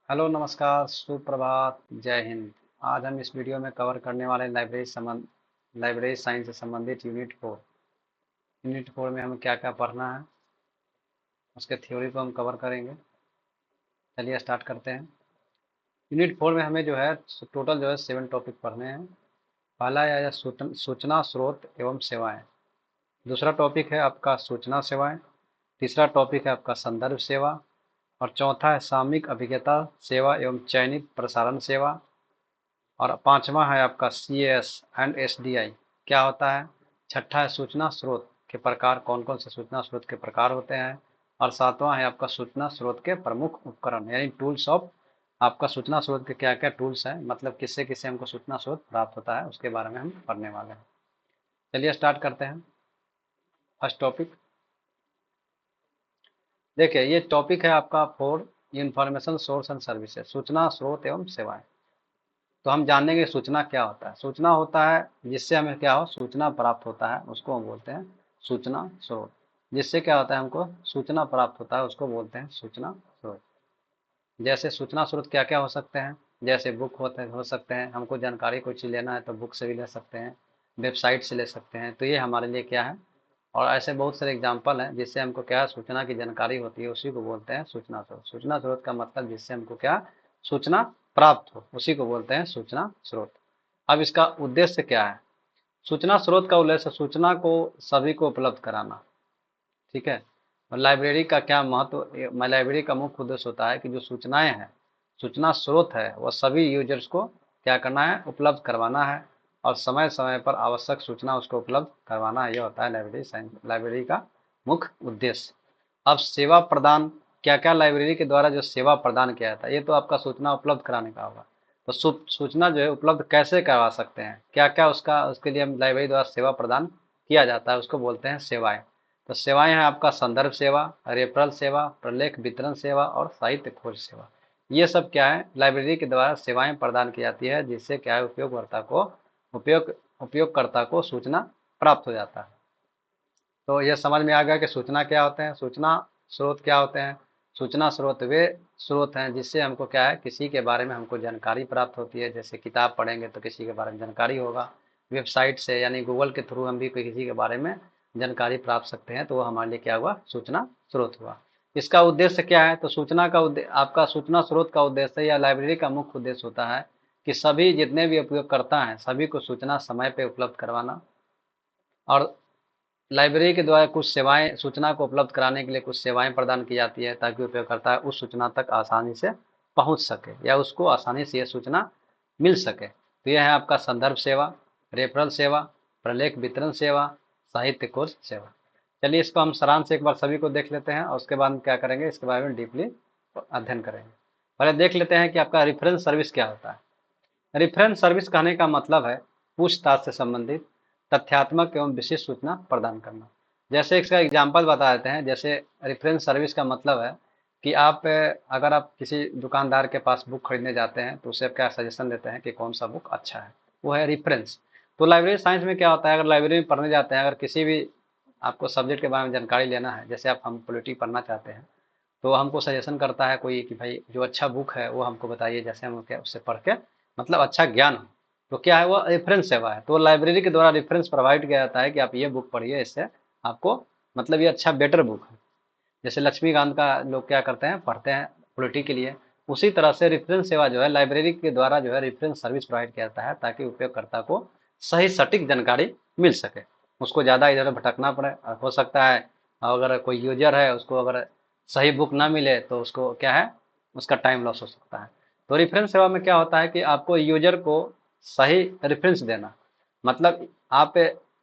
Hello, नमस्कार, सुप्रभात, जय हिंद। आज हम इस वीडियो में कवर करने वाले लाइब्रेरी साइंस से संबंधित यूनिट 4 में हमें क्या क्या पढ़ना है, उसके थ्योरी को हम कवर करेंगे। चलिए स्टार्ट करते हैं। यूनिट 4 में हमें जो है टोटल जो है 7 टॉपिक पढ़ने हैं। पहला है सूचना स्रोत एवं सेवाएं। दूसरा टॉपिक है आपका सूचना सेवाएं। तीसरा टॉपिक है आपका संदर्भ सेवा। और चौथा है सामयिक अभिज्ञता सेवा एवं चयनित प्रसारण सेवा। और पांचवा है आपका CS एंड SDI क्या होता है। छठा है सूचना स्रोत के प्रकार, कौन कौन से सूचना स्रोत के प्रकार होते हैं। और सातवां है आपका सूचना स्रोत के प्रमुख उपकरण यानी टूल्स ऑफ। आपका सूचना स्रोत के क्या क्या टूल्स हैं, मतलब किससे किससे हमको सूचना स्रोत प्राप्त होता है, उसके बारे में हम पढ़ने वाले हैं। चलिए स्टार्ट करते हैं। फर्स्ट टॉपिक देखिए, ये टॉपिक है आपका 4 इंफॉर्मेशन सोर्स एंड सर्विसेज, सूचना स्रोत एवं सेवाएं। तो हम जानेंगे सूचना क्या होता है। सूचना होता है जिससे हमें क्या हो, सूचना प्राप्त होता है, उसको हम बोलते हैं सूचना स्रोत। जिससे क्या होता है, हमको सूचना प्राप्त होता है, उसको बोलते हैं सूचना स्रोत। जैसे सूचना स्रोत क्या क्या हो सकते हैं, जैसे बुक हो सकते हैं, हमको जानकारी कोई चीज़ लेना है तो बुक से भी ले सकते हैं, वेबसाइट से ले सकते हैं, तो ये हमारे लिए क्या है। और ऐसे बहुत सारे एग्जाम्पल हैं जिससे हमको क्या सूचना की जानकारी होती है, उसी को बोलते हैं सूचना स्रोत। सूचना स्रोत का मतलब जिससे हमको क्या सूचना प्राप्त हो, उसी को बोलते हैं सूचना स्रोत। अब इसका उद्देश्य क्या है। सूचना स्रोत का उद्देश्य सूचना को सभी को उपलब्ध कराना। ठीक है। और लाइब्रेरी का क्या महत्व, लाइब्रेरी का मुख्य उद्देश्य होता है कि जो सूचनाएं हैं, सूचना स्रोत है, वह सभी यूजर्स को क्या करना है, उपलब्ध करवाना है। और समय समय पर आवश्यक सूचना उसको उपलब्ध करवाना, यह होता है लाइब्रेरी का मुख्य उद्देश्य। अब सेवा प्रदान, क्या क्या लाइब्रेरी के द्वारा जो सेवा प्रदान किया जाता है, ये तो आपका सूचना उपलब्ध कराने का होगा। तो सूचना जो है उपलब्ध कैसे करवा सकते हैं, क्या क्या उसका, उसके लिए हम लाइब्रेरी द्वारा सेवा प्रदान किया जाता है, उसको बोलते हैं सेवाएं। तो सेवाएं हैं आपका संदर्भ सेवा, रेफरल सेवा, प्रलेख वितरण सेवा और साहित्य खोज सेवा। ये सब क्या है, लाइब्रेरी के द्वारा सेवाएं प्रदान की जाती है, जिससे क्या है उपयोग उपयोगकर्ता को सूचना प्राप्त हो जाता है। तो यह समझ में आ गया कि सूचना क्या होते हैं, सूचना स्रोत क्या होते हैं। सूचना स्रोत वे स्रोत हैं जिससे हमको क्या है, किसी के बारे में हमको जानकारी प्राप्त होती है। जैसे किताब पढ़ेंगे तो किसी के बारे में जानकारी होगा, वेबसाइट से यानी गूगल के थ्रू हम भी कोई किसी के बारे में जानकारी प्राप्त सकते हैं, तो वो हमारे लिए क्या हुआ, सूचना स्रोत हुआ। इसका उद्देश्य क्या है, तो सूचना का आपका सूचना स्रोत का उद्देश्य या लाइब्रेरी का मुख्य उद्देश्य होता है कि सभी जितने भी उपयोगकर्ता हैं सभी को सूचना समय पे उपलब्ध करवाना। और लाइब्रेरी के द्वारा कुछ सेवाएं, सूचना को उपलब्ध कराने के लिए कुछ सेवाएं प्रदान की जाती है, ताकि उपयोगकर्ता उस सूचना तक आसानी से पहुंच सके या उसको आसानी से यह सूचना मिल सके। तो यह है आपका संदर्भ सेवा, रेफरल सेवा, प्रलेख वितरण सेवा, साहित्य कोश सेवा। चलिए इसको हम सारांश से एक बार सभी को देख लेते हैं, और उसके बाद हम क्या करेंगे, इसके बारे में डीपली अध्ययन करेंगे। पहले देख लेते हैं कि आपका रेफरेंस सर्विस क्या होता है। रेफरेंस सर्विस कहने का मतलब है पूछताछ से संबंधित तथ्यात्मक एवं विशिष्ट सूचना प्रदान करना। जैसे इसका एग्जाम्पल बता देते हैं। जैसे रेफरेंस सर्विस का मतलब है कि अगर आप किसी दुकानदार के पास बुक खरीदने जाते हैं तो उसे आप क्या सजेशन देते हैं कि कौन सा बुक अच्छा है, वो है रेफरेंस। तो लाइब्रेरी साइंस में क्या होता है, अगर लाइब्रेरी में पढ़ने जाते हैं, अगर किसी भी आपको सब्जेक्ट के बारे में जानकारी लेना है, जैसे हम पॉलिटी पढ़ना चाहते हैं, तो हमको सजेशन करता है कोई कि भाई जो अच्छा बुक है वो हमको बताइए, जैसे हम क्या उससे पढ़ के मतलब अच्छा ज्ञान हो। तो क्या है, वो रेफरेंस सेवा है। तो लाइब्रेरी के द्वारा रेफरेंस प्रोवाइड किया जाता है कि आप ये बुक पढ़िए, इससे आपको मतलब ये अच्छा बेटर बुक है। जैसे लक्ष्मीकांत का लोग क्या करते हैं, पढ़ते हैं पॉलिटी के लिए। उसी तरह से रेफरेंस सेवा जो है लाइब्रेरी के द्वारा जो है रेफरेंस सर्विस प्रोवाइड किया जाता है, ताकि उपयोगकर्ता को सही सटीक जानकारी मिल सके, उसको ज़्यादा इधर भटकना पड़े। हो सकता है अगर कोई यूजर है, उसको अगर सही बुक ना मिले तो उसको क्या है, उसका टाइम लॉस हो सकता है। तो रेफरेंस सेवा में क्या होता है कि आपको यूजर को सही रेफरेंस देना, मतलब आप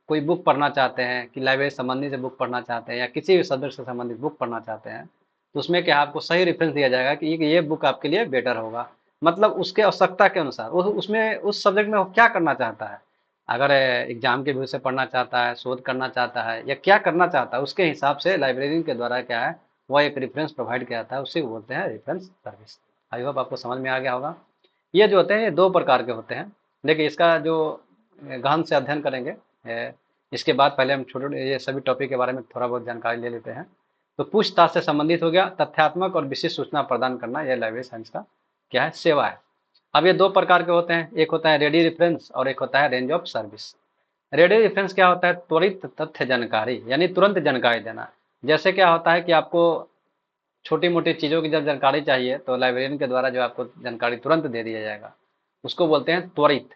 कोई बुक पढ़ना चाहते हैं कि लाइब्रेरी संबंधी से बुक पढ़ना चाहते हैं या किसी भी सब्जेक्ट से संबंधित बुक पढ़ना चाहते हैं, तो उसमें क्या आपको सही रेफरेंस दिया जाएगा कि ये बुक आपके लिए बेटर होगा, मतलब उसके आवश्यकता के अनुसार उसमें उस सब्जेक्ट में वो क्या करना चाहता है। अगर एग्जाम के व्यू से पढ़ना चाहता है, शोध करना चाहता है, या क्या करना चाहता है, उसके हिसाब से लाइब्रेरी के द्वारा क्या है, वह एक रेफरेंस प्रोवाइड किया जाता है, उसी को बोलते हैं रेफरेंस सर्विस। आई होप आपको समझ में आ गया होगा। ये जो होते हैं ये दो प्रकार के होते हैं। देखिए इसका जो गहन से अध्ययन करेंगे, इसके बाद पहले हम छोटे ये सभी टॉपिक के बारे में थोड़ा बहुत जानकारी ले लेते हैं। तो पूछताछ से संबंधित हो गया, तथ्यात्मक और विशिष्ट सूचना प्रदान करना, यह लाइब्रेरी साइंस का क्या है, सेवा है। अब ये दो प्रकार के होते हैं, एक होता है रेडी रेफरेंस और एक होता है range of service. Ready reference क्या होता है, त्वरित तथ्य जानकारी, यानी तुरंत जानकारी देना। जैसे क्या होता है कि आपको छोटी मोटी चीज़ों की जब जानकारी चाहिए तो लाइब्रेरियन के द्वारा जो आपको जानकारी तुरंत दे दिया जाएगा, उसको बोलते हैं त्वरित।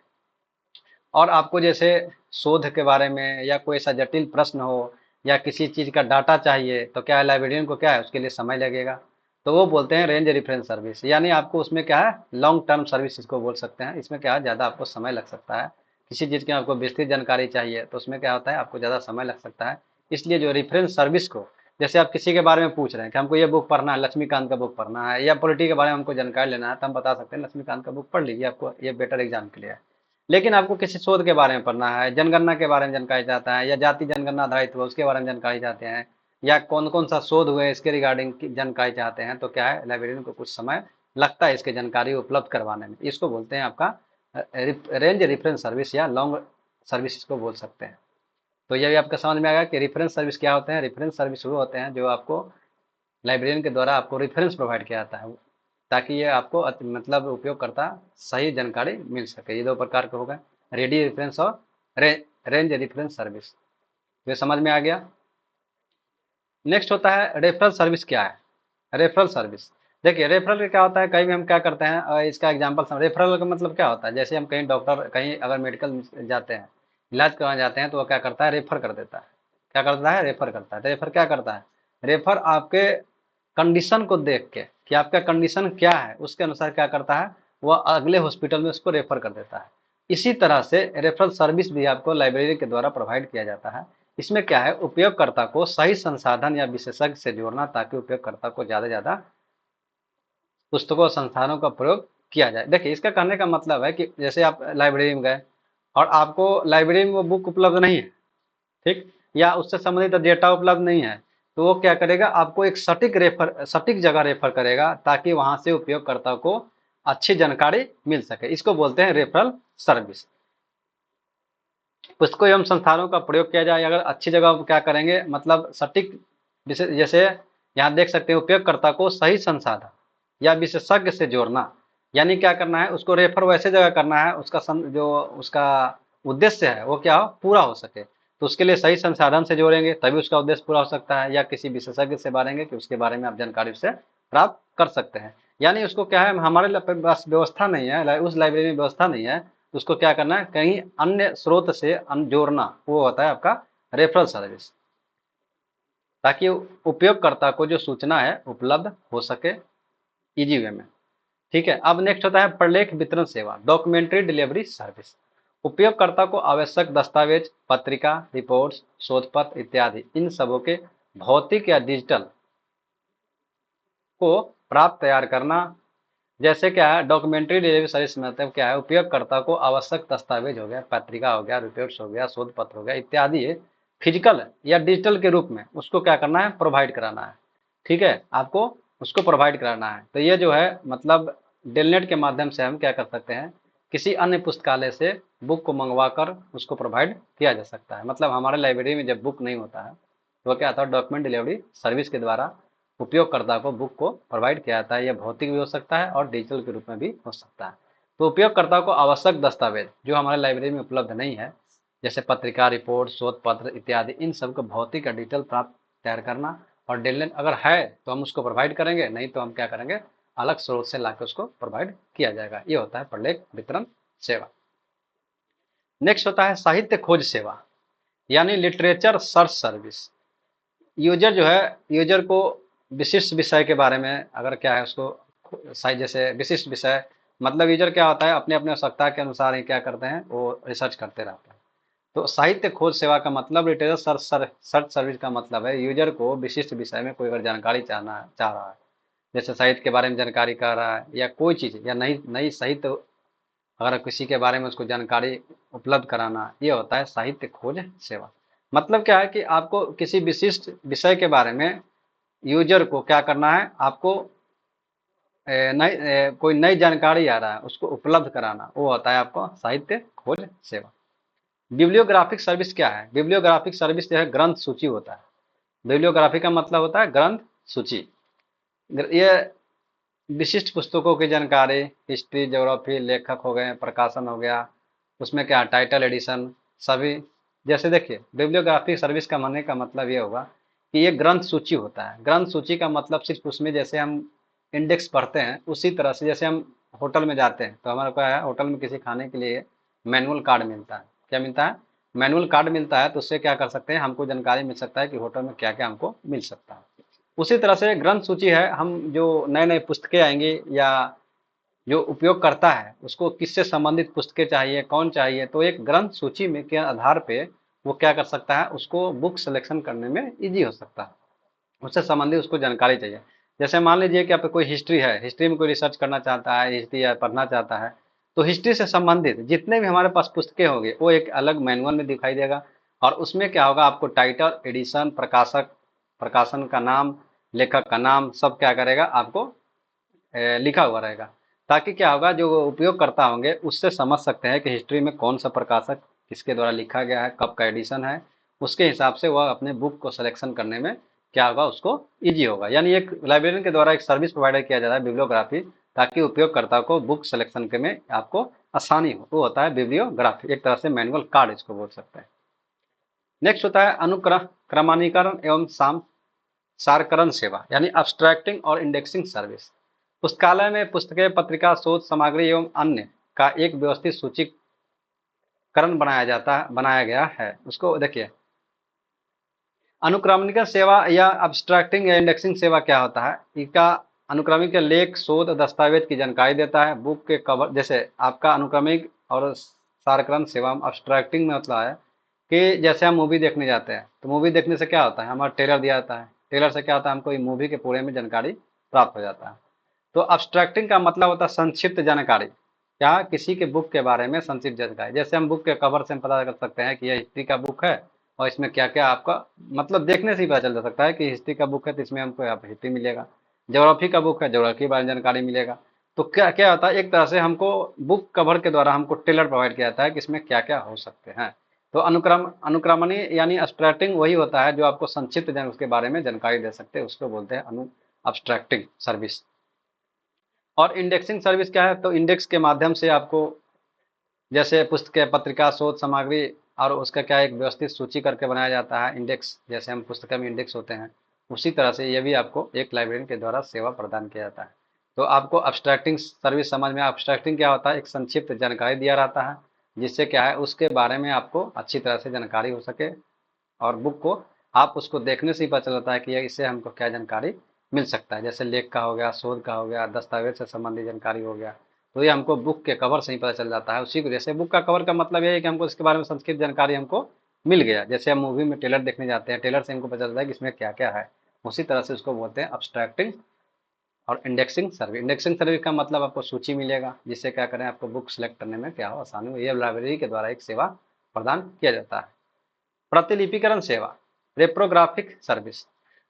और आपको जैसे शोध के बारे में या कोई ऐसा जटिल प्रश्न हो या किसी चीज़ का डाटा चाहिए तो क्या है, लाइब्रेरियन को क्या है, उसके लिए समय लगेगा, तो वो बोलते हैं रेंज रेफरेंस सर्विस। यानी आपको उसमें क्या है, लॉन्ग टर्म सर्विस इसको बोल सकते हैं। इसमें क्या है, ज़्यादा आपको समय लग सकता है। किसी चीज़ की आपको विस्तृत जानकारी चाहिए तो उसमें क्या होता है, आपको ज़्यादा समय लग सकता है। इसलिए जो रेफरेंस सर्विस को, जैसे आप किसी के बारे में पूछ रहे हैं कि हमको ये बुक पढ़ना है, लक्ष्मीकांत का बुक पढ़ना है, या पॉलिटी के बारे में हमको जानकारी लेना है, तो हम बता सकते हैं लक्ष्मीकांत का बुक पढ़ लीजिए, आपको ये बेटर एग्जाम के लिए है। लेकिन आपको किसी शोध के बारे में पढ़ना है, जनगणना के बारे में जानकारी चाहता है, या जाति जनगणना आधारित हुआ उसके बारे में जानकारी चाहते हैं, या कौन कौन सा शोध हुए इसके रिगार्डिंग जानकारी चाहते हैं, तो क्या है, लाइब्रेरियन को कुछ समय लगता है इसके जानकारी उपलब्ध करवाने में। इसको बोलते हैं आपका रेंज रेफरेंस सर्विस या लॉन्ग सर्विस इसको बोल सकते हैं। तो ये भी आपका समझ में आएगा कि रेफरेंस सर्विस क्या होते हैं। रेफरेंस सर्विस वो होते हैं जो आपको लाइब्रेरियन के द्वारा आपको रेफरेंस प्रोवाइड किया जाता है, ताकि ये आपको मतलब उपयोगकर्ता सही जानकारी मिल सके। ये दो प्रकार के हो गए, रेडी रेफरेंस और रेंज रेफरेंस सर्विस। ये समझ में आ गया। नेक्स्ट होता है रेफरल सर्विस। क्या है रेफरल सर्विस? देखिए रेफरल का क्या होता है, कहीं भी हम क्या करते हैं, इसका एग्जांपल, रेफरल का मतलब क्या होता है, जैसे हम कहीं डॉक्टर, कहीं अगर मेडिकल जाते हैं, इलाज कराने जाते हैं, तो वो क्या करता है, रेफर कर देता है। क्या करता है, रेफर करता है। तो रेफर क्या करता है, रेफर आपके कंडीशन को देख के कि आपका कंडीशन क्या है उसके अनुसार क्या करता है, वह अगले हॉस्पिटल में उसको रेफर कर देता है। इसी तरह से रेफरल सर्विस भी आपको लाइब्रेरी के द्वारा प्रोवाइड किया जाता है। इसमें क्या है, उपयोगकर्ता को सही संसाधन या विशेषज्ञ से जोड़ना, ताकि उपयोगकर्ता को ज़्यादा से ज़्यादा पुस्तकों और संस्थानों का प्रयोग किया जाए। देखिए इसका कहने का मतलब है कि जैसे आप लाइब्रेरी में गए और आपको लाइब्रेरी में वो बुक उपलब्ध नहीं है, ठीक, या उससे संबंधित डेटा उपलब्ध नहीं है, तो वो क्या करेगा, आपको एक सटीक जगह रेफर करेगा, ताकि वहां से उपयोगकर्ता को अच्छी जानकारी मिल सके। इसको बोलते हैं रेफरल सर्विस। पुस्तकों एवं संस्थानों का प्रयोग किया जाए, अगर अच्छी जगह क्या करेंगे, मतलब सटीक, जैसे यहाँ देख सकते हैं, उपयोगकर्ता को सही संसाधन या विशेषज्ञ से जोड़ना, यानी क्या करना है, उसको रेफर वैसे जगह करना है, जो उसका उद्देश्य है वो क्या हो, पूरा हो सके। तो उसके लिए सही संसाधन से जोड़ेंगे तभी उसका उद्देश्य पूरा हो सकता है, या किसी विशेषज्ञ से बारेंगे कि उसके बारे में आप जानकारी उससे प्राप्त कर सकते हैं। यानी उसको क्या है, हमारे पास व्यवस्था नहीं है, उस लाइब्रेरी में व्यवस्था नहीं है, तो उसको क्या करना है, कहीं अन्य स्रोत से जोड़ना, वो होता है आपका रेफरल सर्विस, ताकि उपयोगकर्ता को जो सूचना है उपलब्ध हो सके इजी वे में। ठीक है, अब नेक्स्ट होता है प्रलेख वितरण सेवा, डॉक्यूमेंट्री डिलीवरी सर्विस। उपयोगकर्ता को आवश्यक दस्तावेज, पत्रिका, रिपोर्ट्स, शोध पत्र इत्यादि, इन सबों के भौतिक या डिजिटल को प्राप्त तैयार करना। जैसे क्या है, डॉक्यूमेंट्री डिलीवरी सर्विस मतलब क्या है, उपयोगकर्ता को आवश्यक दस्तावेज हो गया, पत्रिका हो गया, रिपोर्ट्स हो गया, शोध पत्र हो गया इत्यादि फिजिकल या डिजिटल के रूप में उसको क्या करना है, प्रोवाइड कराना है। ठीक है, आपको उसको प्रोवाइड कराना है। तो ये जो है मतलब डेलनेट के माध्यम से हम क्या कर सकते हैं, किसी अन्य पुस्तकालय से बुक को मंगवा कर उसको प्रोवाइड किया जा सकता है। मतलब हमारे लाइब्रेरी में जब बुक नहीं होता है तो क्या आता है, डॉक्यूमेंट डिलीवरी सर्विस के द्वारा उपयोगकर्ता को बुक को प्रोवाइड किया जाता है। यह भौतिक भी हो सकता है और डिजिटल के रूप में भी हो सकता है। तो उपयोगकर्ता को आवश्यक दस्तावेज जो हमारे लाइब्रेरी में उपलब्ध नहीं है, जैसे पत्रिका, रिपोर्ट, शोध पत्र इत्यादि, इन सब को भौतिक या डिजिटल प्राप्त तैयार करना। और डेडलाइन अगर है तो हम उसको प्रोवाइड करेंगे, नहीं तो हम क्या करेंगे, अलग स्रोत से लाकर उसको प्रोवाइड किया जाएगा। ये होता है प्रलेख वितरण सेवा। नेक्स्ट होता है साहित्य खोज सेवा, यानी लिटरेचर सर्च सर्विस। यूजर जो है, यूजर को विशिष्ट विषय के बारे में अगर क्या है उसको सही, जैसे विशिष्ट विषय मतलब यूजर क्या होता है, अपने अपने आवश्यकता के अनुसार ही क्या करते हैं, वो रिसर्च करते रहते हैं। तो साहित्य खोज सेवा का मतलब, लिटरेचर सर्च सर्विस का मतलब है, यूजर को विशिष्ट विषय में कोई अगर जानकारी चाह रहा है, जैसे साहित्य के बारे में जानकारी कर रहा है, या कोई चीज़ या नई नई साहित्य अगर किसी के बारे में उसको जानकारी उपलब्ध कराना, ये होता है साहित्य खोज सेवा। मतलब क्या है कि आपको किसी विशिष्ट विषय के बारे में यूजर को क्या करना है, आपको कोई नई जानकारी आ रहा है उसको उपलब्ध कराना, वो होता है आपको साहित्य खोज सेवा। बिब्लियोग्राफिक सर्विस क्या है, बिब्लियोग्राफिक सर्विस जो है ग्रंथ सूची होता है। बिब्लियोग्राफी का मतलब होता है ग्रंथ सूची। ये विशिष्ट पुस्तकों की जानकारी, हिस्ट्री, ज्योग्राफी, लेखक हो गए, प्रकाशन हो गया, उसमें क्या टाइटल एडिशन सभी। जैसे देखिए बिब्लियोग्राफी सर्विस का मानने का मतलब ये होगा कि ये ग्रंथ सूची होता है। ग्रंथ सूची का मतलब सिर्फ उसमें जैसे हम इंडेक्स पढ़ते हैं उसी तरह से, जैसे हम होटल में जाते हैं तो हमारा क्या है, होटल में किसी खाने के लिए मैनुअल कार्ड मिलता है। क्या मिलता है? मैनुअल कार्ड मिलता है। तो उससे क्या कर सकते हैं, हमको जानकारी मिल सकता है कि होटल में क्या क्या हमको मिल सकता है। उसी तरह से ग्रंथ सूची है, हम जो नए नए पुस्तकें आएंगी या जो उपयोग करता है उसको किससे संबंधित पुस्तकें चाहिए, कौन चाहिए, तो एक ग्रंथ सूची में के आधार पे वो क्या कर सकता है, उसको बुक सिलेक्शन करने में इजी हो सकता है। उससे संबंधित उसको जानकारी चाहिए। जैसे मान लीजिए कि आपको कोई हिस्ट्री है, हिस्ट्री में कोई रिसर्च करना चाहता है, हिस्ट्री या पढ़ना चाहता है, तो हिस्ट्री से संबंधित जितने भी हमारे पास पुस्तकें होंगे वो एक अलग मैनुअल में दिखाई देगा। और उसमें क्या होगा, आपको टाइटल, एडिशन, प्रकाशक, प्रकाशन का नाम, लेखक का नाम सब क्या करेगा आपको लिखा हुआ रहेगा। ताकि क्या होगा, जो उपयोगकर्ता होंगे उससे समझ सकते हैं कि हिस्ट्री में कौन सा प्रकाशक किसके द्वारा लिखा गया है, कब का एडिशन है। उसके हिसाब से वह अपने बुक को सिलेक्शन करने में क्या होगा, उसको ईजी होगा। यानी एक लाइब्रेरियन के द्वारा एक सर्विस प्रोवाइड किया जा रहा है बिब्लियोग्राफी, ताकि उपयोगकर्ता को बुक सिलेक्शन के में आपको आसानी हो। वो होता है बिब्लियोग्राफी, एक तरह से मैनुअल कार्ड इसको बोल सकते हैं। नेक्स्ट होता है क्रमानीकरण एवं सारकरण सेवा, यानी अब्स्ट्रैक्टिंग और इंडेक्सिंग सर्विस। पुस्तकालय में पुस्तकें, पत्रिका, शोध सामग्री एवं अन्य का एक व्यवस्थित सूचीकरण बनाया गया है। उसको देखिए, अनुक्रमणिका सेवा या अब्स्ट्रैक्टिंग या इंडेक्सिंग सेवा क्या होता है, इसका अनुक्रमिक के लेख, शोध, दस्तावेज की जानकारी देता है। बुक के कवर, जैसे आपका अनुक्रमिक और सारकरण सेवा अब्स्ट्रैक्टिंग में मतलब है कि जैसे हम मूवी देखने जाते हैं तो मूवी देखने से क्या होता है, हमारा ट्रेलर दिया जाता है, ट्रेलर से क्या होता है, हमको मूवी के पूरे में जानकारी प्राप्त हो जाता है। तो अब्स्ट्रैक्टिंग का मतलब होता है संक्षिप्त जानकारी, क्या किसी के बुक के बारे में संक्षिप्त जानकारी। जैसे हम बुक के कवर से हम पता कर सकते हैं कि यह हिस्ट्री का बुक है और इसमें क्या क्या आपका मतलब देखने से ही पता चल सकता है कि हिस्ट्री का बुक है तो इसमें हमको यहाँ पे हिस्ट्री मिलेगा। ज्योग्राफी का बुक है, ज्योग्राफी के बारे में जानकारी मिलेगा। तो क्या क्या होता है, एक तरह से हमको बुक कवर के द्वारा हमको टेलर प्रोवाइड किया जाता है कि इसमें क्या क्या हो सकते हैं। तो अनुक्रमणी यानी अब्स्ट्रैक्टिंग वही होता है जो आपको संक्षिप्त उसके बारे में जानकारी दे सकते हैं, उसको बोलते हैं अब्स्ट्रैक्टिंग सर्विस। और इंडेक्सिंग सर्विस क्या है, तो इंडेक्स के माध्यम से आपको जैसे पुस्तकें, पत्रिका, शोध सामग्री और उसका क्या एक व्यवस्थित सूची करके बनाया जाता है। इंडेक्स जैसे हम पुस्तकें में इंडेक्स होते हैं, उसी तरह से ये भी आपको एक लाइब्रेरियन के द्वारा सेवा प्रदान किया जाता है। तो आपको अब्स्ट्रैक्टिंग सर्विस समझ में, अब्स्ट्रैक्टिंग क्या होता है, एक संक्षिप्त जानकारी दिया रहता है जिससे क्या है उसके बारे में आपको अच्छी तरह से जानकारी हो सके। और बुक को आप उसको देखने से ही पता चलता है कि ये इससे हमको क्या जानकारी मिल सकता है। जैसे लेख का हो गया, शोध का हो गया, दस्तावेज से संबंधित जानकारी हो गया, तो ये हमको बुक के कवर से ही पता चल जाता है। उसी को जैसे बुक का कवर का मतलब ये है कि हमको इसके बारे में संक्षिप्त जानकारी हमको मिल गया। जैसे हम मूवी में ट्रेलर देखने जाते हैं, ट्रेलर से हमको पता चलता है कि इसमें क्या क्या है। उसी तरह से उसको बोलते हैं अब्स्ट्रैक्टिंग और इंडेक्सिंग सर्विस। इंडेक्सिंग सर्विस का मतलब आपको सूची मिलेगा जिससे क्या करें, आपको बुक सेलेक्ट करने में क्या हो, आसानी हो। ये लाइब्रेरी के द्वारा एक सेवा प्रदान किया जाता है। प्रतिलिपिकरण सेवा, रेप्रोग्राफिक सर्विस।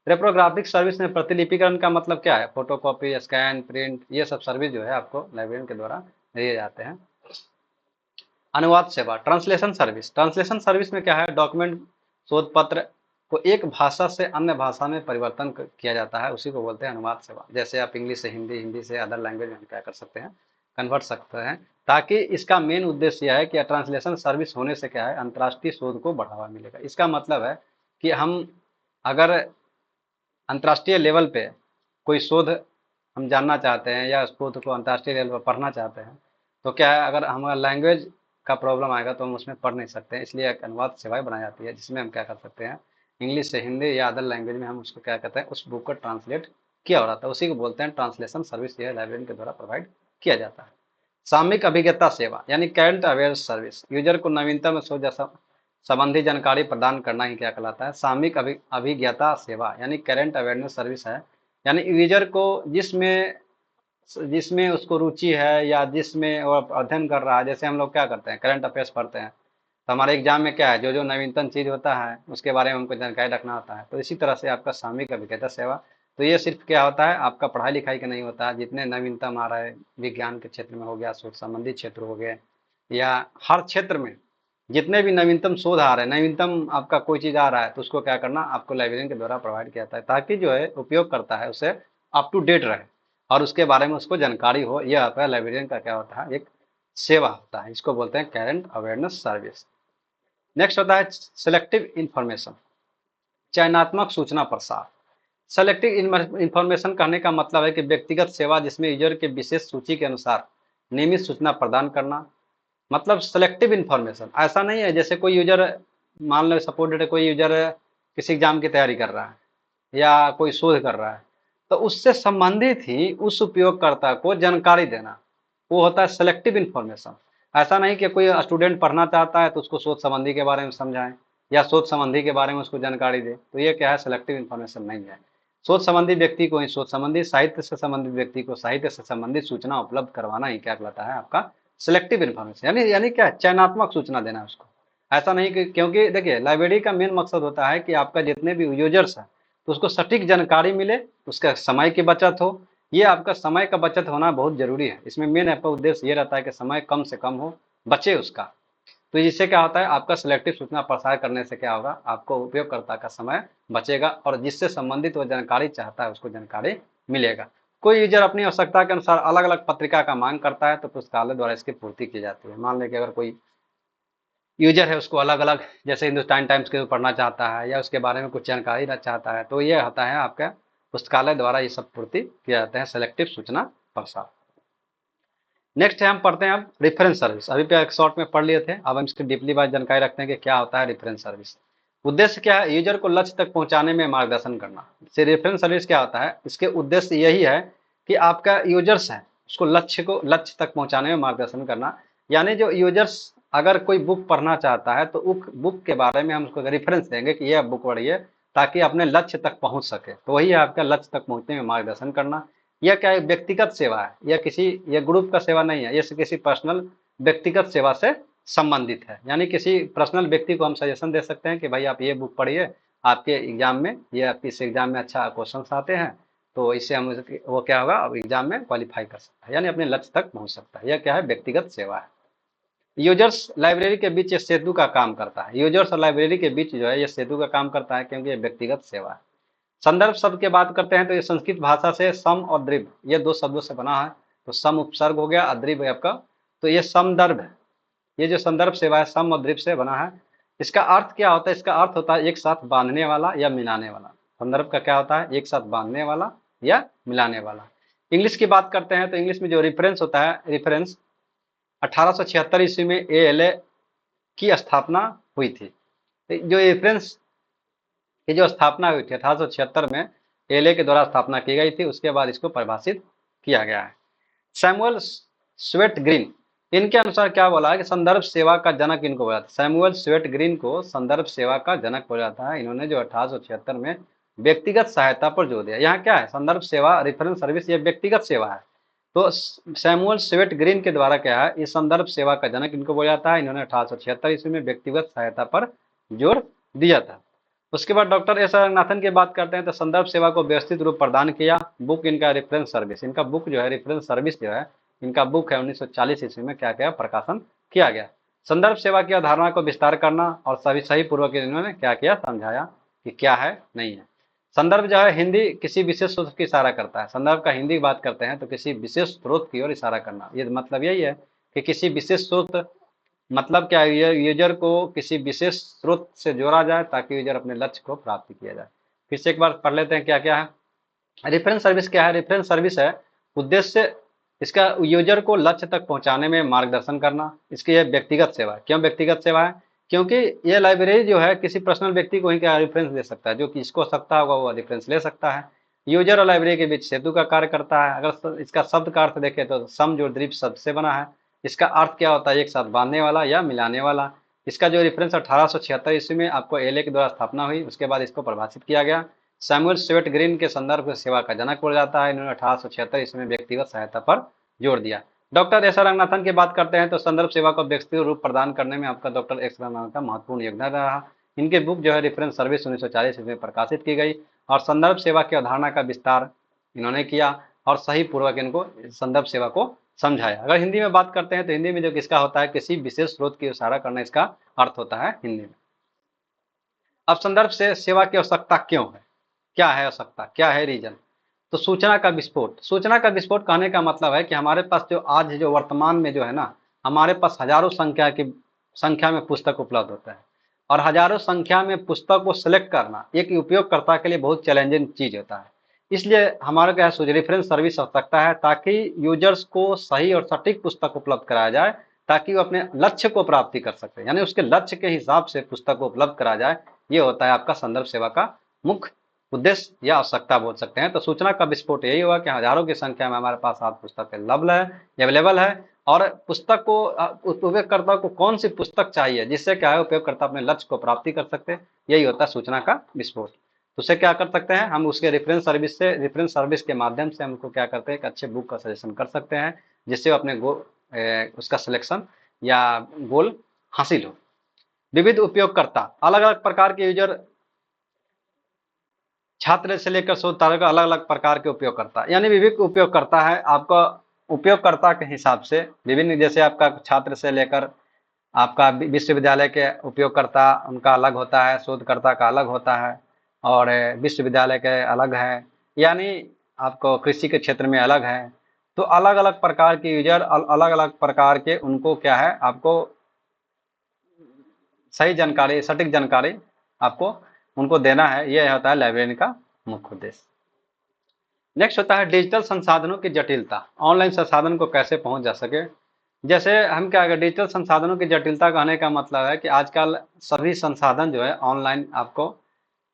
रेप्रोग्राफिक सर्विस में प्रतिलिपिकरण का मतलब क्या है, फोटोकॉपी, स्कैन, प्रिंट, ये सब सर्विस जो है आपको लाइब्रेरियन के द्वारा दिए जाते हैं। अनुवाद सेवा, ट्रांसलेशन सर्विस। ट्रांसलेशन सर्विस में क्या है, डॉक्यूमेंट, शोध पत्र को एक भाषा से अन्य भाषा में परिवर्तन किया जाता है, उसी को बोलते हैं अनुवाद सेवा। जैसे आप इंग्लिश से हिंदी, हिंदी से अदर लैंग्वेज में क्या कर सकते हैं, कन्वर्ट सकते हैं। ताकि इसका मेन उद्देश्य यह है कि ट्रांसलेशन सर्विस होने से क्या है, अंतर्राष्ट्रीय शोध को बढ़ावा मिलेगा। इसका मतलब है कि हम अगर अंतर्राष्ट्रीय लेवल पे कोई शोध हम जानना चाहते हैं या शोध को अंतर्राष्ट्रीय लेवल पर पढ़ना चाहते हैं, तो क्या है, अगर हमारा लैंग्वेज का प्रॉब्लम आएगा तो हम उसमें पढ़ नहीं सकते हैं। इसलिए एक अनुवाद सेवाएं बनाई जाती है जिसमें हम क्या कर सकते हैं, इंग्लिश से हिंदी या अदर लैंग्वेज में हम उसको क्या कहते हैं, उस बुक को ट्रांसलेट किया हो रहा था, उसी को बोलते हैं ट्रांसलेशन सर्विस। यह लाइब्रेरियन के द्वारा प्रोवाइड किया जाता है। सामयिक अभिज्ञता सेवा यानी करंट अवेयर सर्विस, यूजर को नवीनतम शोध जैसा संबंधी जानकारी प्रदान करना ही क्या कहलाता है, सामयिक अभिज्ञता सेवा यानी करंट अवेयरनेस सर्विस है। यानी यूजर को जिसमें जिसमें उसको रुचि है या जिसमें वो अध्ययन कर रहा है। जैसे हम लोग क्या करते हैं, करंट अफेयर्स पढ़ते हैं, तो हमारे एग्जाम में क्या है, जो जो नवीनतम चीज़ होता है उसके बारे में हमको जानकारी रखना होता है। तो इसी तरह से आपका सामयिक अभिज्ञता सेवा, तो ये सिर्फ क्या होता है, आपका पढ़ाई लिखाई का नहीं होता है, जितने नवीनतम आ रहा है विज्ञान के क्षेत्र में हो गया, शोध संबंधित क्षेत्र हो गए, या हर क्षेत्र में जितने भी नवीनतम शोध आ रहे हैं, नवीनतम आपका कोई चीज़ आ रहा है, तो उसको क्या करना, आपको लाइब्रेरियन के द्वारा प्रोवाइड किया जाता है ताकि जो है उपयोग करता है उसे अप टू डेट रहे। और उसके बारे में उसको जानकारी हो, यह आपका लाइब्रेरियन का क्या होता है, एक सेवा होता है। इसको बोलते हैं करंट अवेयरनेस सर्विस। नेक्स्ट होता है सेलेक्टिव इंफॉर्मेशन, चयनात्मक सूचना प्रसार। सेलेक्टिव इंफॉर्मेशन कहने का मतलब है कि व्यक्तिगत सेवा जिसमें यूजर के विशेष सूची के अनुसार नियमित सूचना प्रदान करना। मतलब सेलेक्टिव इंफॉर्मेशन ऐसा नहीं है जैसे कोई यूजर, मान लो सपोर्टेड कोई यूजर किसी एग्जाम की तैयारी कर रहा है या कोई शोध कर रहा है, तो उससे संबंधित ही उस उपयोगकर्ता को जानकारी देना, वो होता है सेलेक्टिव इंफॉर्मेशन। ऐसा नहीं कि कोई स्टूडेंट पढ़ना चाहता है तो उसको शोध संबंधी के बारे में समझाएं या शोध संबंधी के बारे में उसको जानकारी दे, तो ये क्या है, सेलेक्टिव इंफॉर्मेशन नहीं है। शोध संबंधी व्यक्ति को ही शोध संबंधी, साहित्य से संबंधित व्यक्ति को साहित्य से संबंधित सूचना उपलब्ध करवाना ही क्या कहलाता है, आपका सिलेक्टिव इन्फॉर्मेशन। यानी क्या, चयनात्मक सूचना देना है उसको। ऐसा नहीं कि, क्योंकि देखिए लाइब्रेरी का मेन मकसद होता है कि आपका जितने भी यूजर्स है तो उसको सटीक जानकारी मिले, उसका समय की बचत हो। ये आपका समय का बचत होना बहुत जरूरी है, इसमें मेन आपका उद्देश्य ये रहता है कि समय कम से कम हो, बचे उसका। तो इससे क्या होता है, आपका सिलेक्टिव सूचना प्रसार करने से क्या होगा, आपको उपयोगकर्ता का समय बचेगा और जिससे संबंधित वो जानकारी चाहता है उसको जानकारी मिलेगा। कोई यूजर अपनी आवश्यकता के अनुसार अलग अलग पत्रिका का मांग करता है तो पुस्तकालय द्वारा इसकी पूर्ति की जाती है। मान लें कि अगर कोई यूजर है उसको अलग अलग, जैसे हिंदुस्तान टाइम्स के पढ़ना चाहता है या उसके बारे में कुछ जानकारी चाहता है, तो ये होता है आपका पुस्तकालय द्वारा ये सब पूर्ति किया जाता है, सेलेक्टिव सूचना प्रसार। नेक्स्ट है हम पढ़ते हैं अब रेफरेंस सर्विस। अभी पे एक शॉर्ट में पढ़ लिए थे, अब हम इसकी डीपली बात जानकारी रखते हैं कि क्या होता है रेफरेंस सर्विस। उद्देश्य क्या है, यूजर को लक्ष्य तक पहुंचाने में मार्गदर्शन करना। से रेफरेंस सर्विस क्या होता है, इसके उद्देश्य यही है कि आपका यूजर्स है उसको लक्ष्य तक पहुंचाने में मार्गदर्शन करना। यानी जो यूजर्स अगर कोई बुक पढ़ना चाहता है तो उस बुक के बारे में हम उसको रेफरेंस देंगे कि यह बुक पढ़िए ताकि अपने लक्ष्य तक पहुंच सके। तो वही है आपका लक्ष्य तक पहुंचने में मार्गदर्शन करना। यह क्या है, व्यक्तिगत सेवा है, यह ग्रुप का सेवा नहीं है, यह किसी पर्सनल व्यक्तिगत सेवा से संबंधित है। यानी किसी पर्सनल व्यक्ति को हम सजेशन दे सकते हैं कि भाई आप ये बुक पढ़िए, आपके एग्जाम में ये आपके इस एग्जाम में अच्छा क्वेश्चन आते हैं, तो इससे हम वो क्या होगा, अब एग्जाम में क्वालिफाई कर सकता है, यानी अपने लक्ष्य तक पहुंच सकता है। यह क्या है, व्यक्तिगत सेवा है। यूजर्स लाइब्रेरी के बीच ये सेतु का काम करता है। यूजर्स और लाइब्रेरी के बीच जो है ये सेतु का काम करता है, क्योंकि ये व्यक्तिगत सेवा है। संदर्भ शब्द की बात करते हैं तो ये संस्कृत भाषा से सम और द्रिब, ये दो शब्दों से बना है। तो सम उपसर्ग हो गया और द्रिब है आपका, तो ये समदर्भ है। ये जो संदर्भ सेवा है सम और द्रिब से बना है। इसका अर्थ क्या होता है, इसका अर्थ होता है एक साथ बांधने वाला या मिलाने वाला। संदर्भ का क्या होता है, एक साथ बांधने वाला या मिलाने वाला। इंग्लिश की बात करते हैं तो इंग्लिश में जो रेफरेंस होता है, रेफरेंस 1876 ईस्वी में ALA की स्थापना हुई थी। जो रेफरेंस की जो स्थापना हुई थी 1876 में ALA के द्वारा स्थापना की गई थी, उसके बाद इसको परिभाषित किया गया है। सैमुअल स्वेट ग्रीन, इनके अनुसार क्या बोला है कि संदर्भ सेवा का जनक इनको बोला था। सैमुअल स्वेट ग्रीन को संदर्भ सेवा का जनक बोला जाता है। इन्होंने जो 1876 में व्यक्तिगत सहायता पर जोर दिया। यहाँ क्या है, संदर्भ सेवा रेफरेंस सर्विस ये व्यक्तिगत सेवा है। तो सैमुअल स्वेट ग्रीन के द्वारा क्या है, इस संदर्भ सेवा का जनक इनको बोला जाता है। इन्होंने 1876 ईस्वी में व्यक्तिगत सहायता पर जोर दिया था। उसके बाद डॉक्टर एस रंगनाथन की बात करते हैं तो संदर्भ सेवा को व्यवस्थित रूप प्रदान किया। बुक इनका रेफरेंस सर्विस, इनका बुक जो है रेफरेंस सर्विस जो है इनका बुक है 1940 ईस्वी में क्या किया, प्रकाशन किया गया। संदर्भ सेवा की अवधारणा को विस्तार करना और सही पूर्वक इन्होंने क्या किया, समझाया कि क्या है नहीं है। संदर्भ जो है हिंदी किसी विशेष स्रोत की इशारा करता है। संदर्भ का हिंदी बात करते हैं तो किसी विशेष स्रोत की ओर इशारा करना। ये मतलब यही है कि किसी विशेष स्रोत, मतलब क्या है, यूजर को किसी विशेष स्रोत से जोड़ा जाए ताकि यूजर अपने लक्ष्य को प्राप्त किया जाए। फिर से एक बार पढ़ लेते हैं क्या क्या है। रेफरेंस सर्विस क्या है, रेफरेंस सर्विस है उद्देश्य इसका यूजर को लक्ष्य तक पहुंचाने में मार्गदर्शन करना। इसकी यह व्यक्तिगत सेवा है। क्यों व्यक्तिगत सेवा है, क्योंकि यह लाइब्रेरी जो है किसी पर्सनल व्यक्ति को ही क्या रेफरेंस दे सकता है, जो कि इसको सकता होगा वो रेफरेंस ले सकता है। यूजर और लाइब्रेरी के बीच सेतु का कार्य करता है। अगर इसका शब्द का अर्थ देखें तो सम जो द्वीप शब्द से बना है। इसका अर्थ क्या होता है, एक साथ बांधने वाला या मिलाने वाला। इसका जो रेफरेंस 1876 ईस्वी में आपको ALA के द्वारा स्थापना हुई, उसके बाद इसको परिभाषित किया गया। सैमुअल स्वेट ग्रीन के संदर्भ सेवा का जनक बोला जाता है। इन्होंने 1876 ईस्वी में व्यक्तिगत सहायता पर जोर दिया। डॉक्टर एस रंगनाथन की बात करते हैं तो संदर्भ सेवा को व्यक्तिगत रूप प्रदान करने में आपका डॉक्टर एस रंगनाथन का महत्वपूर्ण योगदान रहा। इनके बुक जो है रेफरेंस सर्विस 1940 में प्रकाशित की गई और संदर्भ सेवा की अवधारणा का विस्तार इन्होंने किया और सही पूर्वक इनको संदर्भ सेवा को समझाया। अगर हिंदी में बात करते हैं तो हिंदी में जो किसका होता है, किसी विशेष स्रोत की इशारा करना, इसका अर्थ होता है हिंदी में। अब संदर्भ से सेवा की आवश्यकता क्यों है, क्या है आवश्यकता, क्या है रीजन। तो सूचना का विस्फोट कहने का मतलब है कि हमारे पास जो आज जो वर्तमान में जो है ना, हमारे पास हजारों संख्या में पुस्तक उपलब्ध होता है, और हजारों संख्या में पुस्तक को सिलेक्ट करना एक उपयोगकर्ता के लिए बहुत चैलेंजिंग चीज होता है। इसलिए हमारे क्या है, रेफरेंस सर्विस आवश्यकता है, ताकि यूजर्स को सही और सटीक पुस्तक उपलब्ध कराया जाए, ताकि वो अपने लक्ष्य को प्राप्ति कर सकते हैं, यानी उसके लक्ष्य के हिसाब से पुस्तक को उपलब्ध कराया जाए। ये होता है आपका संदर्भ सेवा का मुख्य उद्देश्य या आवश्यकता बोल सकते हैं। तो सूचना का विस्फोट यही हुआ कि हजारों की संख्या में हमारे पास आज पुस्तक अवेलेबल है, और पुस्तक को उपयोगकर्ता को कौन सी पुस्तक चाहिए जिससे क्या है उपयोगकर्ता अपने लक्ष्य को प्राप्ति कर सकते हैं, यही होता है सूचना का विस्फोट। तो उसे क्या कर सकते हैं हम, उसके रेफरेंस सर्विस के माध्यम से हमको क्या करते हैं, एक अच्छे बुक का सजेशन कर सकते हैं, जिससे वो अपने उसका सिलेक्शन या गोल हासिल हो। विविध उपयोगकर्ता, अलग अलग प्रकार के यूजर, छात्र से लेकर शोधकर्ता का अलग अलग प्रकार के उपयोगकर्ता, यानी विविध उपयोगकर्ता है आपका। उपयोगकर्ता के हिसाब से विभिन्न, जैसे आपका छात्र से लेकर आपका विश्वविद्यालय के उपयोगकर्ता उनका अलग होता है, शोधकर्ता का अलग होता है, और विश्वविद्यालय के अलग है, यानी आपको कृषि के क्षेत्र में अलग है। तो अलग अलग प्रकार के यूजर, अलग अलग प्रकार के उनको क्या है, आपको सही जानकारी, सटीक जानकारी आपको उनको देना है। यह होता है लाइब्रेरी का मुख्य उद्देश्य। नेक्स्ट होता है डिजिटल संसाधनों की जटिलता, ऑनलाइन संसाधन को कैसे पहुंच जा सके। जैसे हम क्या करें, डिजिटल संसाधनों की जटिलता कहने का मतलब है कि आजकल सभी संसाधन जो है ऑनलाइन आपको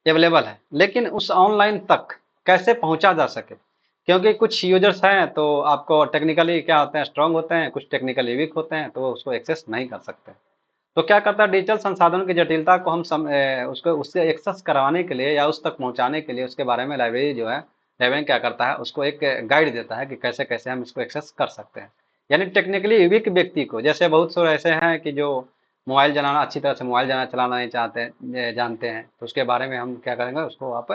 अवेलेबल है, लेकिन उस ऑनलाइन तक कैसे पहुंचा जा सके, क्योंकि कुछ यूजर्स हैं तो आपको टेक्निकली क्या होते हैं, स्ट्रांग होते हैं, कुछ टेक्निकली वीक होते हैं, तो उसको एक्सेस नहीं कर सकते। तो क्या करता है, डिजिटल संसाधनों की जटिलता को हम उसको उससे एक्सेस करवाने के लिए या उस तक पहुंचाने के लिए उसके बारे में लाइब्रेरी जो है, लाइब्रेरी क्या करता है, उसको एक गाइड देता है कि कैसे कैसे हम इसको एक्सेस कर सकते हैं। यानी टेक्निकली वीक व्यक्ति को, जैसे बहुत से ऐसे हैं कि जो मोबाइल चलाना अच्छी तरह से मोबाइल चलाना नहीं जानते हैं, तो उसके बारे में हम क्या करेंगे, उसको आप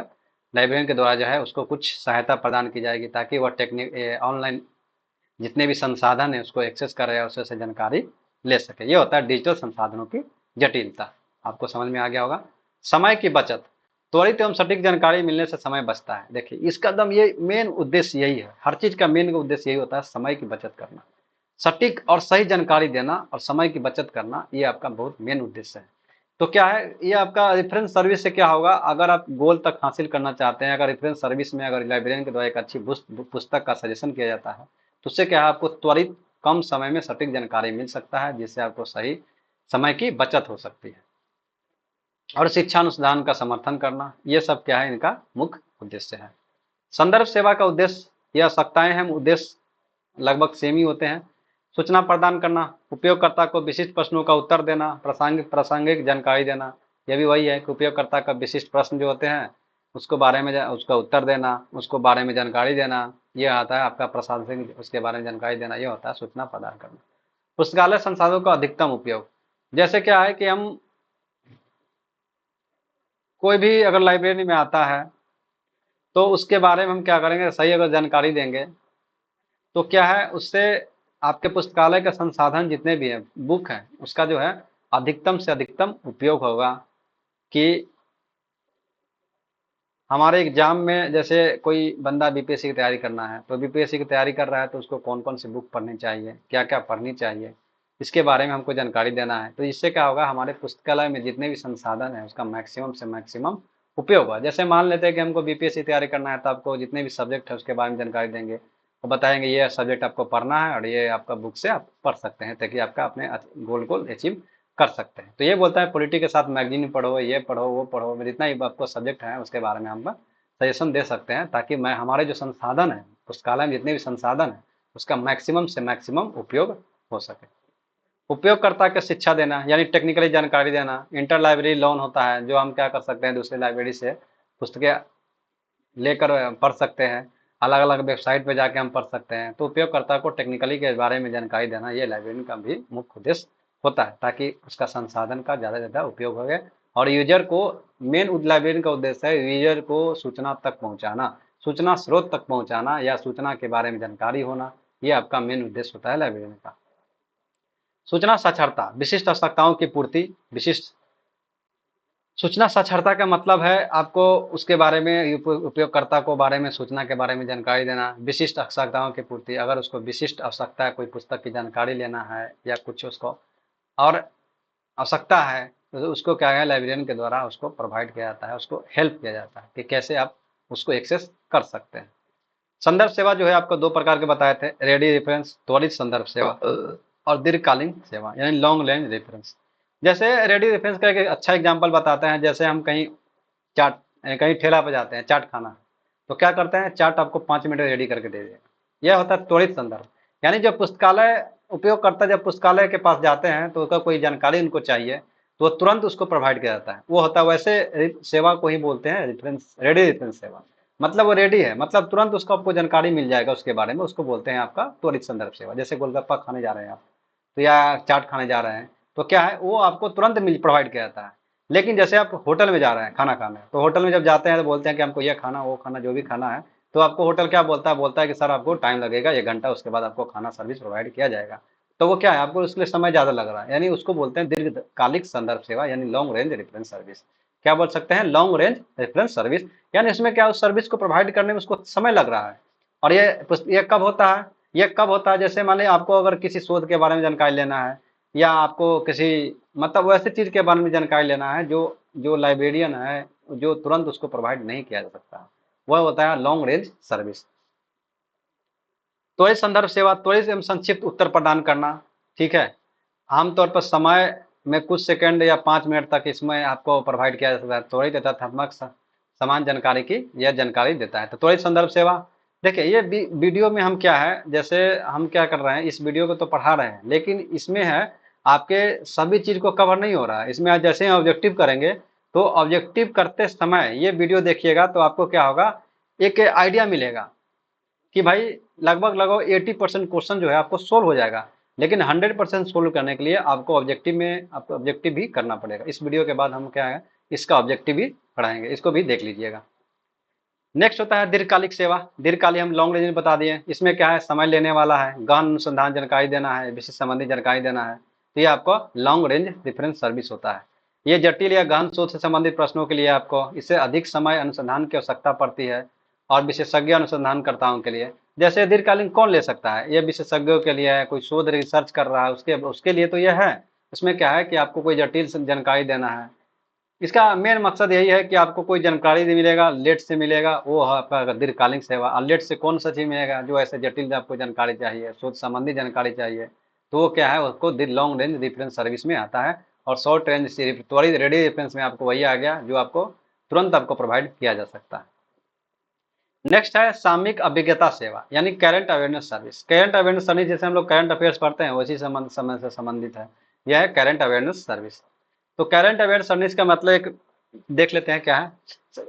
लाइब्रेरी के द्वारा जो है उसको कुछ सहायता प्रदान की जाएगी, ताकि वह ऑनलाइन जितने भी संसाधन है उसको एक्सेस कर रहे हैं, उससे जानकारी ले सके। ये होता है डिजिटल संसाधनों की जटिलता। आपको समझ में आ गया होगा। समय की बचत, त्वरित एवं सटीक जानकारी मिलने से समय बचता है। देखिए इसका दम ये मेन उद्देश्य यही है, हर चीज का मेन उद्देश्य यही होता है, समय की बचत करना, सटीक और सही जानकारी देना और समय की बचत करना, ये आपका बहुत मेन उद्देश्य है। तो क्या है, ये आपका रेफरेंस सर्विस से क्या होगा, अगर आप गोल तक हासिल करना चाहते हैं, अगर रेफरेंस सर्विस में अगर लाइब्रेरियन के द्वारा एक अच्छी पुस्तक का सजेशन किया जाता है, तो उससे क्या है, आपको त्वरित कम समय में सटीक जानकारी मिल सकता है, जिससे आपको सही समय की बचत हो सकती है। और शिक्षा अनुसंधान का समर्थन करना, ये सब क्या है, इनका मुख्य उद्देश्य है। संदर्भ सेवा का उद्देश्य, यह आवश्यकताएं हैं, उद्देश्य लगभग सेम ही होते हैं। सूचना प्रदान करना, उपयोगकर्ता को विशिष्ट प्रश्नों का उत्तर देना, प्रासंगिक जानकारी देना। यह भी वही है कि उपयोगकर्ता का विशिष्ट प्रश्न जो होते हैं उसको बारे में उसका उत्तर देना, उसको बारे में जानकारी देना, यह आता है आपका प्रासंगिक, उसके बारे में जानकारी देना, यह होता है सूचना प्रदान करना। पुस्तकालय संसाधनों का अधिकतम उपयोग, जैसे क्या है कि हम कोई भी अगर लाइब्रेरी में आता है तो उसके बारे में हम क्या करेंगे, सही अगर जानकारी देंगे तो क्या है, उससे आपके पुस्तकालय का संसाधन जितने भी हैं, बुक हैं, उसका जो है अधिकतम से अधिकतम उपयोग होगा। कि हमारे एग्जाम में जैसे कोई बंदा बीपीएससी की तैयारी करना है, तो बीपीएससी की तैयारी कर रहा है तो उसको कौन कौन सी बुक पढ़नी चाहिए, क्या क्या पढ़नी चाहिए, इसके बारे में हमको जानकारी देना है। तो इससे क्या होगा, हमारे पुस्तकालय में जितने भी संसाधन है उसका मैक्सिमम से मैक्सिमम उपयोग होगा। जैसे मान लेते हैं कि हमको बीपीएससी तैयारी करना है, तो आपको जितने भी सब्जेक्ट है उसके बारे में जानकारी देंगे, वो बताएंगे ये सब्जेक्ट आपको पढ़ना है और ये आपका बुक से आप पढ़ सकते हैं, ताकि आपका अपने गोल को अचीव कर सकते हैं। तो ये बोलता है पॉलिटी के साथ मैगजीन पढ़ो, ये पढ़ो, वो पढ़ो, जितना ही आपको सब्जेक्ट है उसके बारे में हम सजेशन दे सकते हैं, ताकि मैं हमारे जो संसाधन है पुस्तकालय में जितने भी संसाधन है उसका मैक्सिमम से मैक्सिमम उपयोग हो सके। उपयोगकर्ता के शिक्षा देना, यानी टेक्निकली जानकारी देना। इंटर लाइब्रेरी लोन होता है, जो हम क्या कर सकते हैं, दूसरी लाइब्रेरी से पुस्तकें लेकर पढ़ सकते हैं, अलग अलग वेबसाइट पे जाके हम पढ़ सकते हैं। तो उपयोगकर्ता को टेक्निकली के बारे में जानकारी देना, ये लाइब्रेरी का भी मुख्य उद्देश्य होता है, ताकि उसका संसाधन का ज़्यादा से ज़्यादा उपयोग हो। और यूजर को, मेन लाइब्रेरी का उद्देश्य है यूजर को सूचना तक पहुंचाना, सूचना स्रोत तक पहुंचाना, या सूचना के बारे में जानकारी होना, ये आपका मेन उद्देश्य होता है लाइब्रेरी का। सूचना साक्षरता, विशिष्ट आवश्यकताओं की पूर्ति, विशिष्ट सूचना साक्षरता का मतलब है आपको उसके बारे में, उपयोगकर्ता को बारे में, सूचना के बारे में जानकारी देना, विशिष्ट आवश्यकताओं की पूर्ति। अगर उसको विशिष्ट आवश्यकता है, कोई पुस्तक की जानकारी लेना है या कुछ उसको और आवश्यकता है, तो उसको क्या है, लाइब्रेरियन के द्वारा उसको प्रोवाइड किया जाता है, उसको हेल्प किया जाता है कि कैसे आप उसको एक्सेस कर सकते हैं। संदर्भ सेवा जो है आपको दो प्रकार के बताए थे, रेडी रेफरेंस त्वरित संदर्भ सेवा और दीर्घकालीन सेवा यानी लॉन्ग रेंज रेफरेंस। जैसे रेडी रेफरेंस का एक अच्छा एग्जांपल बताते हैं, जैसे हम कहीं चाट कहीं ठेला पे जाते हैं चाट खाना, तो क्या करते हैं, चाट आपको 5 मिनट में रेडी करके दे देगा। यह होता है त्वरित संदर्भ। यानी जब पुस्तकालय उपयोगकर्ता जब पुस्तकालय के पास जाते हैं तो उसका कोई जानकारी उनको चाहिए तो वो तुरंत उसको प्रोवाइड किया जाता है, वो होता है वैसे सेवा को ही बोलते हैं रेफरेंस, रेडी रेफरेंस सेवा। मतलब वो रेडी है, मतलब तुरंत उसको आपको जानकारी मिल जाएगा उसके बारे में, उसको बोलते हैं आपका त्वरित संदर्भ सेवा। जैसे गोलगप्पा खाने जा रहे हैं आप, तो या चाट खाने जा रहे हैं, तो क्या है, वो आपको तुरंत मिल प्रोवाइड किया जाता है। लेकिन जैसे आप होटल में जा रहे हैं खाना खाने, तो होटल में जब जाते हैं तो बोलते हैं कि हमको ये खाना वो खाना जो भी खाना है, तो आपको होटल क्या बोलता है, बोलता है कि सर आपको टाइम लगेगा 1 घंटा, उसके बाद आपको खाना सर्विस प्रोवाइड किया जाएगा। तो वो क्या है, आपको उसके लिए समय ज्यादा लग रहा है, यानी उसको बोलते हैं दीर्घकालिक संदर्भ सेवा यानी लॉन्ग रेंज रेफरेंस सर्विस। क्या बोल सकते हैं, लॉन्ग रेंज रेफरेंस सर्विस। यानी इसमें क्या, उस सर्विस को प्रोवाइड करने में उसको समय लग रहा है। और ये कब होता है, ये कब होता है, जैसे मान लीजिए आपको अगर किसी शोध के बारे में जानकारी लेना है, या आपको किसी मतलब वैसे चीज के बारे में जानकारी लेना है जो जो लाइब्रेरियन है जो तुरंत उसको प्रोवाइड नहीं किया जा सकता, वह होता है लॉन्ग रेंज सर्विस। त्वरित संदर्भ सेवा, त्वरित एवं संक्षिप्त उत्तर प्रदान करना। ठीक है, आमतौर पर समय में कुछ सेकंड या 5 मिनट तक इसमें आपको प्रोवाइड किया जा सकता है। त्वरित तथात्मक समान जानकारी की यह जानकारी देता है। तो त्वरित संदर्भ सेवा, देखिए ये वीडियो में हम क्या है, जैसे हम क्या कर रहे हैं, इस वीडियो को तो पढ़ा रहे हैं, लेकिन इसमें है आपके सभी चीज को कवर नहीं हो रहा है। इसमें जैसे हम ऑब्जेक्टिव करेंगे, तो ऑब्जेक्टिव करते समय ये वीडियो देखिएगा तो आपको क्या होगा, एक आइडिया मिलेगा कि भाई लगभग लगभग 80% क्वेश्चन जो है आपको सोल्व हो जाएगा। लेकिन 100% सोल्व करने के लिए आपको ऑब्जेक्टिव भी करना पड़ेगा। इस वीडियो के बाद हम क्या है, इसका ऑब्जेक्टिव भी पढ़ाएंगे, इसको भी देख लीजिएगा। नेक्स्ट होता है दीर्घकालिक सेवा। दीर्घकालिक हम लॉन्ग रेंज में बता दिए, इसमें क्या है, समय लेने वाला है, गहन अनुसंधान जानकारी देना है, विशेष संबंधी जानकारी देना है, तो ये आपको लॉन्ग रेंज रेफरेंस सर्विस होता है। ये जटिल या गहन शोध से संबंधित प्रश्नों के लिए आपको इससे अधिक समय अनुसंधान की आवश्यकता पड़ती है, और विशेषज्ञ अनुसंधानकर्ताओं के लिए। जैसे दीर्घकालीन कौन ले सकता है, ये विशेषज्ञों के लिए है, कोई शोध रिसर्च कर रहा है उसके उसके लिए तो यह है। उसमें क्या है कि आपको कोई जटिल जानकारी देना है, इसका मेन मकसद यही है कि आपको कोई जानकारी नहीं मिलेगा, लेट से मिलेगा, वो है आपका दीर्घकालीन सेवा। और लेट से कौन सा चीज मिलेगा, जो ऐसे जटिल आपको जानकारी चाहिए, शोध संबंधी जानकारी चाहिए, तो वो क्या है, उसको लॉन्ग रेंज रेफरेंस सर्विस में आता है। और शॉर्ट रेंज त्वरित रेडी रेफरेंस में आपको वही आ गया जो आपको तुरंत आपको प्रोवाइड किया जा सकता है। नेक्स्ट है सामयिक अभिज्ञता सेवा यानी current awareness service. Current awareness service जैसे हम लोग करंट अफेयर्स पढ़ते हैं उसी समय से संबंधित है, यह है करंट अवेयरनेस सर्विस। तो करंट अवेयरनेस सर्विस का मतलब एक देख लेते हैं क्या है।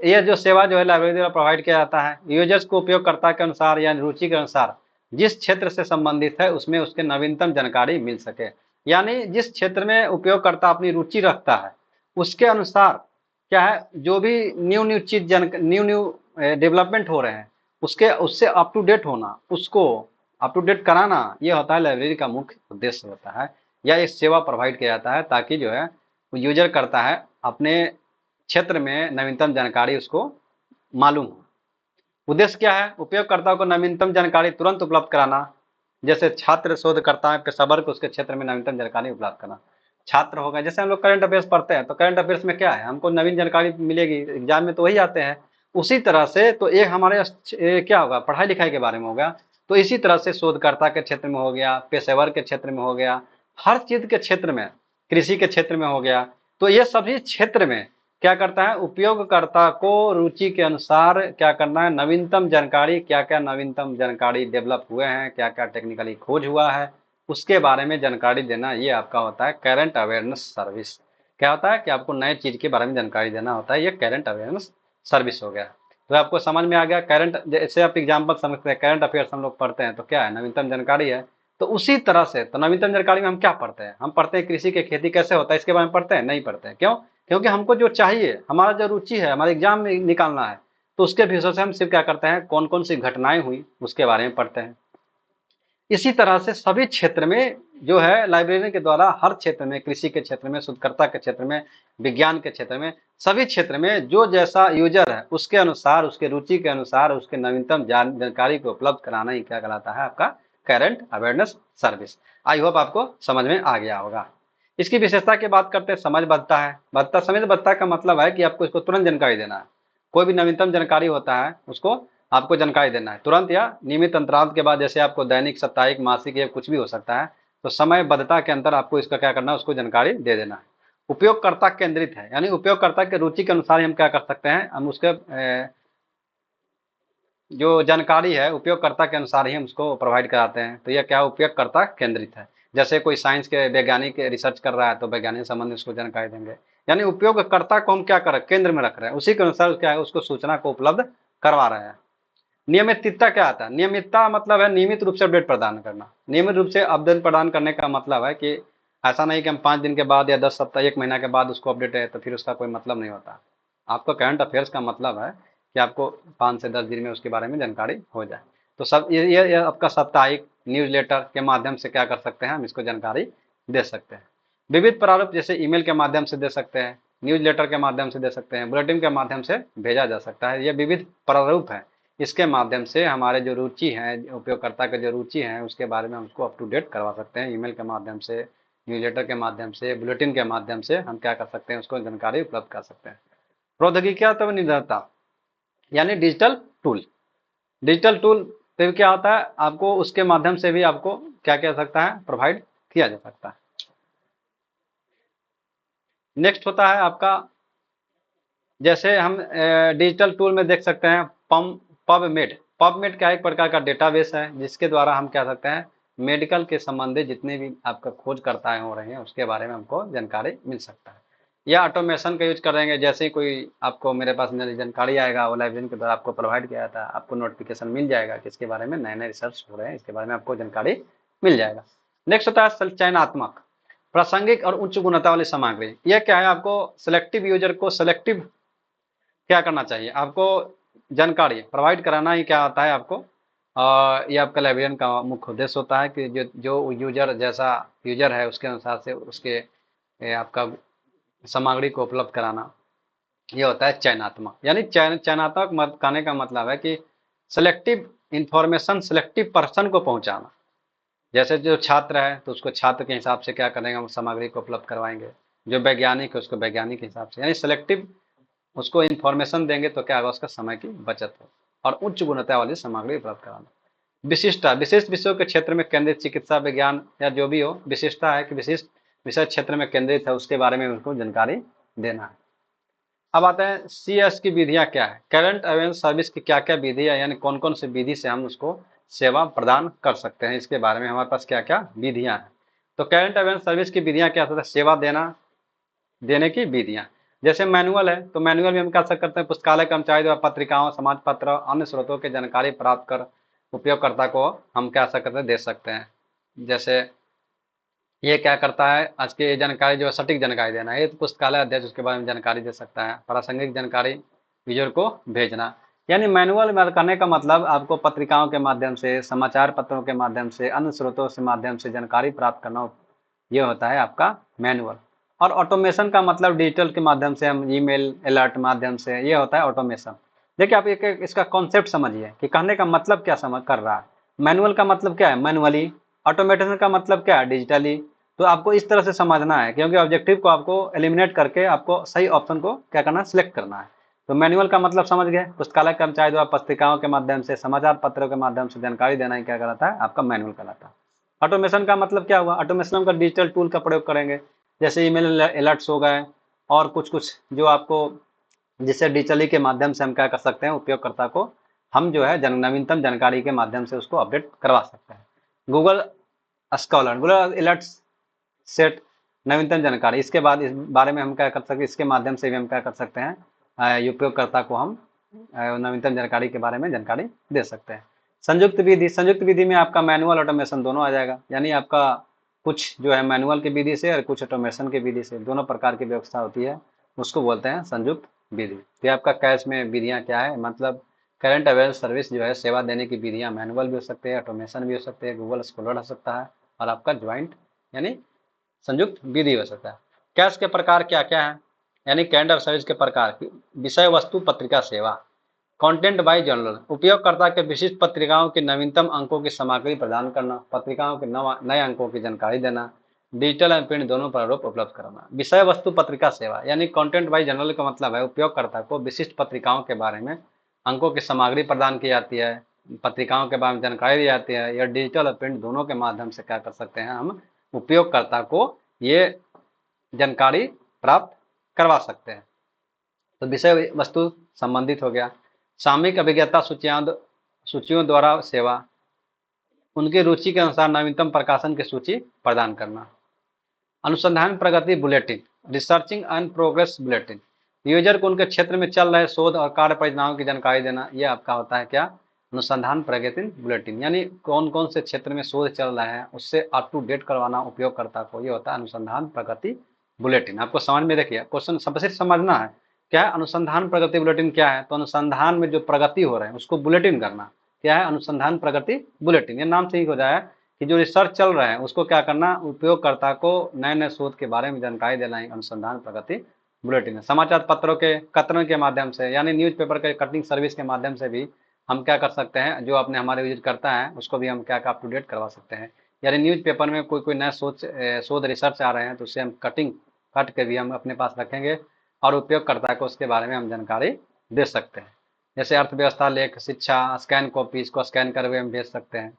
यह जो सेवा जो है लाइब्रेरी द्वारा प्रोवाइड किया जाता है, यूजर्स को उपयोगकर्ता के अनुसार या रुचि के अनुसार जिस क्षेत्र से संबंधित है उसमें उसके नवीनतम जानकारी मिल सके। यानी जिस क्षेत्र में उपयोगकर्ता अपनी रुचि रखता है उसके अनुसार क्या है, जो भी न्यू न्यू चीज न्यू न्यू डेवलपमेंट हो रहे हैं उसके उससे अप टू डेट होना, उसको अप टू डेट कराना, ये होता है लाइब्रेरी का मुख्य उद्देश्य होता है। या एक सेवा प्रोवाइड किया जाता है ताकि जो है यूजर करता है अपने क्षेत्र में नवीनतम जानकारी उसको मालूम हो। उद्देश्य क्या है, उपयोगकर्ता को नवीनतम जानकारी तुरंत उपलब्ध कराना। जैसे छात्र शोधकर्ता पेशेवर को उसके क्षेत्र में नवीनतम जानकारी उपलब्ध कराना। छात्र हो गए, जैसे हम लोग करंट अफेयर्स पढ़ते हैं, तो करंट अफेयर्स में क्या है, हमको नवीन जानकारी मिलेगी, एग्जाम में तो वही आते हैं। उसी तरह से तो एक हमारे क्या होगा, पढ़ाई लिखाई के बारे में होगा, तो इसी तरह से शोधकर्ता के क्षेत्र में हो गया, पेशेवर के क्षेत्र में हो गया, हर चीज के क्षेत्र में, कृषि के क्षेत्र में हो गया। तो ये सभी क्षेत्र में क्या करता है, उपयोगकर्ता को रुचि के अनुसार क्या करना है, नवीनतम जानकारी, क्या क्या नवीनतम जानकारी डेवलप हुए हैं, क्या क्या टेक्निकली खोज हुआ है, उसके बारे में जानकारी देना, ये आपका होता है करंट अवेयरनेस सर्विस। क्या होता है कि आपको नए चीज के बारे में जानकारी देना होता है, ये करंट अवेयरनेस सर्विस हो गया। तो आपको समझ में आ गया करंट, जैसे आप एग्जाम्पल समझते हैं, करंट अफेयर्स हम लोग पढ़ते हैं तो क्या है, नवीनतम जानकारी है। तो उसी तरह से तो नवीनतम जानकारी में हम क्या पढ़ते हैं, हम पढ़ते हैं कृषि की खेती कैसे होता है, इसके बारे में पढ़ते हैं, नहीं पढ़ते हैं। क्यों, क्योंकि हमको जो चाहिए, हमारा जो रुचि है, हमारे एग्जाम में निकालना है, तो उसके विषय से हम सिर्फ क्या करते हैं, कौन कौन सी घटनाएं हुई उसके बारे में पढ़ते हैं। इसी तरह से सभी क्षेत्र में जो है लाइब्रेरियन के द्वारा हर क्षेत्र में, कृषि के क्षेत्र में, शोधकर्ता के क्षेत्र में, विज्ञान के क्षेत्र में, सभी क्षेत्र में जो जैसा यूजर है उसके अनुसार, उसके रुचि के अनुसार उसके नवीनतम जानकारी को उपलब्ध कराना ही क्या कहलाता है आपका current awareness service. I hope आपको समझ में आ गया होगा। इसकी विशेषता की बात करते हैं, समझ बद्धता है। बद्धता, समझ बद्धता का मतलब है कि आपको इसको तुरंत जानकारी देना है। कोई भी नवीनतम जानकारी होता है उसको आपको जानकारी देना है तुरंत या नियमित अंतराल के बाद, जैसे आपको दैनिक, साप्ताहिक, मासिक या कुछ भी हो सकता है। तो समयबद्धता के अंतर आपको इसका क्या करना है, उसको जानकारी दे देना है। उपयोगकर्ता केंद्रित है, यानी उपयोगकर्ता के रुचि के अनुसार हम क्या कर सकते हैं, हम उसके जो जानकारी है उपयोगकर्ता के अनुसार ही हम उसको प्रोवाइड कराते हैं। तो यह क्या उपयोगकर्ता केंद्रित है। जैसे कोई साइंस के वैज्ञानिक रिसर्च कर रहा है तो वैज्ञानिक संबंधी उसको जानकारी देंगे। यानी उपयोगकर्ता को हम क्या कर रहे हैं, केंद्र में रख रहे हैं, उसी के अनुसार क्या है उसको सूचना को उपलब्ध करवा रहे हैं। नियमितता क्या आता है, नियमितता मतलब है नियमित रूप से अपडेट प्रदान करना। नियमित रूप से अपडेट प्रदान करने का मतलब है कि ऐसा नहीं कि हम 5 दिन के बाद या 10 सप्ताह 1 महीना के बाद उसको अपडेट है तो फिर उसका कोई मतलब नहीं होता। आपको करंट अफेयर्स का मतलब है कि आपको 5 से 10 दिन में उसके बारे में जानकारी हो जाए। तो सब ये आपका साप्ताहिक न्यूज लेटर के माध्यम से क्या कर सकते हैं, हम इसको जानकारी दे सकते हैं। विविध प्रारूप, जैसे ईमेल के माध्यम से दे सकते हैं, न्यूज लेटर के माध्यम से दे सकते हैं, बुलेटिन के माध्यम से भेजा जा सकता है। ये विविध प्रारूप है, इसके माध्यम से हमारे जो रुचि है, उपयोगकर्ता के जो रुचि है उसके बारे में हम उसको अप टू डेट करवा सकते हैं। ईमेल के माध्यम से, न्यूज़लेटर के माध्यम से, बुलेटिन के माध्यम से हम क्या कर सकते हैं, उसको जानकारी उपलब्ध कर सकते हैं। प्रौद्योगिकी तो निर्भरता, यानी डिजिटल टूल। डिजिटल टूल फिर क्या होता है, आपको उसके माध्यम से भी आपको क्या कह सकता है, प्रोवाइड किया जा सकता है। नेक्स्ट होता है आपका, जैसे हम डिजिटल टूल में देख सकते हैं पबमेड। पबमेड क्या एक प्रकार का डेटाबेस है जिसके द्वारा हम क्या सकते हैं, मेडिकल के संबंधित जितने भी आपका खोजकर्ताएं हो रहे हैं उसके बारे में हमको जानकारी मिल सकता है। या ऑटोमेशन का यूज करेंगे, जैसे ही कोई आपको मेरे पास जानकारी आएगा वो लाइब्रेरी के द्वारा आपको प्रोवाइड किया जाता है, आपको नोटिफिकेशन मिल जाएगा कि इसके बारे में नए नए रिसर्च हो रहे हैं, इसके बारे में आपको जानकारी मिल जाएगा। नेक्स्ट होता है चयनात्मक, प्रासंगिक और उच्च गुणवत्ता वाली सामग्री। यह क्या है, आपको सिलेक्टिव यूजर को सिलेक्टिव क्या करना चाहिए, आपको जानकारी प्रोवाइड कराना ही क्या आता है आपको। ये आपका लाइब्रेरियन का मुख्य उद्देश्य होता है कि जो यूजर जैसा यूजर है उसके अनुसार से उसके आपका सामग्री को उपलब्ध कराना। ये होता है चयनात्मक, यानी चयनात्मक कहने का मतलब है कि सिलेक्टिव इंफॉर्मेशन सिलेक्टिव पर्सन को पहुंचाना। जैसे जो छात्र है तो उसको छात्र के हिसाब से क्या करेंगे, हम सामग्री को उपलब्ध करवाएंगे। जो वैज्ञानिक है उसको वैज्ञानिक के हिसाब से, यानी सिलेक्टिव उसको इन्फॉर्मेशन देंगे तो क्या होगा, उसका समय की बचत हो। और उच्च गुणवत्ता वाली सामग्री उपलब्ध कराना। विशिष्टता, विशिष्ट विषयों के क्षेत्र में केंद्रित, चिकित्सा विज्ञान या जो भी हो, विशिष्टता है कि विशिष्ट विषय क्षेत्र में केंद्रित है उसके बारे में उनको जानकारी देना है। अब आते हैं CS की विधियां क्या है, करंट अवेयरनेस सर्विस की क्या क्या विधि है, यानी कौन कौन सी विधि से हम उसको सेवा प्रदान कर सकते हैं, इसके बारे में हमारे पास क्या क्या विधियां हैं। तो करंट अवेयरनेस सर्विस की विधियां क्या होता है, सेवा देने की विधियां। जैसे मैनुअल है तो मैनुअल में हम क्या सकते हैं, पुस्तकालय कर्मचारी द्वारा पत्रिकाओं, समाज पत्र, अन्य स्रोतों की जानकारी प्राप्त कर उपयोगकर्ता को हम क्या सकते हैं, दे सकते हैं। जैसे ये क्या करता है, आज की जानकारी जो है सटीक जानकारी देना है, ये तो पुस्तकालय अध्यक्ष उसके बारे में जानकारी दे सकता है। प्रासंगिक जानकारी यूजर को भेजना, यानी मैनुअल में करने का मतलब आपको पत्रिकाओं के माध्यम से, समाचार पत्रों के माध्यम से, अन्य स्रोतों से माध्यम से जानकारी प्राप्त करना, ये होता है आपका मैनुअल। और ऑटोमेशन का मतलब डिजिटल के माध्यम से हम ईमेल अलर्ट माध्यम से, ये होता है ऑटोमेशन। देखिए आप एक इसका कॉन्सेप्ट समझिए कि कहने का मतलब क्या समझ कर रहा है। मैनुअल का मतलब क्या है, मैनुअली। ऑटोमेशन का मतलब क्या है, डिजिटली। तो आपको इस तरह से समझना है क्योंकि ऑब्जेक्टिव को आपको एलिमिनेट करके आपको सही ऑप्शन को क्या करना है, सिलेक्ट करना है। तो मैनुअल का मतलब समझ गए, पुस्तकालय कर्मचारी द्वारा पत्रिकाओं के माध्यम से, समाचार पत्रों के माध्यम से जानकारी देना ही क्या कहलाता है, आपका मैनुअल कहलाता है। ऑटोमेशन का मतलब क्या हुआ, ऑटोमेशन का डिजिटल टूल का प्रयोग करेंगे, जैसे ईमेल अलर्ट्स हो गए और कुछ कुछ जो आपको, जिससे डिजिटली के माध्यम से हम क्या कर सकते हैं, उपयोगकर्ता को हम जो है नवीनतम जानकारी के माध्यम से उसको अपडेट करवा सकते हैं। Google scholar, Google alert set नवीनतम जानकारी, इसके बाद इस बारे में हम क्या कर सकते हैं, इसके माध्यम से भी हम क्या कर सकते हैं, उपयोगकर्ता को हम नवीनतम जानकारी के बारे में जानकारी दे सकते हैं। संयुक्त विधि, संयुक्त विधि में आपका मैनुअल ऑटोमेशन दोनों आ जाएगा, यानी आपका कुछ जो है मैनुअल की विधि से और कुछ ऑटोमेशन की विधि से, दोनों प्रकार की व्यवस्था होती है, उसको बोलते हैं संयुक्त विधि। तो आपका कैश में विधियां क्या है, मतलब करंट अवेयरनेस सर्विस जो है सेवा देने की विधियां मैनुअल भी हो सकते हैं, ऑटोमेशन भी हो सकते हैं, गूगल स्कॉलर हो सकता है और आपका ज्वाइंट यानी संयुक्त विधि हो सकता है। कैश के प्रकार क्या क्या है, यानी कैलेंडर सर्विस के प्रकार, विषय वस्तु पत्रिका सेवा, कंटेंट बाय जर्नल, उपयोगकर्ता के विशिष्ट पत्रिकाओं के नवीनतम अंकों की सामग्री प्रदान करना, पत्रिकाओं के नए अंकों की जानकारी देना, डिजिटल एंड प्रिंट दोनों प्रारूप उपलब्ध कराना। विषय वस्तु पत्रिका सेवा यानी कंटेंट बाय जर्नल का मतलब है उपयोगकर्ता को विशिष्ट पत्रिकाओं के बारे में अंकों की सामग्री प्रदान की जाती है, पत्रिकाओं के बारे में जानकारी दी जाती है, या डिजिटल और प्रिंट दोनों के माध्यम से क्या कर सकते हैं हम उपयोगकर्ता को ये जानकारी प्राप्त करवा सकते हैं। तो विषय वस्तु संबंधित हो गया। सामयिक अभिज्ञता सूचियों द्वारा सेवा, उनकी रुचि के अनुसार नवीनतम प्रकाशन की सूची प्रदान करना। अनुसंधान प्रगति bulletin, researching and progress bulletin, user को उनके क्षेत्र में चल रहे शोध और कार्य परियोजनाओं की जानकारी देना। यह आपका होता है क्या, अनुसंधान प्रगति बुलेटिन, यानी कौन कौन से क्षेत्र में शोध चल रहा है उससे अप टू डेट करवाना उपयोगकर्ता को, ये होता है अनुसंधान प्रगति बुलेटिन। आपको समझ में देखिए क्वेश्चन सबसे समझना है क्या है अनुसंधान प्रगति बुलेटिन क्या है, तो अनुसंधान में जो प्रगति हो रहे हैं उसको बुलेटिन करना। क्या है अनुसंधान प्रगति बुलेटिन, ये नाम से ही हो जाए कि जो रिसर्च चल रहा है उसको क्या करना, उपयोगकर्ता को नए नए शोध के बारे में जानकारी देना ही अनुसंधान प्रगति बुलेटिन है। समाचार पत्रों के कतरन के माध्यम से यानी न्यूज़पेपर के कटिंग सर्विस के माध्यम से भी हम क्या कर सकते हैं, जो अपने हमारे यूज करता है उसको भी हम क्या अप टू डेट करवा सकते हैं। यानी न्यूज़पेपर में कोई नया शोध रिसर्च आ रहे हैं तो उससे हम कट के भी हम अपने पास रखेंगे और उपयोगकर्ता को उसके बारे में हम जानकारी दे सकते हैं। जैसे अर्थव्यवस्था, लेख, शिक्षा, स्कैन कॉपी, इसको स्कैन कर हुए हम भेज सकते हैं।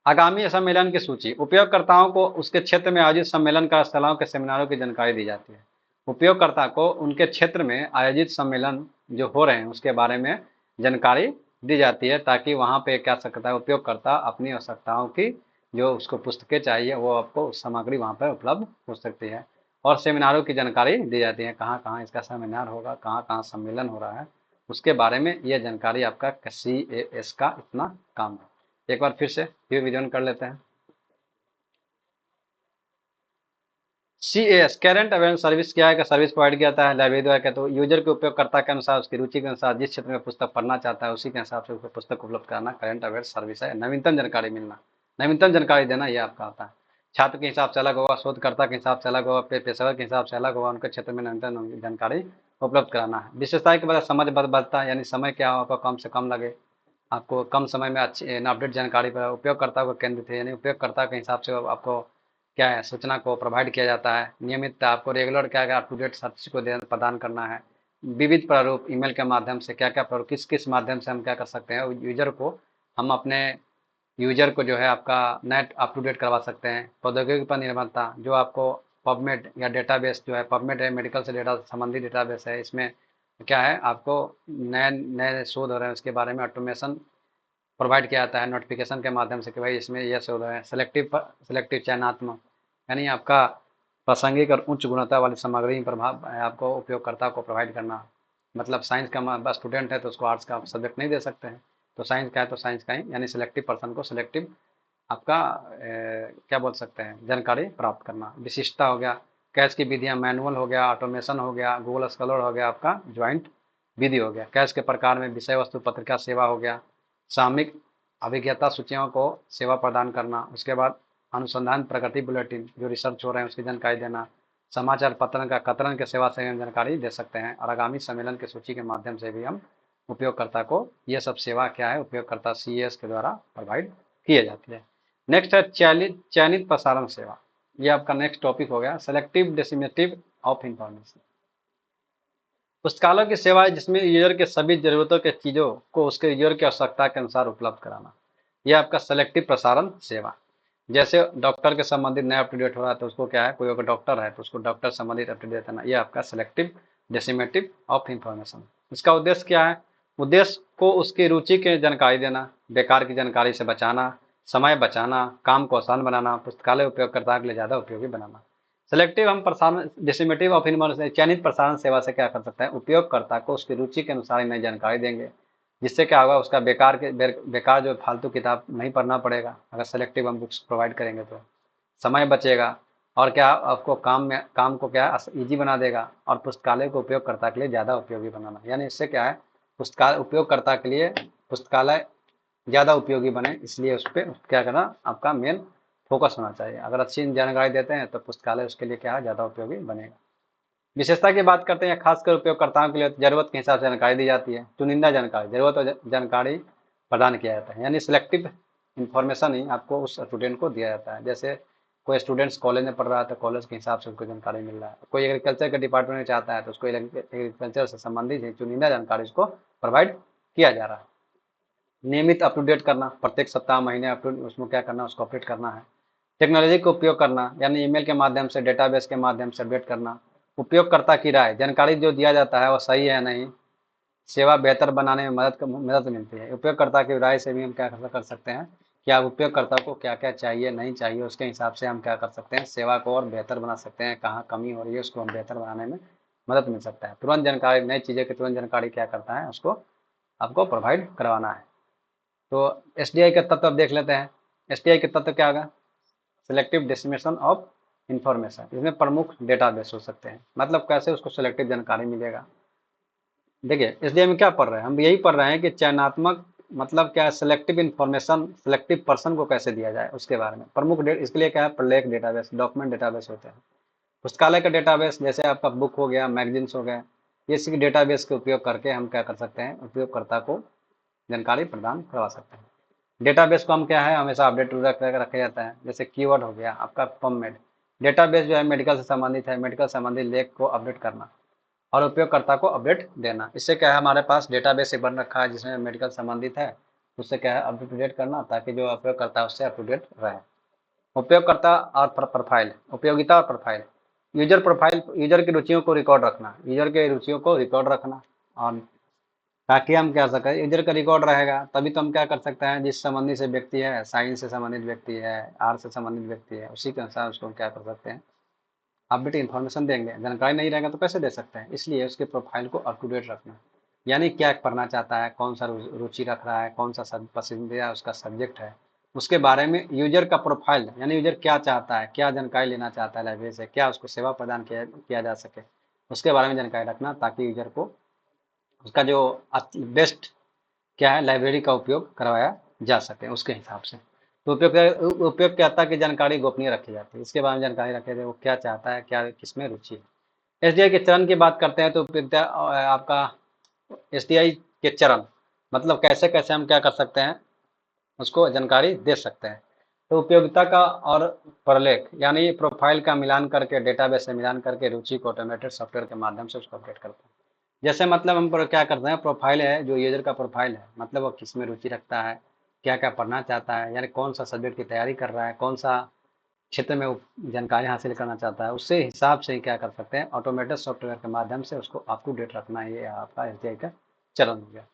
आगामी सम्मेलन की सूची, उपयोगकर्ताओं को उसके क्षेत्र में आयोजित सम्मेलन, कार्यशालाओं के सेमिनारों की जानकारी दी जाती है। उपयोगकर्ता को उनके क्षेत्र में आयोजित सम्मेलन जो हो रहे हैं उसके बारे में जानकारी दी जाती है, ताकि वहाँ पे क्या सकता है उपयोगकर्ता अपनी आवश्यकताओं की जो उसको पुस्तकें चाहिए वो आपको सामग्री वहाँ पर उपलब्ध हो सकती है। और सेमिनारों की जानकारी दी जाती है, कहाँ कहाँ इसका सेमिनार होगा, कहाँ कहाँ सम्मेलन हो रहा है, उसके बारे में यह जानकारी आपका CAS का इतना काम है। एक बार फिर से रिवीजन कर लेते हैं। CAS करंट अवेयरनेस सर्विस क्या है कि सर्विस प्रोवाइड किया जाता है लाइब्रेरी द्वारा, तो यूजर के उपयोगकर्ता के अनुसार उसकी रुचि के अनुसार जिस क्षेत्र में पुस्तक पढ़ना चाहता है उसी के हिसाब से उसको पुस्तक उपलब्ध कराना करंट अवेयरनेस सर्विस है। नवीनतम जानकारी मिलना, नवीनतम जानकारी देना, यह आपका होता है। छात्र के हिसाब से अलग होगा, शोधकर्ता के हिसाब से अलग होगा, पेशेवर के हिसाब से अलग होगा, उनके क्षेत्र में नवीनतम जानकारी उपलब्ध कराना है। विशेषता के बाद समझ बढ़ता है, यानी समय क्या आपको कम से कम लगे, आपको कम समय में अच्छी अपडेट जानकारी पर उपयोगकर्ता को केंद्रित है, यानी उपयोगकर्ता के हिसाब से आपको क्या है सूचना को प्रोवाइड किया जाता है। नियमित आपको रेगुलर क्या क्या अप टू डेट सर्च को प्रदान करना है। विविध प्रारूप ईमेल के माध्यम से क्या क्या प्रारूप किस किस माध्यम से हम क्या कर सकते हैं यूजर को, हम अपने यूजर को जो है आपका नेट अप टू डेट करवा सकते हैं। प्रौद्योगिकी पर निर्भरता, जो आपको पबमेड या डेटाबेस जो है, पबमेड है मेडिकल से डेटा संबंधित डेटाबेस है, इसमें क्या है आपको नए नए शोध हो रहे हैं उसके बारे में ऑटोमेशन प्रोवाइड किया जाता है नोटिफिकेशन के माध्यम से कि भाई इसमें यह शोध है। सेलेक्टिव चयनात्मक, यानी आपका प्रासंगिक और उच्च गुणवत्ता वाली सामग्री प्रभाव आपको उपयोगकर्ता को प्रोवाइड करना। मतलब साइंस का स्टूडेंट है तो उसको आर्ट्स का सब्जेक्ट नहीं दे सकते हैं, तो साइंस का है तो साइंस का ही, यानी सिलेक्टिव पर्सन को सिलेक्टिव आपका क्या बोल सकते हैं जानकारी प्राप्त करना। विशिष्टता हो गया, कैश की विधियाँ, मैनुअल हो गया, ऑटोमेशन हो गया, गूगल स्कॉलर हो गया, आपका ज्वाइंट विधि हो गया। कैश के प्रकार में विषय वस्तु पत्रिका सेवा हो गया, सामयिक अभिज्ञता सूचियों को सेवा प्रदान करना। उसके बाद अनुसंधान प्रगति बुलेटिन, जो रिसर्च हो रहे हैं उसकी जानकारी देना। समाचार पत्र का कतरन के सेवा से हम जानकारी दे सकते हैं, और आगामी सम्मेलन की सूची के माध्यम से भी हम उपयोगकर्ता को ये सब सेवा क्या है उपयोगकर्ता CAS के द्वारा प्रोवाइड किए जाती है। नेक्स्ट है चयनित प्रसारण सेवा, ये आपका नेक्स्ट टॉपिक हो गया, सेलेक्टिव डिसेमिनेटिव ऑफ इंफॉर्मेशन। पुस्तकालय की सेवा है जिसमें यूजर के सभी जरूरतों के चीजों को उसके यूजर की आवश्यकता के अनुसार उपलब्ध कराना। यह आपका सेलेक्टिव प्रसारण सेवा। जैसे डॉक्टर के संबंधित नया अपडेट हो रहा है तो उसको क्या है, कोई अगर डॉक्टर है तो उसको डॉक्टर संबंधित अपडेट देना। यह आपका सेलेक्टिव डिसेमिनेटिव ऑफ इंफॉर्मेशन। इसका उद्देश्य क्या है, उद्देश्य को उसकी रुचि की जानकारी देना, बेकार की जानकारी से बचाना, समय बचाना, काम को आसान बनाना, पुस्तकालय उपयोगकर्ता के लिए ज़्यादा उपयोगी बनाना। सेलेक्टिव हम प्रसारण डिसेमिनेटिव ऑफ इंफॉर्मेशन चयनित प्रसारण सेवा से क्या कर सकते हैं, उपयोगकर्ता को उसकी रुचि के अनुसार नई जानकारी देंगे, जिससे क्या होगा उसका बेकार जो फालतू किताब नहीं पढ़ना पड़ेगा। अगर सेलेक्टिव हम बुक्स प्रोवाइड करेंगे तो समय बचेगा, और क्या आपको काम को क्या इजी बना देगा, और पुस्तकालय को उपयोगकर्ता के लिए ज़्यादा उपयोगी बनाना। यानी इससे क्या है पुस्तकालय उपयोगकर्ता के लिए पुस्तकालय ज़्यादा उपयोगी बने, इसलिए उस पर क्या करना आपका मेन फोकस होना चाहिए। अगर अच्छी जानकारी देते हैं तो पुस्तकालय उसके लिए क्या है, ज़्यादा उपयोगी बनेगा। विशेषता की बात करते हैं, खासकर उपयोगकर्ताओं के लिए जरूरत के हिसाब से जानकारी दी जाती है। चुनिंदा जानकारी, जरूरत और जानकारी प्रदान किया जाता है, यानी सिलेक्टिव इंफॉर्मेशन ही आपको उस स्टूडेंट को दिया जाता है। जैसे कोई स्टूडेंट्स कॉलेज में पढ़ रहा है तो कॉलेज के हिसाब से उसको जानकारी मिल रहा है। कोई एग्रीकल्चर के डिपार्टमेंट में चाहता है तो उसको एग्रीकल्चर से संबंधित ही चुनिंदा जानकारी उसको प्रोवाइड किया जा रहा है। नियमित अप टू डेट करना, प्रत्येक सप्ताह महीने उसमें क्या करना, उसको अपडेट करना है। टेक्नोलॉजी का उपयोग करना, यानी ईमेल के माध्यम से, डेटाबेस के माध्यम से अपडेट करना। उपयोगकर्ता की राय, जानकारी जो दिया जाता है वो सही है नहीं, सेवा बेहतर बनाने में मदद मिलती है। उपयोगकर्ता की राय से भी हम क्या कर सकते हैं कि आप उपयोगकर्ता को क्या क्या चाहिए नहीं चाहिए, उसके हिसाब से हम क्या कर सकते हैं, सेवा को और बेहतर बना सकते हैं। कहाँ कमी हो रही है उसको हम बेहतर बनाने में मदद मिल सकता है। तुरंत जानकारी, नई चीज़ें की तुरंत जानकारी क्या करता है, उसको आपको प्रोवाइड करवाना है। तो एसडीआई के तत्व अब देख लेते हैं। एसडीआई के तत्व क्या होगा, सिलेक्टिव डिस्ट्रीब्यूशन ऑफ इंफॉर्मेशन। इसमें प्रमुख डेटाबेस हो सकते हैं, मतलब कैसे उसको सिलेक्टिव जानकारी मिलेगा। देखिए एसडीआई में क्या पढ़ रहे हैं, हम यही पढ़ रहे हैं कि चयनात्मक मतलब क्या है, सिलेक्टिव इंफॉर्मेशन सिलेक्टिव पर्सन को कैसे दिया जाए उसके बारे में। प्रमुख इसके लिए क्या है, प्रलेख डेटाबेस, डॉक्यूमेंट डेटाबेस होते हैं। पुस्तकालय का डेटाबेस, जैसे आपका बुक हो गया, मैगजीन्स हो गए, ये इसी डेटाबेस के उपयोग करके हम क्या कर सकते हैं, उपयोगकर्ता को जानकारी प्रदान करवा सकते हैं। डेटाबेस को हम क्या है, हमेशा अपडेट रखा जाता है। जैसे कीवर्ड हो गया आपका पबमेड, डेटाबेस जो है मेडिकल से संबंधित है, मेडिकल संबंधित लेख को अपडेट करना और उपयोगकर्ता को अपडेट देना। इससे क्या है, हमारे पास डेटाबेस एक बन रखा है जिसमें मेडिकल संबंधित है, उससे क्या है अप टू डेट करना, ताकि जो उपयोगकर्ता है उससे अप टू डेट रहे। उपयोगकर्ता और प्रोफाइल, उपयोगिता और प्रोफाइल, यूजर प्रोफाइल, यूजर की रुचियों को रिकॉर्ड रखना, यूजर के रुचियों को रिकॉर्ड रखना, और ताकि हम क्या सकें, यूजर का रिकॉर्ड रहेगा तभी तो हम क्या कर सकते हैं, जिस संबंधी से व्यक्ति है, साइंस से संबंधित व्यक्ति है, आर्ट से संबंधित व्यक्ति है, उसी के अनुसार उसको क्या कर सकते हैं, अपडेट इन्फॉर्मेशन देंगे। जानकारी नहीं रहेगा तो कैसे दे सकते हैं, इसलिए उसके प्रोफाइल को अप टू डेट रखना। यानी क्या पढ़ना चाहता है, कौन सा रुचि रख रहा है, कौन सा पसंदीदा उसका सब्जेक्ट है, उसके बारे में यूजर का प्रोफाइल, यानी यूजर क्या चाहता है, क्या जानकारी लेना चाहता है लाइब्रेरी से, क्या उसको सेवा प्रदान किया जा सके, उसके बारे में जानकारी रखना, ताकि यूजर को उसका जो बेस्ट क्या है, लाइब्रेरी का उपयोग करवाया जा सके उसके हिसाब से। तो उपयोगकर्ता की जानकारी गोपनीय रखी जाती है, इसके बारे में जानकारी रखे थे, वो क्या चाहता है, क्या किसमें रुचि है। एसडीआई के चरण की बात करते हैं तो आपका एसडीआई के चरण मतलब कैसे कैसे हम क्या कर सकते हैं, उसको जानकारी दे सकते हैं। तो उपयोगिता का और प्रलेख, यानी प्रोफाइल का मिलान करके, डेटाबेस से मिलान करके रुचि को ऑटोमेटेड सॉफ्टवेयर के माध्यम से उसको अपडेट करते हैं। जैसे मतलब हम क्या करते हैं, प्रोफाइल है, जो यूजर का प्रोफाइल है, मतलब वो किस में रुचि रखता है, क्या क्या पढ़ना चाहता है, यानी कौन सा सब्जेक्ट की तैयारी कर रहा है, कौन सा क्षेत्र में वो जानकारी हासिल करना चाहता है, उससे हिसाब से ही क्या कर सकते हैं, ऑटोमेटेड सॉफ्टवेयर के माध्यम से उसको अप टू डेट रखना। ये आपका एसडीआई का चरण हो गया।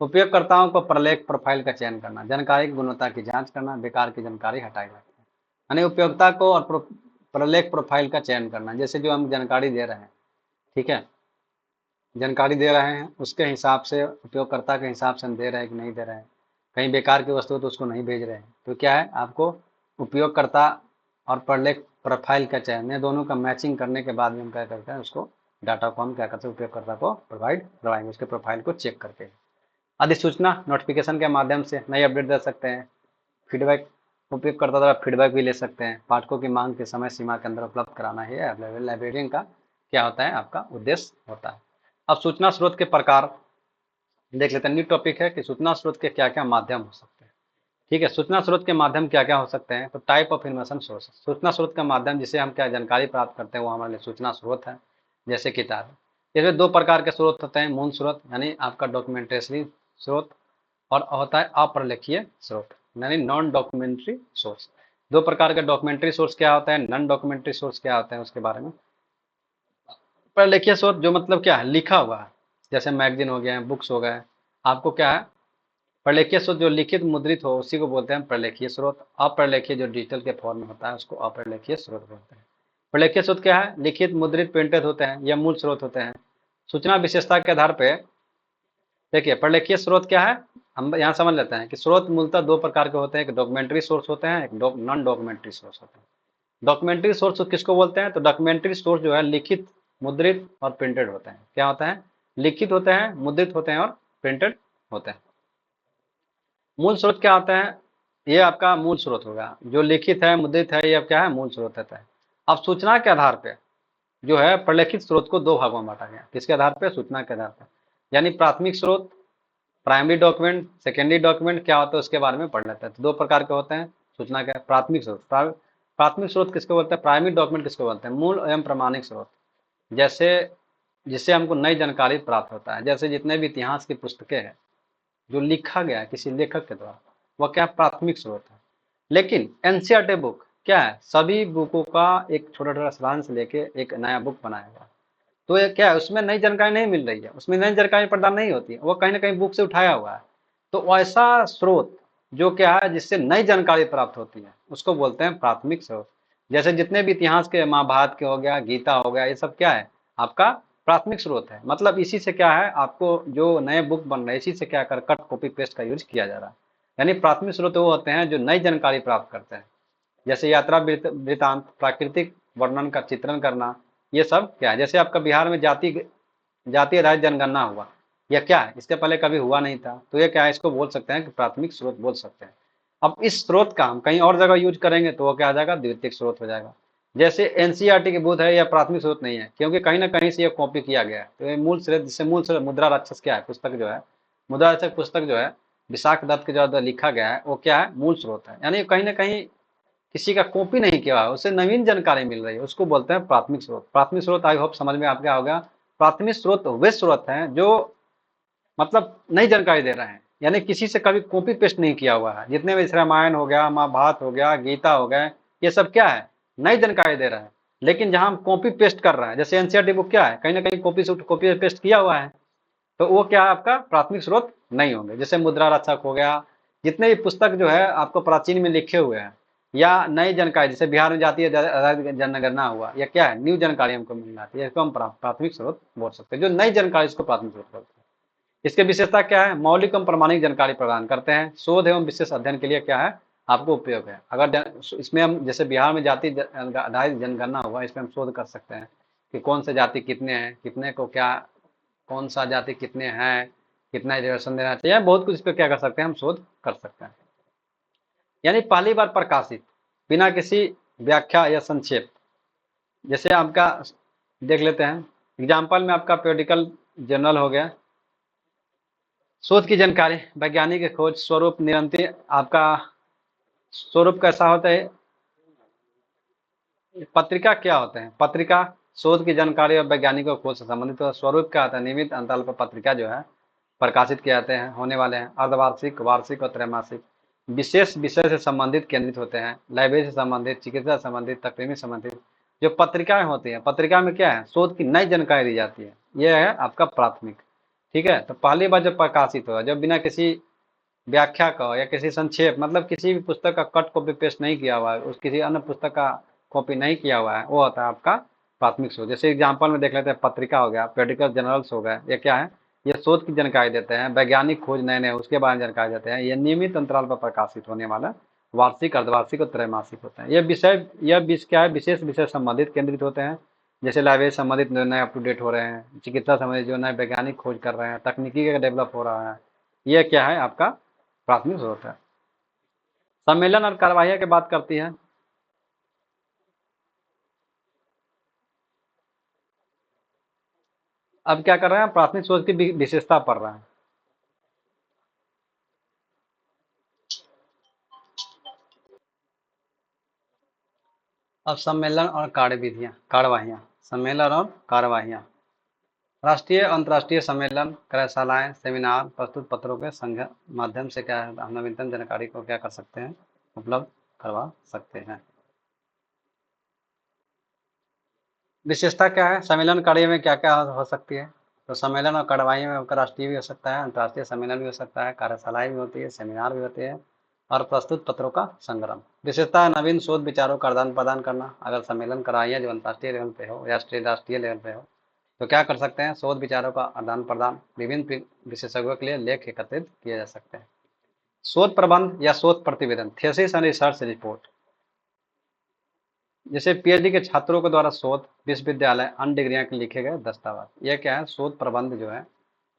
उपयोगकर्ताओं को प्रलेख प्रोफाइल का चयन करना, जानकारी की गुणवत्ता की जांच करना, बेकार की जानकारी हटाई जाती है। यानी उपयोगिता को और प्रलेख प्रोफाइल का चयन करना, जैसे जो हम जानकारी दे रहे हैं, ठीक है, जानकारी दे रहे हैं उसके हिसाब से, उपयोगकर्ता के हिसाब से हम दे रहे हैं कि नहीं दे रहे हैं। कहीं बेकार की वस्तु है तो उसको नहीं भेज रहे हैं। तो क्या है, आपको उपयोगकर्ता और प्रलेख प्रोफाइल का चयन, ये दोनों का मैचिंग करने के बाद में हम क्या करते हैं, उसको डाटा को हम क्या करते हैं, उपयोगकर्ता को प्रोवाइड करवाएंगे उसके प्रोफाइल को चेक करके। अधिसूचना नोटिफिकेशन के माध्यम से नई अपडेट दे सकते हैं। फीडबैक, उपयोगकर्ता द्वारा फीडबैक भी ले सकते हैं। पाठकों की मांग के समय सीमा के अंदर उपलब्ध कराना ही लाइब्रेरियन का क्या होता है, आपका उद्देश्य होता है। अब सूचना स्रोत के प्रकार देख लेते हैं। न्यू टॉपिक है कि सूचना स्रोत के क्या क्या माध्यम हो सकते हैं। ठीक है, सूचना स्रोत के माध्यम क्या क्या हो सकते हैं। तो टाइप ऑफ इन्फॉर्मेशन सोर्स, सूचना स्रोत का माध्यम जिसे हम क्या जानकारी प्राप्त करते हैं वो हमारे लिए सूचना स्रोत है। जैसे किताब, इसमें दो प्रकार के स्रोत होते हैं, मूल स्रोत यानी आपका डॉक्यूमेंट्री स्रोत, और होता है अप्रलेखीय स्रोत यानी नॉन डॉक्यूमेंट्री सोर्स। दो प्रकार के डॉक्यूमेंट्री सोर्स क्या होता है, नॉन डॉक्यूमेंट्री सोर्स क्या होता है, उसके बारे में। प्रलेखीय स्रोत जो मतलब क्या है, लिखा हुआ है, जैसे मैगजीन हो गया, बुक्स हो गए, आपको क्या है, प्रलेखीय स्रोत जो लिखित मुद्रित हो उसी को बोलते हैं प्रलेखीय स्रोत। अप्रलेखीय जो डिजिटल के फॉर्म में होता है उसको अप्रलेखीय स्रोत बोलते हैं। प्रलेखीय स्रोत क्या है, लिखित मुद्रित प्रिंटेड होते हैं, यह मूल स्रोत होते हैं। सूचना विशेषता के आधार पर देखिए प्रलेखीय स्रोत क्या है, हम यहाँ समझ लेते हैं कि स्रोत मूलतः दो प्रकार के होते हैं, एक डॉक्यूमेंट्री सोर्स होते हैं, एक नॉन डॉक्यूमेंट्री सोर्स होते हैं। डॉक्यूमेंट्री सोर्स किसको बोलते हैं, तो डॉक्यूमेंट्री सोर्स जो है लिखित, मुद्रित और प्रिंटेड होते हैं। क्या होता है, लिखित होते हैं, मुद्रित होते हैं और प्रिंटेड होते हैं। मूल स्रोत क्या होता है, ये आपका मूल स्रोत होगा। जो लिखित है, मुद्रित है, ये अब क्या है, मूल स्रोत रहता है। अब सूचना के आधार पे जो है प्रलेखित स्रोत को दो भागों में बांटा गया। किसके आधार पे, सूचना के आधार पर। यानी प्राथमिक स्रोत, प्राइमरी डॉक्यूमेंट, सेकेंडरी डॉक्यूमेंट क्या होता है उसके बारे में पढ़ लेते हैं। तो दो प्रकार के होते हैं सूचना के। प्राथमिक स्रोत, प्राथमिक स्रोत किसको बोलते हैं, प्राइमरी डॉक्यूमेंट किसको बोलते हैं, मूल एवं प्रमाणिक स्रोत। जैसे जिससे हमको नई जानकारी प्राप्त होता है, जैसे जितने भी इतिहास की पुस्तकें हैं जो लिखा गया है किसी लेखक के द्वारा, वह क्या प्राथमिक स्रोत है। लेकिन एनसीईआरटी बुक क्या है, सभी बुकों का एक छोटा छोटा सारांश लेके एक नया बुक बनाया गया। तो ये क्या है, उसमें नई जानकारी नहीं मिल रही है, उसमें नई जानकारी प्रदान नहीं होती है, वो कहीं ना कहीं बुक से उठाया हुआ है। तो ऐसा स्रोत जो क्या है जिससे नई जानकारी प्राप्त होती है उसको बोलते हैं प्राथमिक स्रोत। जैसे जितने भी इतिहास के, महाभारत के हो गया, गीता हो गया, ये सब क्या है आपका प्राथमिक स्रोत है। मतलब इसी से क्या है, आपको जो नए बुक बन रहे हैं इसी से क्या कर कट कॉपी पेस्ट का यूज किया जा रहा है। यानी प्राथमिक स्रोत वो होते हैं जो नई जानकारी प्राप्त करते हैं। जैसे यात्रा वृतांत, प्राकृतिक वर्णन का चित्रण करना, ये सब क्या है। जैसे आपका बिहार में जाति आधारित जनगणना हुआ, यह क्या है, इसके पहले कभी हुआ नहीं था, तो ये क्या है, इसको बोल सकते हैं कि प्राथमिक स्रोत बोल सकते हैं। अब इस स्रोत का हम कहीं और जगह यूज करेंगे तो वो क्या आ जाएगा, द्वितीयक स्रोत हो जाएगा। जैसे एनसीईआरटी की बुक है, यह प्राथमिक स्रोत नहीं है, क्योंकि कहीं ना कहीं से ये कॉपी किया गया है। तो ये मूल स्रोत, जिससे मूल स्रोत मुद्रा राक्षस क्या है, पुस्तक जो है, मुद्रा राक्षस पुस्तक जो है विशाख दत्त के जो लिखा गया है, वो क्या है, मूल स्रोत है। यानी कहीं ना कहीं किसी का कॉपी नहीं किया है, उससे नवीन जानकारी मिल रही है, उसको बोलते हैं प्राथमिक स्रोत। प्राथमिक स्रोत आई होप समझ में आप क्या होगा। प्राथमिक स्रोत वे स्रोत हैं जो मतलब नई जानकारी दे रहे हैं, यानी किसी से कभी कॉपी पेस्ट नहीं किया हुआ है। जितने भी रामायण हो गया, महाभारत हो गया, गीता हो गया, ये सब क्या है, नई जानकारी दे रहे हैं। लेकिन जहां हम कॉपी पेस्ट कर रहे हैं, जैसे एनसीईआरटी बुक क्या है, कहीं ना कहीं कॉपी पेस्ट किया हुआ है, तो वो क्या है आपका प्राथमिक स्रोत नहीं होंगे। जैसे मुद्रा रक्षक हो गया, जितने भी पुस्तक जो है आपको प्राचीन में लिखे हुए हैं, या नई जानकारी, जैसे बिहार में जातीय जनगणना हुआ, या क्या है, न्यू जानकारी हमको मिल जाती है, इसको हम प्राथमिक स्रोत बोल सकते हैं। जो नई जानकारी इसको प्राथमिक स्रोत बोलते हैं। इसके विशेषता क्या है, मौलिक एवं प्रमाणिक जानकारी प्रदान करते हैं, शोध एवं विशेष अध्ययन के लिए क्या है आपको उपयोग है। अगर इसमें हम, जैसे बिहार में जाति आधारित जनगणना हुआ, इसमें हम शोध कर सकते हैं कि कौन से जाति कितने हैं, कितने को क्या, कौन सा जाति कितने हैं, कितना रिजर्वेशन देना चाहिए, बहुत कुछ इस पर क्या कर सकते हैं, हम शोध कर सकते हैं। यानी पहली बार प्रकाशित बिना किसी व्याख्या या संक्षेप। जैसे आपका देख लेते हैं एग्जाम्पल में, आपका पीरियडिकल जर्नल हो गया, शोध की जानकारी, वैज्ञानिक खोज, स्वरूप, निरंतर। आपका स्वरूप कैसा होता है, पत्रिका क्या होते हैं, पत्रिका शोध की जानकारी और वैज्ञानिकों खोज से संबंधित। तो स्वरूप क्या होता है, नियमित अंतराल पर पत्रिका जो है प्रकाशित किए जाते हैं, होने वाले हैं। अर्धवार्षिक, वार्षिक और त्रैमासिक। विशेष विषय से संबंधित केंद्रित होते हैं, लाइब्रेरी से संबंधित, चिकित्सा से संबंधित, तकनीकी संबंधित। जो पत्रिकाएं होती हैं, पत्रिका में क्या है, शोध की नई जानकारी दी जाती है, यह है आपका प्राथमिक। ठीक है, तो पहली बार जब प्रकाशित हो, जब बिना किसी व्याख्या का या किसी संक्षेप, मतलब किसी भी पुस्तक का कट कॉपी पेस्ट नहीं किया हुआ है, उस किसी अन्य पुस्तक का कॉपी नहीं किया हुआ है, वो होता है आपका प्राथमिक शोध। जैसे एग्जाम्पल में देख लेते हैं, पत्रिका हो गया, पेडिकल जर्नल्स हो गए, ये क्या है, ये शोध की जानकारी देते हैं, वैज्ञानिक खोज नए नए उसके बारे में जानकारी देते हैं। ये नियमित अंतराल पर प्रकाशित होने वाला वार्षिक, अर्धवार्षिक और त्रैमासिक होते हैं। ये विषय, यह क्या है, विशेष विषय संबंधित केंद्रित होते हैं। जैसे लाइब्रेरी संबंधित नए अप टू डेट हो रहे हैं, चिकित्सा संबंधित जो नए वैज्ञानिक खोज कर रहे हैं, तकनीकी का डेवलप हो रहा है, ये क्या है आपका प्राथमिक स्रोत है। सम्मेलन और कार्यवाही की बात करती है। अब क्या कर रहे हैं, प्राथमिक स्रोत की विशेषता पढ़ रहे हैं। अब सम्मेलन और कार्यविधियां, कार्यवाहियां, सम्मेलन और कार्यवाहियां। राष्ट्रीय अंतर्राष्ट्रीय सम्मेलन, कार्यशालाएं, सेमिनार, प्रस्तुत पत्रों के संघ माध्यम से क्या है, हम नवीनतम जानकारी को क्या कर सकते हैं, उपलब्ध करवा सकते हैं। विशेषता क्या है, सम्मेलन कार्य में क्या क्या हो सकती है। तो सम्मेलन और कार्यवाही में आपका राष्ट्रीय भी हो सकता है, अंतर्राष्ट्रीय सम्मेलन भी हो सकता है, कार्यशालाएं भी होती है, सेमिनार भी होते हैं, और प्रस्तुत पत्रों का संग्रह। विशेषता है नवीन शोध विचारों का आदान प्रदान करना। अगर सम्मेलन कराइए जो अंतर्राष्ट्रीय लेवल पे हो, राष्ट्रीय लेवल पे हो, तो क्या कर सकते हैं, शोध विचारों का आदान प्रदान, विभिन्न विशेषज्ञों के लिए लेख एकत्रित किए जा सकते हैं। शोध प्रबंध या शोध प्रतिवेदन, थीसिस एंड रिसर्च रिपोर्ट। जैसे पीएचडी के छात्रों के द्वारा शोध, विश्वविद्यालय अन्य डिग्रियां के लिखे गए दस्तावेज, यह क्या है, शोध प्रबंध जो है,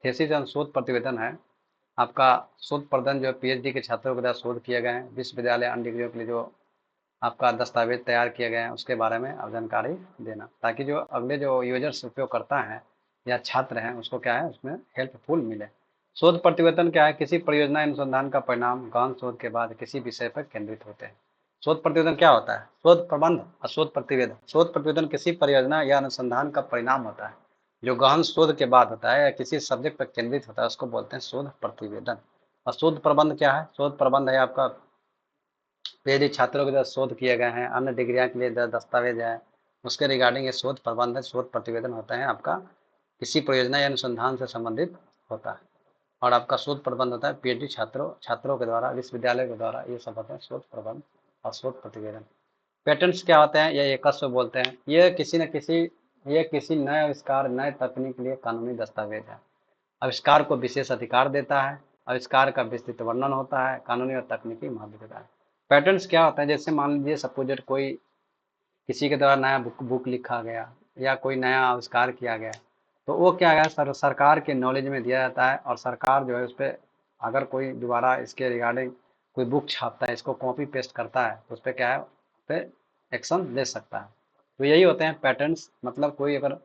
थीसिस एंड शोध प्रतिवेदन है, आपका शोध प्रबंध जो है पीएचडी के छात्रों के द्वारा शोध किए गए हैं, विश्वविद्यालय अन्य डिग्रियों के लिए जो आपका दस्तावेज तैयार किए गए हैं उसके बारे में आप जानकारी देना, ताकि जो अगले जो यूजर्स उपयोग करता है या छात्र हैं उसको क्या है उसमें हेल्पफुल मिले। शोध प्रतिवेदन क्या है? किसी परियोजना अनुसंधान का परिणाम गहन शोध के बाद किसी विषय पर केंद्रित होते हैं। शोध प्रतिवेदन क्या होता है? शोध प्रबंध और शोध प्रतिवेदन। शोध प्रतिवेदन किसी परियोजना या अनुसंधान का परिणाम होता है जो गहन शोध के बाद होता है या किसी सब्जेक्ट पर केंद्रित होता है, उसको बोलते हैं शोध प्रतिवेदन। और शोध प्रबंध क्या है? शोध प्रबंध है आपका पीएचडी छात्रों के द्वारा शोध किए गए हैं, अन्य डिग्रियां के लिए दस्तावेज है, उसके रिगार्डिंग ये शोध प्रबंध है। शोध प्रतिवेदन होता है आपका किसी परियोजना या अनुसंधान से संबंधित होता है। और आपका शोध प्रबंध होता है पीएचडी छात्रों के द्वारा, विश्वविद्यालय के द्वारा, ये सब होते हैं शोध प्रबंध और शोध प्रतिवेदन। पेटेंट्स क्या होते हैं? ये एकस्व बोलते हैं। ये किसी नए आविष्कार, नए तकनीक के लिए कानूनी दस्तावेज है। आविष्कार को विशेष अधिकार देता है, आविष्कार का विस्तृत वर्णन होता है, कानूनी और तकनीकी महत्व देता है। पैटर्न्स क्या होता है? जैसे मान लीजिए सपोज कोई किसी के द्वारा नया बुक लिखा गया या कोई नया आविष्कार किया गया, तो वो क्या है सरकार के नॉलेज में दिया जाता है, और सरकार जो है उस पर अगर कोई दोबारा इसके रिगार्डिंग कोई बुक छापता है, इसको कॉपी पेस्ट करता है, तो उस पर क्या है, उस पर एक्शन ले सकता है। तो यही होते हैं पैटर्न्स। मतलब कोई अगर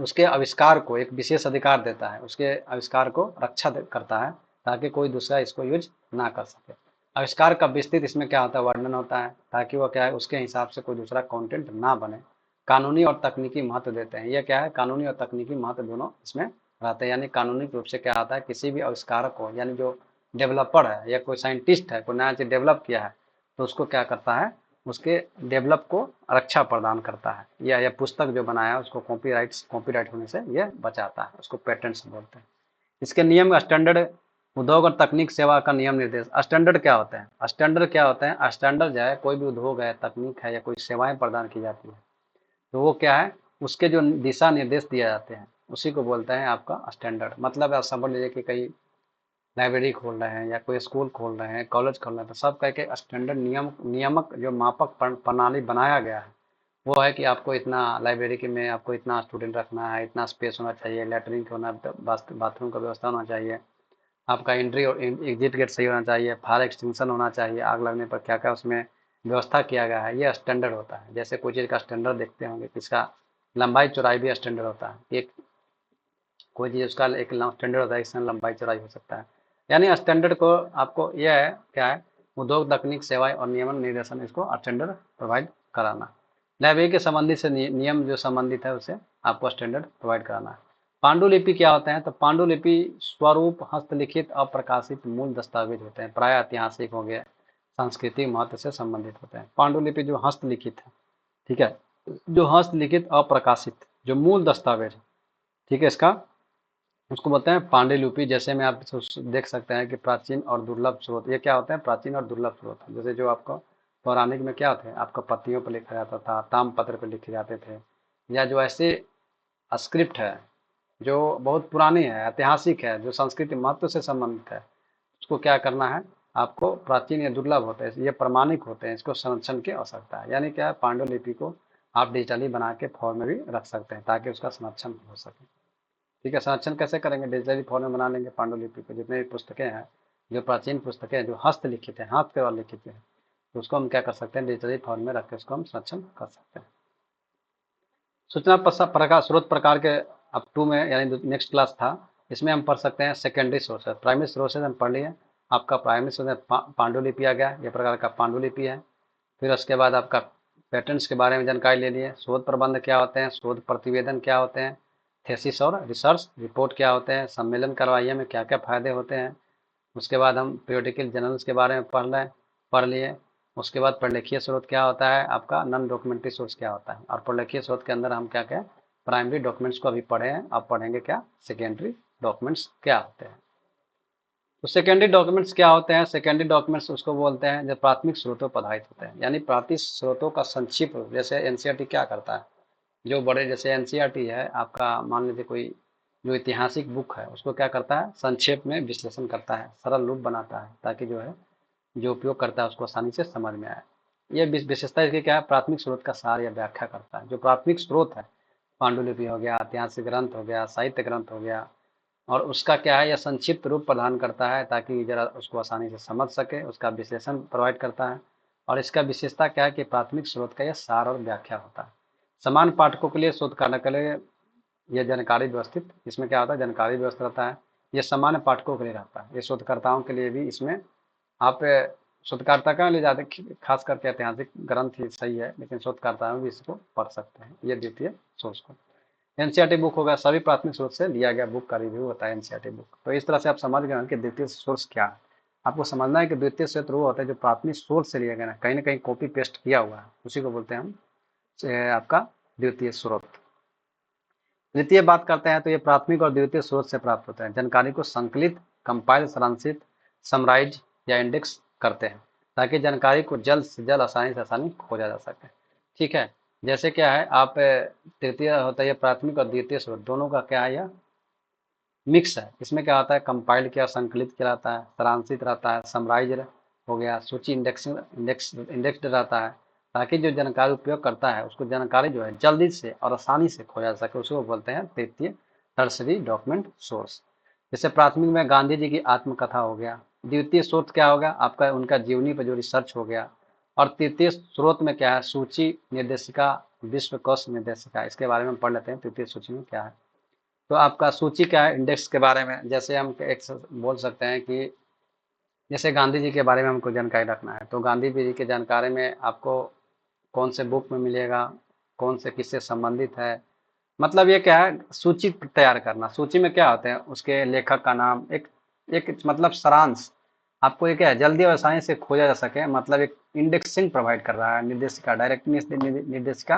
उसके आविष्कार को एक विशेष अधिकार देता है, उसके आविष्कार को रक्षा करता है ताकि कोई दूसरा इसको यूज ना कर सके। आविष्कार का विस्तृत इसमें क्या होता है, वर्णन होता है, ताकि वो क्या है उसके हिसाब से कोई दूसरा कंटेंट ना बने। कानूनी और तकनीकी महत्व देते हैं। ये क्या है, कानूनी और तकनीकी महत्व दोनों इसमें रहते हैं। यानी कानूनी रूप से क्या आता है, किसी भी आविष्कारक को, यानी जो डेवलपर है या कोई साइंटिस्ट है, कोई नया चीज डेवलप किया है, तो उसको क्या करता है, उसके डेवलप को रक्षा प्रदान करता है, या पुस्तक जो बनाया है उसको कॉपीराइट होने से ये बचाता है, उसको पेटेंट्स बोलते हैं। इसके नियम स्टैंडर्ड, उद्योग और तकनीक सेवा का नियम निर्देश। स्टैंडर्ड क्या होते हैं? स्टैंडर्ड क्या होते हैं? स्टैंडर्ड जो है कोई भी उद्योग है, तकनीक है या कोई सेवाएं प्रदान की जाती है, तो वो क्या है, उसके जो दिशा निर्देश दिए जाते हैं उसी को बोलते हैं आपका स्टैंडर्ड। मतलब आप समझ लीजिए कि कहीं लाइब्रेरी खोल रहे हैं या कोई स्कूल खोल रहे हैं, कॉलेज खोल रहे हैं, तो सब कह के स्टैंडर्ड नियमक जो मापक प्रणाली बनाया गया है, वो है कि आपको इतना लाइब्रेरी के में आपको इतना स्टूडेंट रखना है, इतना स्पेस होना चाहिए, लेटरिन होना, बाथरूम का व्यवस्था होना चाहिए, आपका एंट्री और एग्जिट गेट सही होना चाहिए, फायर एक्सटिंक्शन होना चाहिए, आग लगने पर क्या क्या उसमें व्यवस्था किया गया है, ये स्टैंडर्ड होता है। जैसे कोई चीज़ का स्टैंडर्ड देखते होंगे, किसका लंबाई चौड़ाई भी स्टैंडर्ड होता है। एक कोई चीज़ उसका एक स्टैंडर्ड होता है, इसमें लंबाई चौड़ाई हो सकता है। यानी स्टैंडर्ड को आपको यह है क्या है, उद्योग तकनीक सेवाएं और नियमन निर्देशन, इसको स्टैंडर्ड प्रोवाइड कराना। लाइब्रेरी के संबंधित से नियम जो संबंधित है उसे आपको स्टैंडर्ड प्रोवाइड कराना है। पांडुलिपि क्या होते हैं? तो पांडुलिपि स्वरूप हस्तलिखित अप्रकाशित मूल दस्तावेज होते हैं, प्राय ऐतिहासिक हो गए, सांस्कृतिक महत्व से संबंधित होते हैं। पांडुलिपि जो हस्तलिखित है, ठीक है, जो हस्तलिखित अप्रकाशित जो मूल दस्तावेज है, ठीक है, इसका उसको बोलते हैं पांडुलिपि। जैसे में आप देख सकते हैं कि प्राचीन और दुर्लभ स्रोत, ये क्या होते हैं, प्राचीन और दुर्लभ स्रोत। जैसे जो आपको पौराणिक में क्या होते हैं, आपका पत्तियों पर लिखा जाता था, ताम्रपत्र पर लिखे जाते थे, या जो ऐसे स्क्रिप्ट है जो बहुत पुरानी है, ऐतिहासिक है, जो संस्कृति महत्व से संबंधित है, उसको क्या करना है, आपको प्राचीन या दुर्लभ होते हैं, ये प्रमाणिक होते हैं, इसको संरक्षण की आवश्यकता है। यानी क्या है, पांडुलिपि को आप डिजिटली बना के फॉर्म में भी रख सकते हैं ताकि उसका संरक्षण हो सके। ठीक है, संरक्षण कैसे करेंगे? डिजिटली फॉर्म में बना लेंगे पांडुलिपि को। जितने भी पुस्तकें हैं, जो प्राचीन पुस्तकें हैं, जो हस्तलिखित है, हाथ के द्वारा लिखित है, तो उसको हम क्या कर सकते हैं, डिजिटली फॉर्म में रख के उसको हम संरक्षण कर सकते हैं। सूचना प्रकार स्रोत प्रकार के अब 2 में, यानी नेक्स्ट क्लास था, इसमें हम पढ़ सकते हैं सेकेंडरी सोर्सेज। प्राइमरी सोर्सेज हम पढ़ लिए। आपका प्राइमरी सोर्स पांडुलिपि आ गया, ये प्रकार का पांडुलिपि है। फिर उसके बाद आपका पैटर्न्स के बारे में जानकारी ले लिए। शोध प्रबंध क्या होते हैं, शोध प्रतिवेदन क्या होते हैं, थेसिस और रिसर्च रिपोर्ट क्या होते हैं, सम्मेलन करवाइए में क्या क्या फायदे होते हैं। उसके बाद हम पीरियोडिकल जर्नल्स के बारे में पढ़ लिए। उसके बाद प्रलेखीय स्रोत क्या होता है, आपका नॉन डॉक्यूमेंट्री सोर्स क्या होता है, और प्रलेखीय स्रोत के अंदर हम क्या क्या प्राइमरी डॉक्यूमेंट्स को अभी पढ़े हैं, अब पढ़ेंगे क्या सेकेंडरी डॉक्यूमेंट्स क्या होते हैं। तो सेकेंडरी डॉक्यूमेंट्स क्या होते हैं? सेकेंडरी डॉक्यूमेंट्स उसको बोलते हैं जो प्राथमिक स्रोतों पर आधारित होते हैं, यानी प्राथमिक स्रोतों का संक्षिप्त रूप। जैसे एनसीईआरटी क्या करता है, जो बड़े जैसे एनसीईआरटी है आपका, मान लीजिए कोई जो ऐतिहासिक बुक है उसको क्या करता है, संक्षेप में विश्लेषण करता है, सरल रूप बनाता है, ताकि जो है जो उपयोग करता है उसको आसानी से समझ में आए। ये विशेषता इसकी क्या है, प्राथमिक स्रोत का सार या व्याख्या करता है। जो प्राथमिक स्रोत है, पांडुलिपि हो गया, ऐतिहासिक ग्रंथ हो गया, साहित्य ग्रंथ हो गया, और उसका क्या है, यह संक्षिप्त रूप प्रदान करता है ताकि जरा उसको आसानी से समझ सके, उसका विश्लेषण प्रोवाइड करता है। और इसका विशेषता क्या है कि प्राथमिक स्रोत का यह सार और व्याख्या होता है। समान पाठकों के लिए शोध करने के लिए यह जानकारी व्यवस्थित, इसमें क्या होता है, जानकारी व्यवस्थित रहता है। यह सामान्य पाठकों के लिए रहता है, ये शोधकर्ताओं के लिए भी इसमें आप शोधकर्ता का ले जाते, खास करके ऐतिहासिक ग्रंथ ही सही है, लेकिन शोधकर्ताओं भी इसको पढ़ सकते हैं। ये द्वितीय सोर्स को एनसीईआरटी बुक होगा, सभी प्राथमिक स्रोत से लिया गया बुक का रिव्यू होता है एनसीईआरटी बुक। तो इस तरह से आप समझ गए कि द्वितीय सोर्स क्या है। आपको समझना है कि द्वितीय स्रोत वो होता है जो प्राथमिक सोर्स से लिया गया है, कहीं ना कहीं कॉपी पेस्ट किया हुआ है, उसी को बोलते हैं हम आपका द्वितीय स्रोत। द्वितीय बात करते हैं तो ये प्राथमिक और द्वितीय स्रोत से प्राप्त होता है। जानकारी को संकलित, कंपाइल, सारांशित, समराइज या इंडेक्स करते हैं ताकि जानकारी को जल्द से जल्द आसानी खोजा जा सके। ठीक है, जैसे क्या है, आप तृतीय होता है, प्राथमिक और द्वितीय स्रोत दोनों का क्या है, यह मिक्स है। इसमें क्या होता है, कंपाइल्ड किया, संकलित किया रहता है, सारांशित रहता है, समराइज हो गया, सूची इंडेक्स्ड रहता है ताकि जो जानकारी उपयोग करता है उसको जानकारी जो है जल्दी से और आसानी से खोजा जा सके, उसको बोलते हैं तृतीय टर्सरी डॉक्यूमेंट सोर्स। जैसे प्राथमिक में गांधी जी की आत्मकथा हो गया, द्वितीय स्रोत क्या होगा आपका, उनका जीवनी पर जो रिसर्च हो गया, और तृतीय स्रोत में क्या है, सूची निर्देशिका, विश्व कोश निर्देशिका, इसके बारे में पढ़ लेते हैं तृतीय सूची में क्या है। तो आपका सूची क्या है, इंडेक्स के बारे में, जैसे हम एक बोल सकते हैं कि जैसे गांधी जी के बारे में हमको जानकारी रखना है, तो गांधी जी की जानकारी में आपको कौन से बुक में मिलेगा, कौन से किससे संबंधित है, मतलब ये क्या है, सूची तैयार करना। सूची में क्या होते हैं, उसके लेखक का नाम, एक एक मतलब सारांश, आपको ये क्या है, जल्दी और आसानी से खोजा जा सके, मतलब एक इंडेक्सिंग प्रोवाइड कर रहा है, निर्देशिका, डायरेक्ट निर्देशिका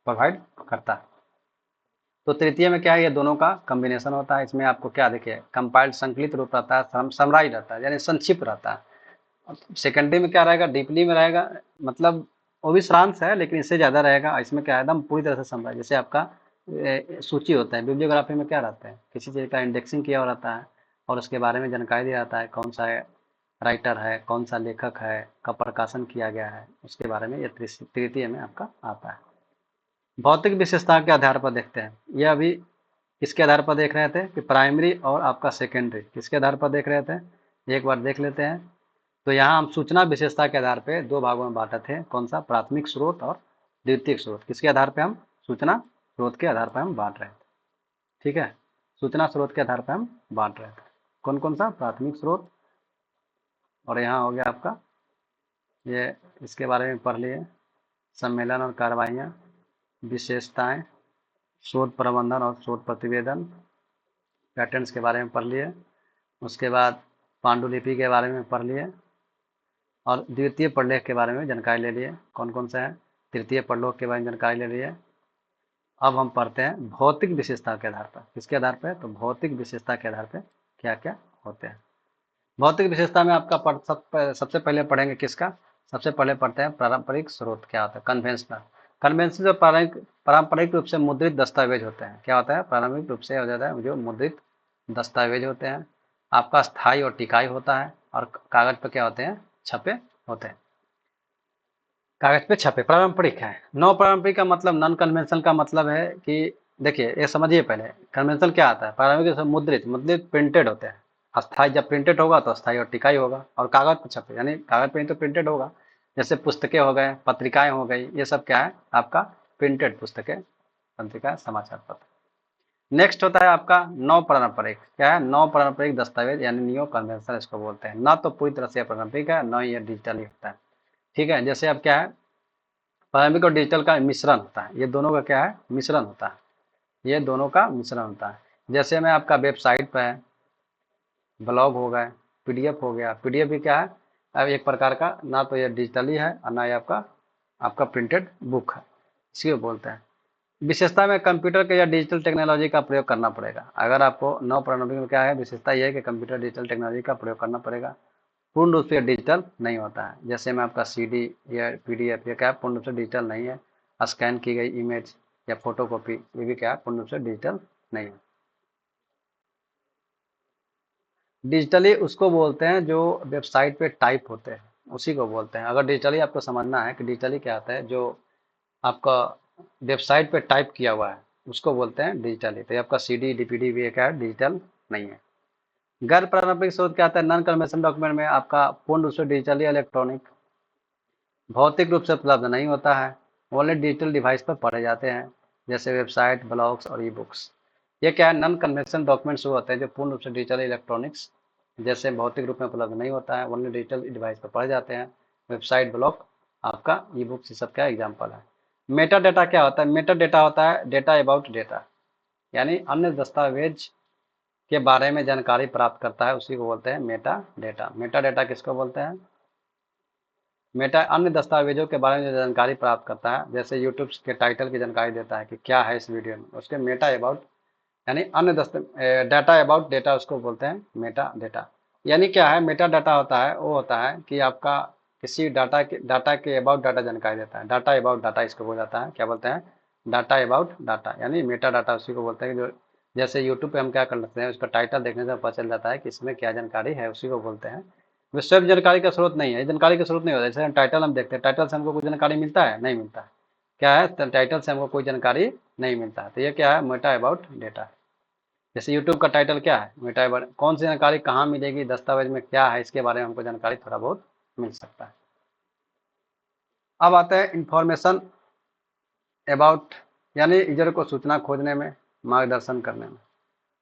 प्रोवाइड करता है। तो तृतीय में क्या है, ये दोनों का कॉम्बिनेशन होता है। इसमें आपको क्या देखिए, कंपाइल्ड संकलित रूप रहता है, समराइज रहता है यानी संक्षिप्त रहता है। सेकेंडरी में क्या रहेगा, डीपली में रहेगा, मतलब वो भी सारांश है लेकिन इससे ज़्यादा रहेगा। इसमें क्या है, एकदम पूरी तरह से समराइज, जैसे आपका सूची होता है। बिब्लियोग्राफी में क्या रहता है, किसी चीज़ का इंडेक्सिंग किया हुआ रहता है और उसके बारे में जानकारी दिया जाता है, कौन सा राइटर है, कौन सा लेखक है, कब प्रकाशन किया गया है, उसके बारे में ये तृतीय में आपका आता है। भौतिक विशेषता के आधार पर देखते हैं, ये अभी किसके आधार पर देख रहे थे कि प्राइमरी और आपका सेकेंडरी किसके आधार पर देख रहे थे, एक बार देख लेते हैं। तो यहाँ हम सूचना विशेषता के आधार पर दो भागों में बांटे थे, कौन सा, प्राथमिक स्रोत और द्वितीय स्रोत। किसके आधार पर, हम सूचना स्रोत के आधार पर हम बांट रहे थे। ठीक है, सूचना स्रोत के आधार पर हम बांट रहे थे, कौन कौन सा, प्राथमिक स्रोत, और यहाँ हो गया आपका ये, इसके बारे में पढ़ लिए, सम्मेलन और कार्रवाइयाँ, विशेषताएं, शोध प्रबंधन और शोध प्रतिवेदन, पैटर्न्स के बारे में पढ़ लिए। उसके बाद पांडुलिपि के बारे में पढ़ लिए और द्वितीय प्रलेख के बारे में जानकारी ले लिए, कौन कौन सा है। तृतीय प्रलेख के बारे में जानकारी ले लिए। अब हम पढ़ते हैं भौतिक विशेषता के आधार पर, किसके आधार पर, तो भौतिक विशेषता के आधार पर क्या क्या होते हैं। भौतिक विशेषता में आपका सबसे पहले पढ़ेंगे किसका, सबसे पहले पढ़ते हैं पारंपरिक स्रोत क्या होता है, कन्वेंशनल। कन्वेंशनल जो पारंपरिक रूप से मुद्रित दस्तावेज होते हैं, क्या होता है, पारंपरिक रूप से हो जाता है जो मुद्रित दस्तावेज होते हैं। आपका स्थायी और टिकाई होता है और कागज पर क्या होते हैं, छपे होते हैं, कागज पे छपे, पारंपरिक है। नौ पारंपरिक का मतलब, नॉन कन्वेंशनल का मतलब है कि देखिए ये समझिए पहले, कन्वेंशनल क्या आता है, पारंपरिक मुद्रित, मुद्रित प्रिंटेड होते हैं। अस्थाई जब प्रिंटेड होगा तो अस्थाई और टिकाई होगा, और कागज पर छपे यानी कागज पे ही तो प्रिंटेड होगा। जैसे पुस्तकें हो गए, पत्रिकाएं हो गई, ये सब क्या है आपका प्रिंटेड पुस्तकें, पत्रिका, समाचार पत्र। नेक्स्ट होता है आपका नौ पारंपरिक, क्या है, नौ पारंपरिक दस्तावेज यानी नियो कन्वेंशनल इसको बोलते हैं। ना तो पूरी तरह से पारंपरिक है, न ये डिजिटली होता है। ठीक है, जैसे अब क्या है, पारंपरिक और डिजिटल का मिश्रण होता है, ये दोनों का क्या है, मिश्रण होता है, ये दोनों का मिश्रण होता है। जैसे मैं आपका वेबसाइट पर है, ब्लॉग हो गए, पीडीएफ हो गया, पीडीएफ भी क्या है, अब एक प्रकार का, ना तो ये डिजिटली है और ना ये आपका आपका प्रिंटेड बुक है, इसी को बोलते हैं। विशेषता में कंप्यूटर के या डिजिटल टेक्नोलॉजी का प्रयोग करना पड़ेगा। अगर आपको नौ पारंपरिक में क्या है, विशेषता ये है कि कंप्यूटर डिजिटल टेक्नोलॉजी का प्रयोग करना पड़ेगा, पूर्ण रूप से डिजिटल नहीं होता है। जैसे में आपका सीडी या पीडीएफ, ये क्या है, पूर्ण रूप से डिजिटल नहीं है। स्कैन की गई इमेज या फोटोकॉपी, ये भी क्या है, पूर्ण रूप से डिजिटल नहीं है। डिजिटली उसको बोलते हैं जो वेबसाइट पे टाइप होते हैं, उसी को बोलते हैं। अगर डिजिटली आपको समझना है कि डिजिटली क्या आता है, जो आपका वेबसाइट पे टाइप किया हुआ है उसको बोलते हैं डिजिटली। तो ये आपका सीडी डीपीडी भी क्या है, डिजिटल नहीं है। गैर पारंपरिक स्रोत क्या आता है? नॉन कन्वेंशनल डॉक्यूमेंट में आपका पूर्ण रूप से डिजिटल या इलेक्ट्रॉनिक भौतिक रूप से उपलब्ध नहीं होता है, ओनली डिजिटल डिवाइस पर पढ़े जाते हैं, जैसे वेबसाइट, ब्लॉग्स और ई बुक्स। ये क्या है? नॉन कन्वेंशनल डॉक्यूमेंट्स वो होते हैं जो पूर्ण रूप से डिजिटल इलेक्ट्रॉनिक्स जैसे भौतिक रूप में उपलब्ध नहीं होता है, ओनली डिजिटल डिवाइस पर पढ़े जाते हैं। वेबसाइट, ब्लॉग, आपका ई बुक्स, ये सब क्या एग्जाम्पल है। मेटा डेटा क्या होता है? मेटा डेटा होता है डेटा अबाउट डेटा, यानी अन्य दस्तावेज के बारे में जानकारी प्राप्त करता है, उसी को बोलते हैं मेटा डेटा। मेटा डेटा किसको बोलते हैं? मेटा अन्य दस्तावेजों के बारे में जो जानकारी प्राप्त करता है, जैसे यूट्यूब के टाइटल की जानकारी देता है कि क्या है इस वीडियो में, उसके मेटा अबाउट यानी अन्य डाटा अबाउट डेटा, उसको बोलते हैं मेटा डेटा। यानी क्या है? मेटा डाटा होता है वो होता है कि आपका किसी डाटा के अबाउट डाटा जानकारी देता है। डाटा अबाउट डाटा इसको बोला जाता है, क्या बोलते हैं? डाटा अबाउट डाटा, यानी मेटा डाटा उसी को बोलते हैं जो जैसे यूट्यूब पे हम क्या कर लेते हैं, उसका टाइटल देखने से पता चल जाता है कि इसमें क्या जानकारी है, उसी को बोलते हैं। वो सब जानकारी का स्रोत नहीं है, जानकारी का स्रोत नहीं होता। जैसे टाइटल हम देखते हैं, टाइटल से हमको कोई जानकारी मिलता है? नहीं मिलता है। क्या है? तो टाइटल से हमको कोई जानकारी नहीं मिलता है, तो ये क्या है? Meta about data. जैसे यूट्यूब का टाइटल क्या है? Meta about. कौन सी जानकारी कहाँ मिलेगी, दस्तावेज में क्या है, इसके बारे में हमको जानकारी थोड़ा बहुत मिल सकता है। अब आता है इंफॉर्मेशन अबाउट, यानी यूजर को सूचना खोजने में, मार्गदर्शन करने में।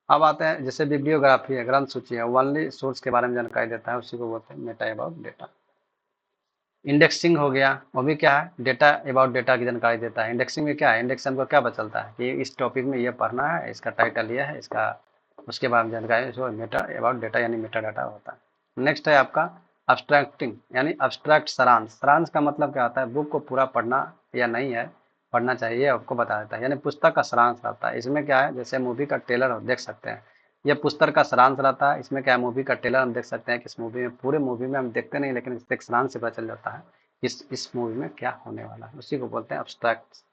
अब आते हैं जैसे बिब्लियोग्राफी है, ग्रंथ सूची है, ओनली सोर्स के बारे में जानकारी देता है, उसी को बोलते हैं मेटा अबाउट डेटा। इंडेक्सिंग हो गया, वो भी क्या है? डेटा अबाउट डेटा की जानकारी देता है। इंडेक्सिंग में क्या है? इंडेक्स हमको क्या पता चलता है कि इस टॉपिक में ये पढ़ना है, इसका टाइटल ये है, इसका उसके बारे में जानकारी, इसको मेटा अबाउट डेटा यानी मेटा डाटा होता है। नेक्स्ट है आपका अब्स्ट्रैक्टिंग, यानी अब्स्ट्रैक्ट सारांश। सारांश का मतलब क्या होता है? बुक को पूरा पढ़ना या नहीं है, पढ़ना चाहिए, आपको बता देता है, यानी पुस्तक का सारांश रहता है। इसमें क्या है? जैसे मूवी का ट्रेलर देख सकते हैं, ये पुस्तक का सारांश रहता है। इसमें क्या है? मूवी का ट्रेलर हम देख सकते हैं कि इस मूवी में, पूरे मूवी में हम देखते नहीं, लेकिन इससे एक सारांश से पता चल जाता है इस मूवी में क्या होने वाला है, उसी को बोलते हैं अब्स्ट्रैक्ट।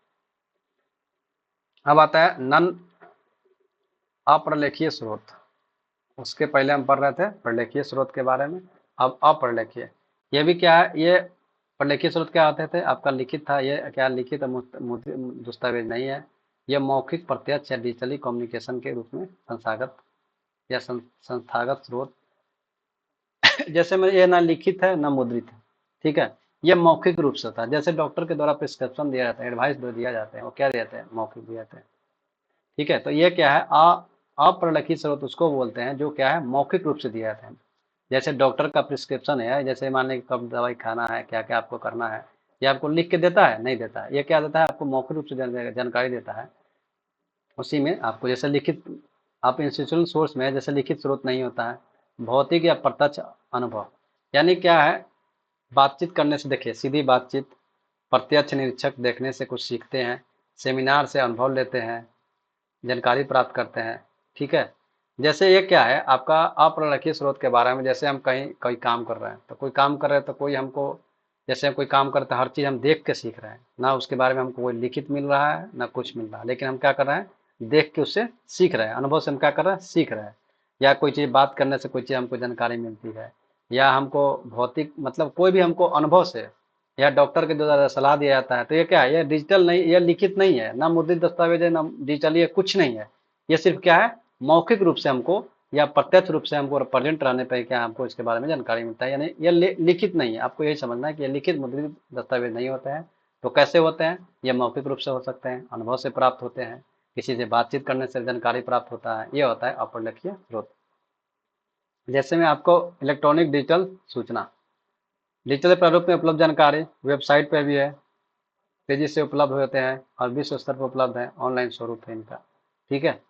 अब आता है नन अप्रलेखीय स्रोत। उसके पहले हम पढ़ रहे थे प्रलेखीय स्रोत के बारे में, अब अप्रलेखीय। ये भी क्या है? ये प्रलेखीय स्रोत क्या होते थे? आपका लिखित था, ये क्या लिखित दस्तावेज नहीं है। ये मौखिक, प्रत्यक्ष या डिजिटली कम्युनिकेशन के रूप में संस्थागत या संस्थागत स्रोत जैसे में ये ना लिखित है ना मुद्रित है, ठीक है। ये मौखिक रूप से होता है, जैसे डॉक्टर के द्वारा प्रिस्क्रिप्शन दिया जाता है, एडवाइस दिया जाते हैं, वो क्या देते हैं? मौखिक दिए जाते हैं, ठीक है। तो ये क्या है? अप्रलेखित स्रोत उसको बोलते हैं जो क्या है? मौखिक रूप से दिया जाता है। जैसे डॉक्टर का प्रिस्क्रिप्शन है, जैसे मान लें कब दवाई खाना है, क्या क्या आपको करना है, ये आपको लिख के देता है? नहीं देता है। ये क्या देता है? आपको मौखिक रूप से जानकारी देता है। उसी में आपको जैसे लिखित, आप इंस्टीट्यूशनल सोर्स में जैसे लिखित स्रोत नहीं होता है। भौतिक या प्रत्यक्ष अनुभव, यानी क्या है? बातचीत करने से, देखिए सीधी बातचीत, प्रत्यक्ष निरीक्षक देखने से कुछ सीखते हैं, सेमिनार से अनुभव लेते हैं, जानकारी प्राप्त करते हैं, ठीक है। जैसे ये क्या है? आपका अप्रलेखित स्रोत के बारे में, जैसे हम कहीं कोई काम कर रहे हैं, तो कोई काम कर रहे हैं तो कोई हमको, जैसे हम कोई काम करते हैं, हर चीज़ हम देख के सीख रहे हैं ना, उसके बारे में हमको कोई लिखित मिल रहा है ना कुछ मिल रहा है, लेकिन हम क्या कर रहे हैं? देख के उससे सीख रहे हैं, अनुभव से हम क्या कर रहे हैं? सीख रहे हैं। या कोई चीज़ बात करने से कोई चीज़ हमको जानकारी मिलती है, या हमको भौतिक मतलब कोई भी हमको अनुभव से या डॉक्टर के द्वारा सलाह दिया जाता है, तो ये क्या है? ये डिजिटल नहीं, ये लिखित नहीं है, ना मुद्रित दस्तावेज है, ना डिजिटल, ये कुछ नहीं है। ये सिर्फ क्या है? मौखिक रूप से हमको या प्रत्यक्ष रूप से हमको प्रेजेंट रहने पर क्या हमको इसके बारे में जानकारी मिलता है, यानी ये लिखित नहीं है। आपको यही समझना है कि ये लिखित मुद्रित दस्तावेज नहीं होते हैं। तो कैसे होते हैं? ये मौखिक रूप से हो सकते हैं, अनुभव से प्राप्त होते हैं, किसी से बातचीत करने से जानकारी प्राप्त होता है, ये होता है अप्रलेखीय स्रोत। जैसे मैं आपको इलेक्ट्रॉनिक डिजिटल सूचना, डिजिटल प्रारूप में उपलब्ध जानकारी वेबसाइट पर भी है, तेजी से उपलब्ध होते हैं और विश्व स्तर पर उपलब्ध है, ऑनलाइन स्वरूप है इनका, ठीक है।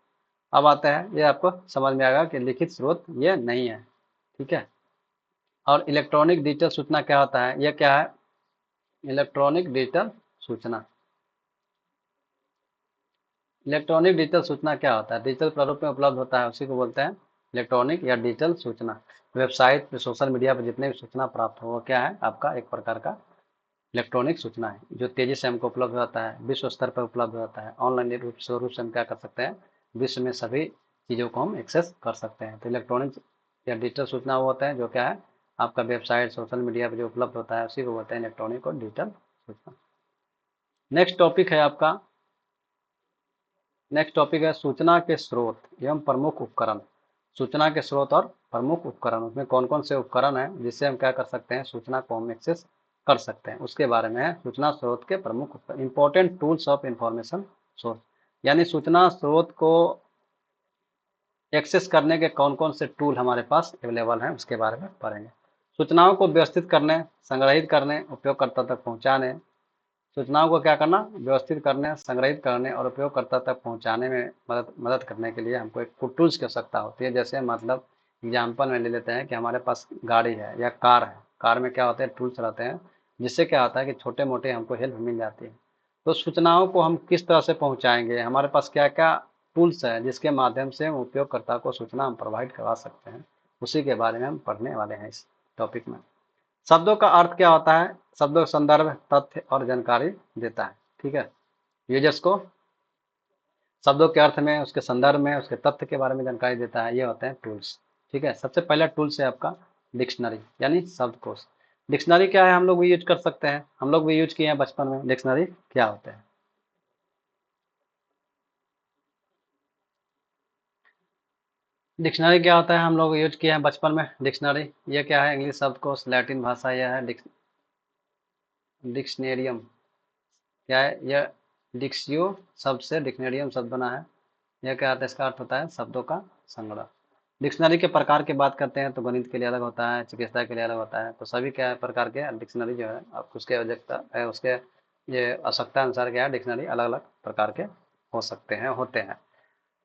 अब आता है, ये आपको समझ में आएगा कि लिखित स्रोत ये नहीं है, ठीक है। और इलेक्ट्रॉनिक डिजिटल सूचना क्या होता है? ये क्या है? इलेक्ट्रॉनिक डिजिटल सूचना, इलेक्ट्रॉनिक डिजिटल सूचना क्या होता है? डिजिटल प्रारूप में उपलब्ध होता है, उसी को बोलते हैं इलेक्ट्रॉनिक या डिजिटल सूचना। वेबसाइट पे, सोशल मीडिया पर जितने भी सूचना प्राप्त हो, वो क्या है? आपका एक प्रकार का इलेक्ट्रॉनिक सूचना है, जो तेजी से हमको उपलब्ध होता है, विश्व स्तर पर उपलब्ध होता है, ऑनलाइन रूप से हम क्या कर सकते हैं? विश्व में सभी चीज़ों को हम एक्सेस कर सकते हैं। तो इलेक्ट्रॉनिक या डिजिटल सूचना वो होता है जो क्या है? आपका वेबसाइट, सोशल मीडिया पर जो उपलब्ध होता है, उसी को बोलते हैं इलेक्ट्रॉनिक और डिजिटल सूचना। नेक्स्ट टॉपिक है आपका, नेक्स्ट टॉपिक है सूचना के स्रोत एवं प्रमुख उपकरण। सूचना के स्रोत और प्रमुख उपकरण, उसमें कौन कौन से उपकरण हैं जिससे हम क्या कर सकते हैं, सूचना को हम एक्सेस कर सकते हैं, उसके बारे में है सूचना स्रोत के प्रमुख उपकरण। Important tools of information source, यानी सूचना स्रोत को एक्सेस करने के कौन कौन से टूल हमारे पास अवेलेबल हैं उसके बारे में पढ़ेंगे। सूचनाओं को व्यवस्थित करने, संग्रहित करने, उपयोगकर्ता तक पहुंचाने, सूचनाओं को क्या करना, व्यवस्थित करने, संग्रहित करने और उपयोगकर्ता तक पहुंचाने में मदद करने के लिए हमको एक टूल्स की आवश्यकता होती है। जैसे मतलब एग्जाम्पल में ले लेते हैं कि हमारे पास गाड़ी है या कार है, कार में क्या होते हैं, टूल्स रहते हैं, जिससे क्या होता है कि छोटे मोटे हमको हेल्प मिल जाती है। तो सूचनाओं को हम किस तरह से पहुंचाएंगे, हमारे पास क्या क्या टूल्स है जिसके माध्यम से हम उपयोगकर्ता को सूचना हम प्रोवाइड करवा सकते हैं, उसी के बारे में हम पढ़ने वाले हैं इस टॉपिक में। शब्दों का अर्थ क्या होता है, शब्दों संदर्भ, तथ्य और जानकारी देता है। ठीक है, यूजर्स को शब्दों के अर्थ में, उसके संदर्भ में, उसके तथ्य के बारे में जानकारी देता है, ये होते हैं टूल्स। ठीक है, सबसे पहला टूल्स है आपका डिक्शनरी यानी शब्दकोश। डिक्शनरी क्या है, हम लोग भी यूज कर सकते हैं, हम लोग भी यूज किए हैं बचपन में। डिक्शनरी क्या होते हैं, डिक्शनरी क्या होता है, हम लोग यूज किए हैं बचपन में डिक्शनरी। ये क्या है, इंग्लिश शब्दकोश, लैटिन भाषा यह है डिक्शनेरियम। क्या है यह, डिक्सियो शब्द से डिक्शनेरियम शब्द बना है। यह क्या आता है, इसका अर्थ होता है शब्दों का संग्रह। डिक्शनरी के प्रकार की बात करते हैं तो गणित के लिए अलग होता है, चिकित्सा के लिए अलग होता है, तो सभी क्या है प्रकार के डिक्शनरी जो है आप उसके आवश्यकता है, उसके ये आवश्यकता अनुसार क्या है डिक्शनरी अलग अलग प्रकार के हो सकते हैं, होते हैं।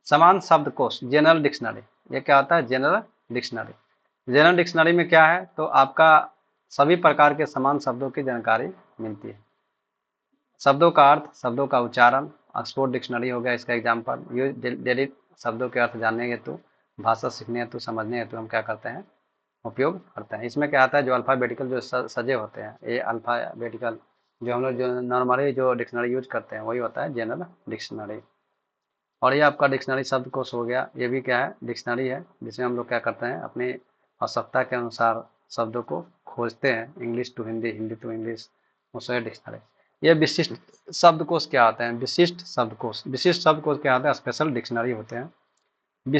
समान शब्दकोश, जनरल डिक्शनरी, ये क्या होता है, जनरल डिक्शनरी। जनरल डिक्शनरी में क्या है, तो आपका सभी प्रकार के समान शब्दों की जानकारी मिलती है। शब्दों का अर्थ, शब्दों का उच्चारण, ऑक्सफोर्ड डिक्शनरी हो गया इसका एग्जाम्पल। ये डेली शब्दों के अर्थ जानने हेतु, भाषा सीखने हेतु, समझने हेतु हम क्या करते हैं, उपयोग करते हैं। इसमें क्या आता है, जो अल्फ़ाबेटिकल जो सजे होते हैं, ये अल्फ़ाबेटिकल जो हम लोग जो नॉर्मली जो डिक्शनरी यूज करते हैं वही होता है जनरल डिक्शनरी। और ये आपका डिक्शनरी शब्दकोश हो गया, ये भी क्या है, डिक्शनरी है, जिसमें हम लोग क्या करते हैं, अपनी आवश्यकता के अनुसार शब्दों को खोजते हैं, English to Hindi, Hindi to English, उसे डिक्शनरी। ये विशिष्ट शब्दकोश क्या होते हैं, विशिष्ट शब्दकोश, विशिष्ट शब्दकोश क्या होते हैं, स्पेशल डिक्शनरी होते हैं,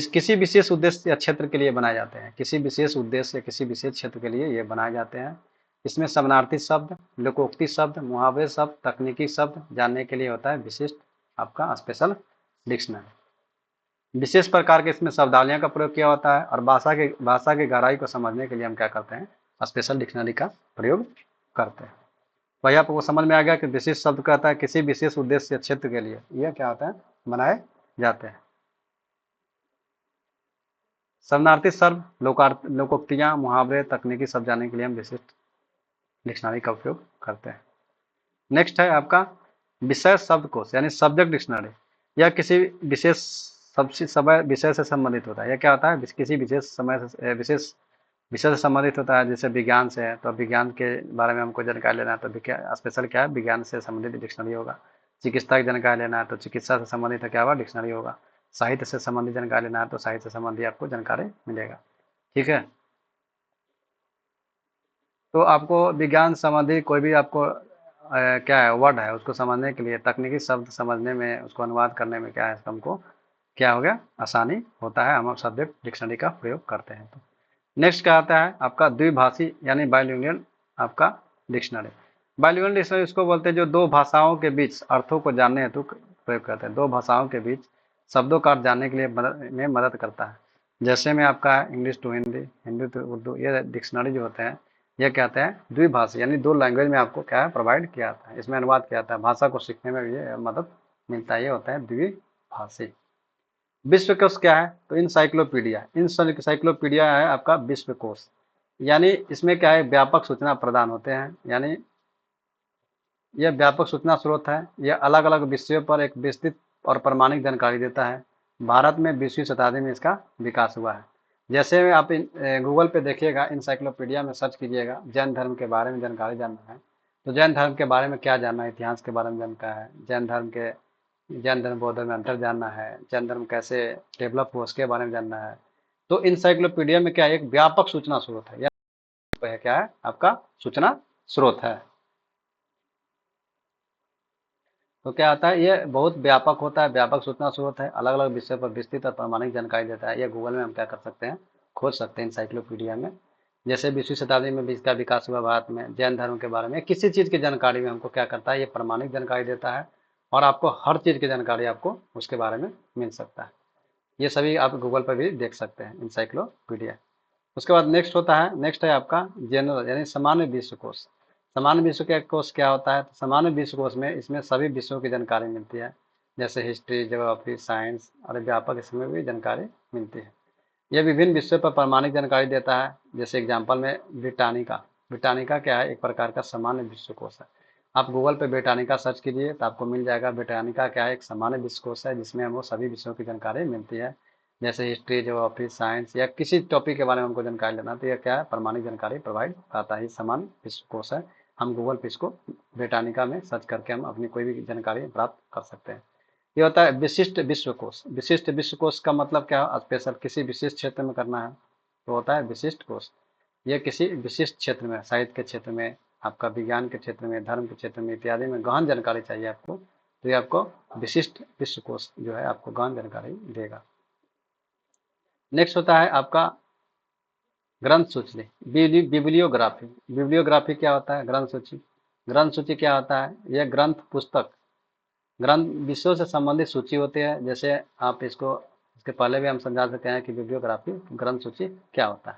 किसी विशेष उद्देश्य या क्षेत्र के लिए बनाए जाते हैं, किसी विशेष उद्देश्य या किसी विशेष क्षेत्र के लिए ये बनाए जाते हैं। इसमें समानार्थी शब्द, लोकोक्ति शब्द, मुहावरे शब्द, तकनीकी शब्द जानने के लिए होता है विशिष्ट आपका स्पेशल डिक्शनरी। विशेष प्रकार के इसमें शब्दावलियों का प्रयोग किया होता है, और भाषा की गहराई को समझने के लिए हम क्या करते हैं, स्पेशल डिक्शनरी का प्रयोग करते हैं। वही आपको समझ में आ गया कि विशेष शब्द कहता है किसी विशेष उद्देश्य या क्षेत्र के लिए यह क्या होता है, बनाए जाते हैं। शरणार्थी शब्द, लोकोक्तियां, मुहावरे, तकनीकी शब्द जानने के लिए हम विशिष्ट डिक्शनरी का उपयोग करते हैं। नेक्स्ट है आपका विषय शब्दकोश यानी सब्जेक्ट डिक्शनरी। यह किसी विशेष समय विषय से संबंधित होता है। यह क्या होता है, किसी विशेष समय से विशेष विषय से संबंधित होता है। जैसे विज्ञान से है तो विज्ञान के बारे में हमको जानकारी लेना है तो स्पेशल क्या है, विज्ञान से संबंधित डिक्शनरी होगा। चिकित्सा की जानकारी लेना है तो चिकित्सा से संबंधित क्या होगा, डिक्शनरी होगा। साहित्य से संबंधित जानकारी लेना है तो साहित्य से संबंधित आपको जानकारी मिलेगा। ठीक है, तो आपको विज्ञान संबंधी कोई भी आपको क्या है वर्ड है उसको समझने के लिए, तकनीकी शब्द समझने में, उसको अनुवाद करने में क्या है, हमको क्या हो गया, आसानी होता है, हम सब्जेक्ट डिक्शनरी का प्रयोग करते हैं। तो नेक्स्ट क्या आता है आपका द्विभाषी यानी बाइलिंगुअल आपका डिक्शनरी। बाइलिंगुअल डिक्शनरी उसको बोलते हैं जो दो भाषाओं के बीच अर्थों को जानने हेतु प्रयोग करते हैं, दो भाषाओं के बीच शब्दों का अर्थ जानने के लिए मदद करता है। जैसे में आपका है English to Hindi, Hindi to Urdu, ये डिक्शनरी जो होते हैं ये क्या कहते हैं, द्विभाषी यानी दो लैंग्वेज में आपको क्या है प्रोवाइड किया जाता है, इसमें अनुवाद किया जाता है, भाषा को सीखने में भी ये मदद मिलता है, ये होता है द्विभाषी। विश्वकोश क्या है, तो इंसाइक्लोपीडिया, इंसाइक्लोपीडिया है आपका विश्वकोश, यानी इसमें क्या है व्यापक सूचना प्रदान होते हैं, यानी यह व्यापक सूचना स्रोत है, यह अलग अलग विषयों पर एक विस्तृत और प्रामाणिक जानकारी देता है। भारत में 20वीं शताब्दी में इसका विकास हुआ है। जैसे में आप गूगल पे देखिएगा, इंसाइक्लोपीडिया में सर्च कीजिएगा, जैन धर्म के बारे में जानकारी जानना है तो जैन धर्म के बारे में क्या जानना है, इतिहास के बारे में जानना है, जैन धर्म बौद्ध में अंतर जानना है, जैन धर्म कैसे डेवलप हुआ उसके बारे में जानना है, तो इंसाइक्लोपीडिया में क्या है, एक व्यापक सूचना स्रोत है, या क्या है आपका सूचना स्रोत है। तो क्या आता है, ये बहुत व्यापक होता है, व्यापक सूचना स्रोत है, अलग अलग विषय पर विस्तृत और प्रामाणिक जानकारी देता है। ये गूगल में हम क्या कर सकते हैं, खोज सकते हैं इंसाइक्लोपीडिया में। जैसे 20वीं शताब्दी में बीज का विकास हुआ भारत में, जैन धर्म के बारे में, किसी चीज़ की जानकारी में हमको क्या करता है, ये प्रामाणिक जानकारी देता है। और आपको हर चीज़ की जानकारी आपको उसके बारे में मिल सकता है। ये सभी आप गूगल पर भी देख सकते हैं, इंसाइक्लोपीडिया। उसके बाद नेक्स्ट होता है, नेक्स्ट है आपका जनरल यानी सामान्य विश्वकोश। सामान्य विश्व के कोश क्या होता है, तो सामान्य विश्वकोश में इसमें सभी विषयों की जानकारी मिलती है, जैसे हिस्ट्री, ज्योग्राफी, साइंस और व्यापक, इसमें भी जानकारी मिलती है। यह विभिन्न विषयों पर प्रामाणिक जानकारी देता है। जैसे एग्जाम्पल में ब्रिटानिका। ब्रिटानिका क्या है, एक प्रकार का सामान्य विश्वकोश है। आप गूगल पे ब्रिटानिका सर्च कीजिए तो आपको मिल जाएगा। ब्रिटानिका क्या है, एक सामान्य विश्वकोश है जिसमें हमको सभी विषयों की जानकारी मिलती है। जैसे हिस्ट्री, ज्योग्राफी, साइंस या किसी टॉपिक के बारे में हमको जानकारी लेना, तो यह क्या है, प्रामाणिक जानकारी प्रोवाइड कराता है। ये सामान्य विश्वकोश है। हम गूगल पे इसको ब्रिटानिका में सर्च करके हम अपनी कोई भी जानकारी प्राप्त कर सकते हैं। ये होता है विशिष्ट विश्वकोश। विशिष्ट विश्वकोश का मतलब क्या है, स्पेशल किसी विशिष्ट क्षेत्र में करना है तो होता है विशिष्ट कोश। ये किसी विशिष्ट क्षेत्र में, साहित्य के क्षेत्र में, आपका विज्ञान के क्षेत्र में, धर्म के क्षेत्र में इत्यादि में गहन जानकारी चाहिए आपको, तो ये आपको विशिष्ट विश्वकोश जो है आपको गहन जानकारी देगा। नेक्स्ट होता है आपका ग्रंथ सूची, बिब्लियोग्राफी। बिब्लियोग्राफी क्या होता है, ग्रंथ सूची। ग्रंथ सूची क्या होता है, यह ग्रंथ पुस्तक, ग्रंथ विषयों से संबंधित सूची होती है। जैसे आप इसको, इसके पहले भी हम समझा सकते हैं कि बिब्लियोग्राफी, ग्रंथ सूची क्या होता है।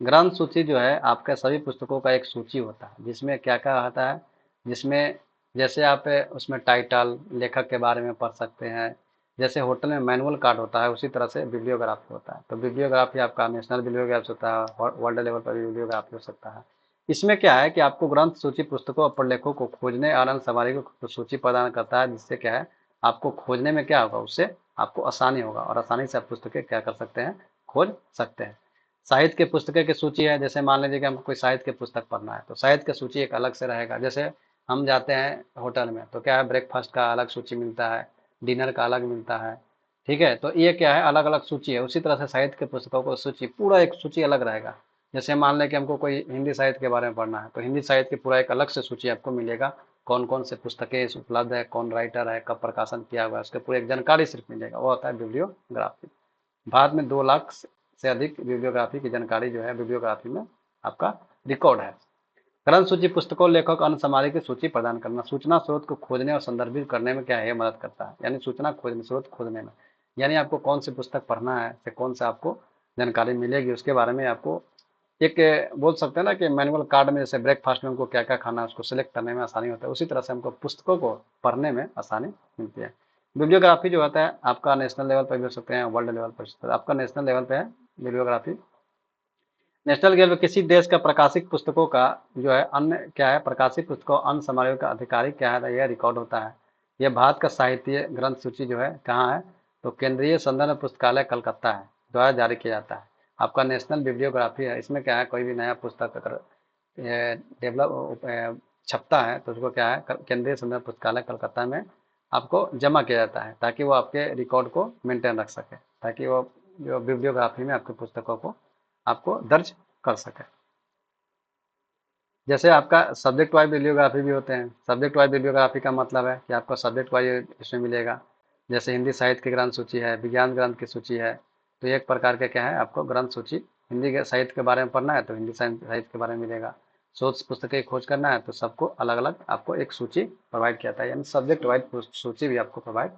ग्रंथ सूची जो है आपके सभी पुस्तकों का एक सूची होता है, जिसमें क्या क्या आता है, जिसमें जैसे आप उसमें टाइटल, लेखक के बारे में पढ़ सकते हैं। जैसे होटल में मैनुअल कार्ड होता है, उसी तरह से बिब्लियोग्राफी होता है। तो बिब्लियोग्राफी आपका नेशनल बिब्लियोग्राफी होता है, वर्ल्ड लेवल पर बिब्लियोग्राफी हो सकता है। इसमें क्या है कि आपको ग्रंथ सूची पुस्तकों और प्रलेखों को खोजने और अन्य सामग्री को सूची प्रदान करता है, जिससे क्या है, आपको खोजने में क्या होगा, उससे आपको आसानी होगा और आसानी से आप पुस्तकें क्या कर सकते हैं, खोज सकते हैं। साहित्य के पुस्तकें की सूची है, जैसे मान लीजिए कि हमको कोई साहित्य की पुस्तक पढ़ना है, तो साहित्य की सूची एक अलग से रहेगा। जैसे हम जाते हैं होटल में तो क्या है, ब्रेकफास्ट का अलग सूची मिलता है, डिनर का अलग मिलता है। ठीक है, तो ये क्या है, अलग अलग सूची है। उसी तरह से साहित्य के पुस्तकों को सूची, पूरा एक सूची अलग रहेगा। जैसे मान लें कि हमको कोई हिंदी साहित्य के बारे में पढ़ना है, तो हिंदी साहित्य की पूरा एक अलग से सूची आपको मिलेगा। कौन कौन से पुस्तकें उपलब्ध है, कौन राइटर है, कब प्रकाशन किया हुआ है, उसके पूरी एक जानकारी सिर्फ मिलेगा। वो होता है बिब्लियोग्राफी। भारत में 2 लाख से अधिक बिब्लियोग्राफी की जानकारी जो है, बिब्लियोग्राफी में आपका रिकॉर्ड है। ग्रंथ सूची पुस्तकों, लेखक, अन्य सामग्री की सूची प्रदान करना। सूचना स्रोत को खोजने और संदर्भित करने में क्या है, मदद करता है। यानी सूचना खोजने, स्रोत खोजने में, यानी आपको कौन सी पुस्तक पढ़ना है, से कौन सा आपको जानकारी मिलेगी, उसके बारे में आपको एक बोल सकते हैं ना कि मैनुअल कार्ड में, जैसे ब्रेकफास्ट में हमको क्या क्या खाना है, उसको सिलेक्ट करने में आसानी होता है, उसी तरह से हमको पुस्तकों को पढ़ने में आसानी मिलती है। बिब्लियोग्राफी जो होता है आपका नेशनल लेवल पर भी हो सकते हैं, वर्ल्ड लेवल पर, आपका नेशनल लेवल पे है बिब्लियोग्राफी। नेशनल लेवल पे किसी देश का प्रकाशित पुस्तकों का जो है, अन्य क्या है, प्रकाशित पुस्तकों अन्य समारोह का आधिकारिक क्या है, यह रिकॉर्ड होता है। यह भारत का साहित्य ग्रंथ सूची जो है कहाँ है, तो केंद्रीय संदर्भ पुस्तकालय कलकत्ता है द्वारा जारी किया जाता है। आपका नेशनल बिब्लियोग्राफी है, इसमें क्या है, कोई भी नया पुस्तक अगर डेवलप छपता है तो उसको क्या है, केंद्रीय संदर्भ पुस्तकालय कलकत्ता में आपको जमा किया जाता है, ताकि वो आपके रिकॉर्ड को मेंटेन रख सके, ताकि वो जो बिब्लियोग्राफी में आपके पुस्तकों को आपको दर्ज कर सके। जैसे आपका सब्जेक्ट वाइज बिब्लियोग्राफी भी होते हैं। सब्जेक्ट वाइज बिब्लियोग्राफी का मतलब है कि आपको सब्जेक्ट वाइज इसमें मिलेगा। जैसे हिंदी साहित्य की ग्रंथ सूची है, विज्ञान ग्रंथ की सूची है, तो एक प्रकार के क्या है, आपको ग्रंथ सूची। हिंदी के साहित्य के बारे में पढ़ना है तो हिंदी साहित्य के बारे में मिलेगा। शोध पुस्तकें खोज करना है तो सबको अलग अलग आपको एक सूची प्रोवाइड किया जाता है, यानी सब्जेक्ट वाइज सूची भी आपको प्रोवाइड